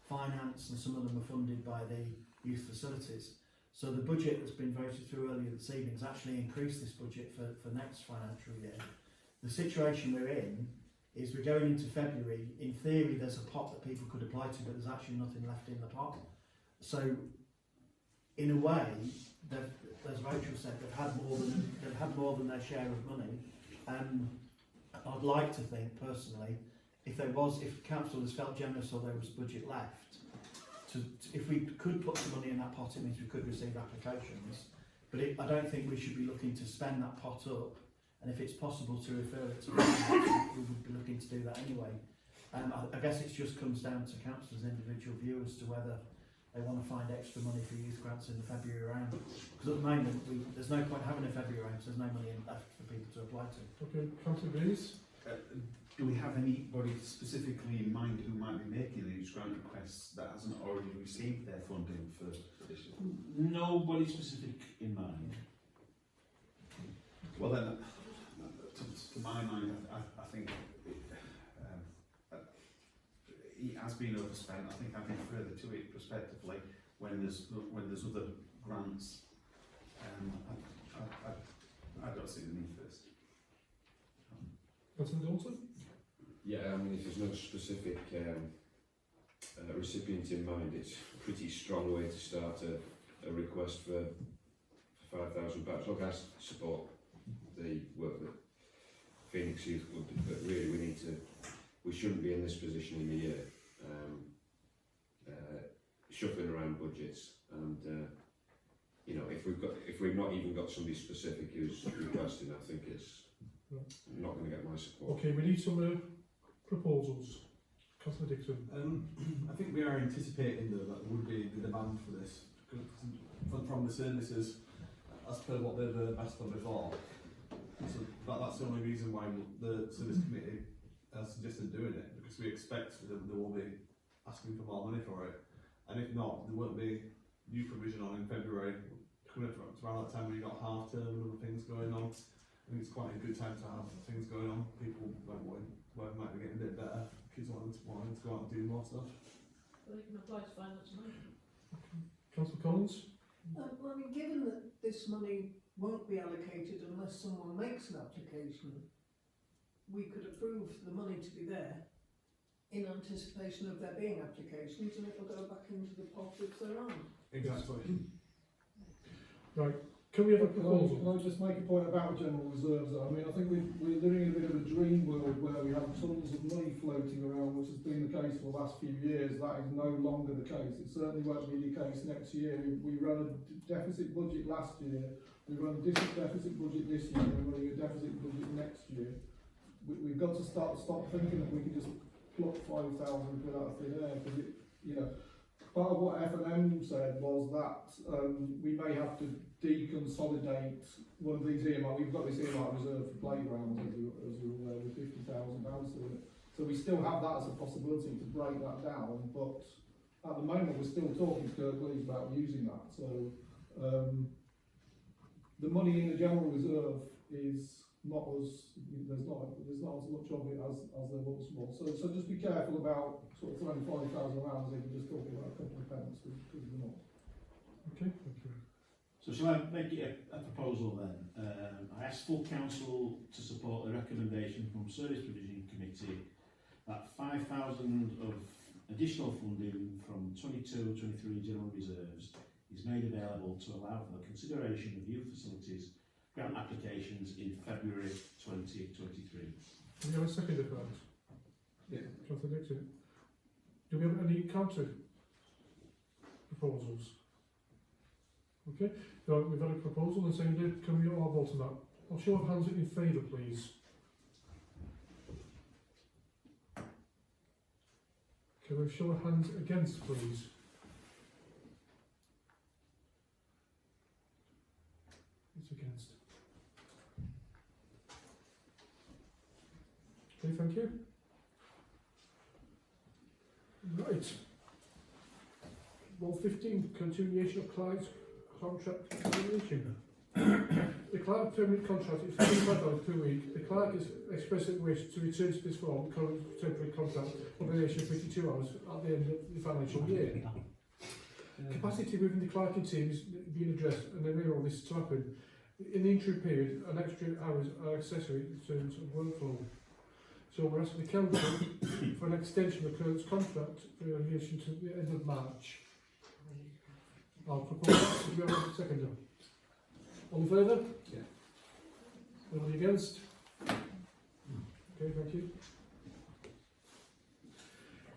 finance, and some of them were funded by the youth facilities. So the budget that's been voted through earlier this evening has actually increased this budget for next financial year. The situation we're in is we're going into February. In theory, there's a pot that people could apply to, but there's actually nothing left in the pot. So, in a way, as Rachel said, they've had more than their share of money. I'd like to think, personally, if council has felt generous or there was budget left, if we could put some money in that pot, it means we could receive applications. But I don't think we should be looking to spend that pot up. And if it's possible to refer it to we would be looking to do that anyway. I guess it just comes down to councillors' individual view as to whether they want to find extra money for youth grants in the February round. Because at the moment, there's no point having a February round, because there's no money left for people to apply to. Okay, Councillor Greaves? Do we have anybody specifically in mind who might be making these grant requests that hasn't already received their funding for this year? Nobody specific in mind. Well then, to my mind, I think it has been overspent. I think I'd be further to it prospectively when there's other grants. I don't see the need for this. Councillor Dalton? Yeah, I mean, if there's no specific recipient in mind, it's a pretty strong way to start a request for £5,000. Look, I support the work that Phoenix Youth would do, but really we shouldn't be in this position in the year, shuffling around budgets, and if we've not even got somebody specific who's requesting, I think it's not going to get my support. Okay, we need some proposals. Councillor Dixon. I think we are anticipating that there would be the demand for this from the services, as per what they've asked for before. So that's the only reason why the service committee has suggested doing it, because we expect that they will be asking for more money for it. and if not, there won't be new provision on in February. Coming up to around that time when you've got half term and other things going on, I think it's quite a good time to have things going on. People work might be getting a bit better, kids wanting to go out and do more stuff. Well, they can apply to find that money. Councillor Collins? Well, I mean, given that this money won't be allocated unless someone makes an application, we could approve the money to be there in anticipation of there being applications, and it'll go back into the pot if there aren't. Exactly. Right, can we have a Can proposal? I just make a point about general reserves? I mean, I think we're living in a bit of a dream world where we have tons of money floating around, which has been the case for the last few years. That is no longer the case. It certainly won't be the case next year. We ran a deficit budget last year, we run a deficit budget this year, and we're running a deficit budget next year. We've got to stop thinking that we can just pluck 5,000 quid out of thin air, because part of what F&M said was that we may have to deconsolidate one of these earmarks. We've got this earmark reserved for playgrounds, as you're aware, with £50,000 to it. So we still have that as a possibility to break that down, but at the moment we're still talking to Kirklees about using that. So the money in the general reserve is not as there's not as much of it as there once was. So just be careful about sort of throwing 5,000 around as if you're just talking about a couple of pence, because we're not. Okay, thank you. So shall I make it a proposal then? I ask full council to support the recommendation from Service Provision Committee that 5,000 of additional funding from 22-23 general reserves is made available to allow for the consideration of youth facilities grant applications in February 2023. Do we have a second for that? Yeah. Councillor Dixon. Do we have any counter proposals? Okay, so we've got a proposal and seconded. Can we all vote on that? I'll show of hands in favour, please. Can we show of hands against, please? It's against. Okay, thank you. Right. Well, 15, continuation of client's contract continuation. The client permanent contract is £45 per week. The clerk is expressed wish to return to this form, current temporary contract, for duration of 52 hours at the end of the financial year. Capacity within the clerking team is being addressed, and they may want this to happen. In the interim period, an extra hours are accessory in terms of workflow. So we're asking the council for an extension of the current contract for relation to the end of March. I'll propose that. Do we have a seconder? All in favour? Yeah. Anybody against? Okay, thank you.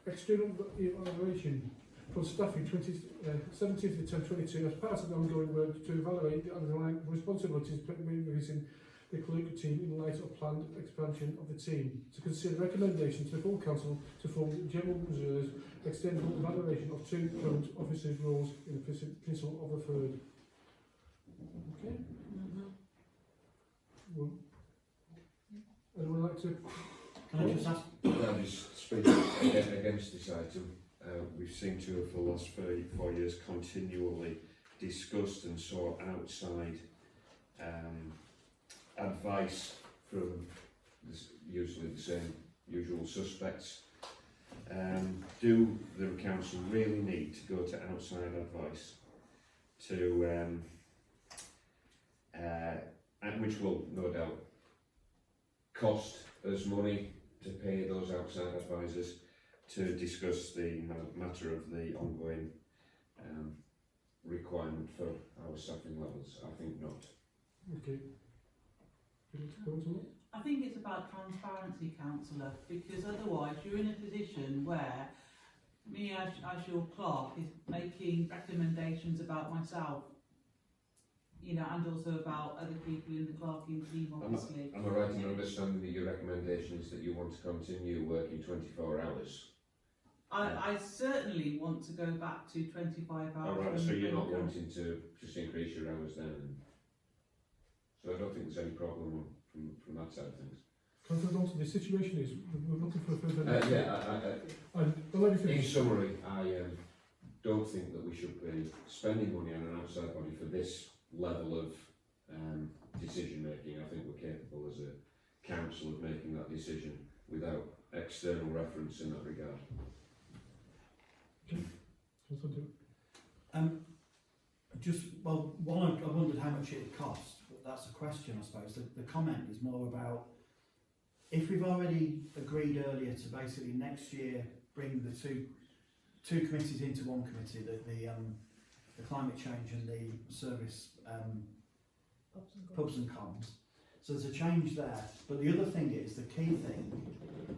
External evaluation for staffing 17th to 10/22 as part of the ongoing work to evaluate the underlying responsibilities within the clerk team in light of planned expansion of the team. To consider recommendation to the full council to form general reserves, extendable evaluation of 2 current officers' roles in the principle of a third. Okay. Well, anyone like to? Can I just ask? I'll just speak against this item. We've seemed to have for the last 4 years continually discussed and sought outside advice from usually the same usual suspects. Do the council really need to go to outside advice to and which will no doubt cost us money to pay those outside advisors to discuss the matter of the ongoing requirement for our staffing levels? I think not. Okay. Do you want to go into that? I think it's about transparency, councillor, because otherwise you're in a position where me as your clerk is making recommendations about myself, you know, and also about other people in the clerking team, obviously. Am I right in understanding that your recommendation is that you want to continue working 24 hours? I certainly want to go back to 25 hours. All right, so you're not wanting to just increase your hours then? So I don't think there's any problem from that side of things. Councillor Dalton, the situation is we're looking for a further. In And summary, I don't think that we should be spending money on an outside body for this level of decision making. I think we're capable as a council of making that decision without external reference in that regard. One, I wondered how much it cost, but that's a question, I suppose. The comment is more about if we've already agreed earlier to basically next year bring the two committees into one committee, the climate change and the service pubs and comms. So there's a change there. But the other thing is, the key thing,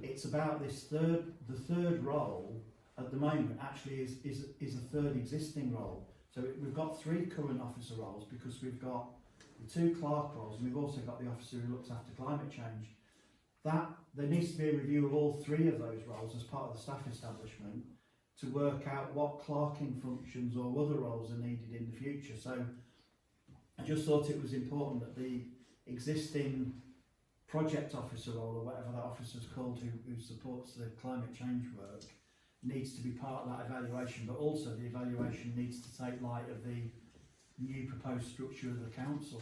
it's about the third role at the moment actually is a third existing role. So we've got 3 current officer roles because we've got the 2 clerk roles and we've also got the officer who looks after climate change. There needs to be a review of all 3 of those roles as part of the staff establishment to work out what clerking functions or other roles are needed in the future. So I just thought it was important that the existing project officer role, or whatever that officer's called, who supports the climate change work, needs to be part of that evaluation, but also the evaluation needs to take light of the new proposed structure of the council.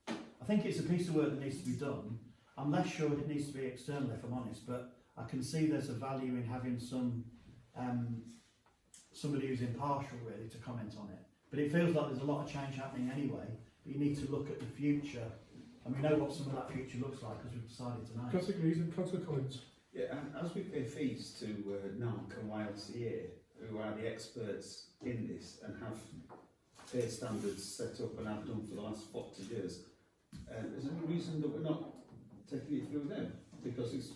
I think it's a piece of work that needs to be done. I'm less sure it needs to be external, if I'm honest, but I can see there's a value in having somebody who's impartial really to comment on it. But it feels like there's a lot of change happening anyway, but you need to look at the future, and we know what some of that future looks like because we've decided tonight. Councillor Greaves and Councillor Collins. Yeah, and as we pay fees to NARC and YLCA, who are the experts in this and have their standards set up and have done for the last 40 years, is there any reason that we're not taking it through them? Because it's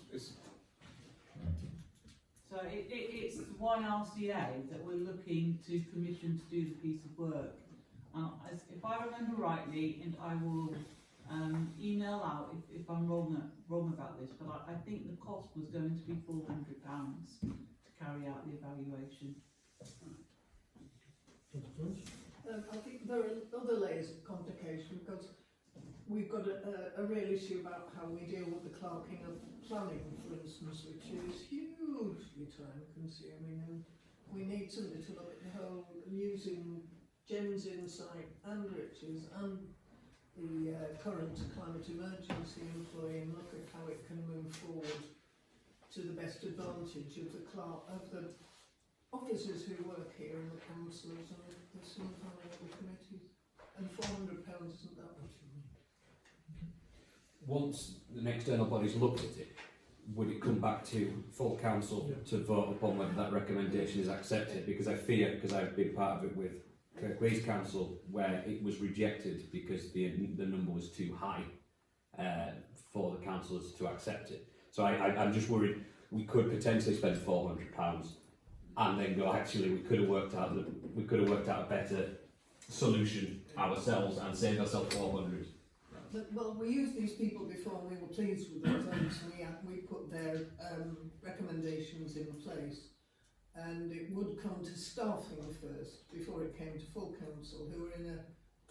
So it's YRCA that we're looking to commission to do the piece of work. If I remember rightly, and I will email out if I'm wrong about this, but I think the cost was going to be £400 to carry out the evaluation. I think there are other layers of complication because we've got a real issue about how we deal with the clerking of planning, for instance, which is hugely time consuming, and we need somebody to look at the whole, using Jen's insight and Rich's and the current climate emergency employee and look at how it can move forward to the best advantage of the officers who work here and the councillors and the sometimes the committees. And £400 isn't that much. Once the external bodies looked at it, would it come back to full council to vote upon whether that recommendation is accepted? Because I fear, because I've been part of it with Kirklees Council, where it was rejected because the number was too high for the councillors to accept it. So I'm just worried we could potentially spend £400 and then go, actually we could have worked out a better solution ourselves and saved ourselves 400. Well, we used these people before and we were pleased with the results, and we put their recommendations in place, and it would come to staffing first before it came to full council, who are in a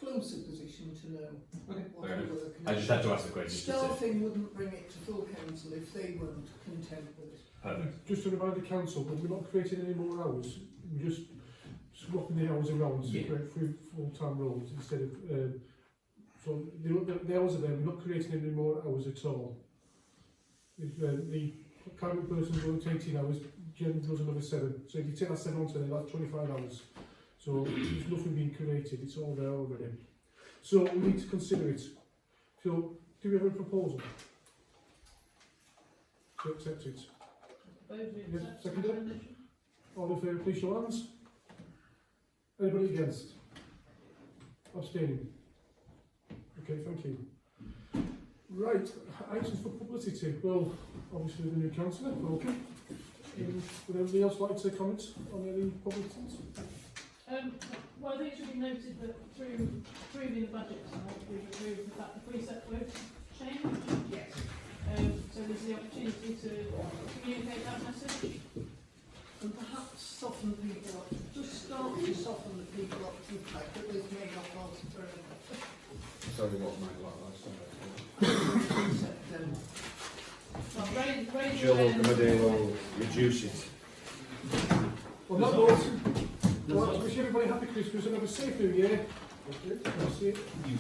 closer position to know what the work is. I just had to ask the question. Staffing wouldn't bring it to full council if they weren't content with it. Perfect. Just to remind the council that we're not creating any more hours, we're just swapping the hours around to create 3 full-time roles instead of so the hours are there, we're not creating any more hours at all. If the climate person works 18 hours, Jen does another 7. So if you take that 7 on today, that's 25 hours. So there's nothing being created, it's all there already. So we need to consider it. So do we have a proposal to accept it? Yes, second. All in favour, please show hands. Anybody against? Abstaining? Okay, thank you. Right, items for publicity. Well, obviously the new councillor, okay. Would anybody else like to comment on any publicities? Well, I think it should be noted that through approving the budget tonight, we've approved the fact the preset votes changed. Yes. So there's the opportunity to communicate that message. And perhaps soften people up, just start to soften the people up to the fact that this may not last forever. Sorry, what might like that? Jill will reduce it. Well, that was wish everybody a happy Christmas and have a safe New Year. Okay. That's it. You.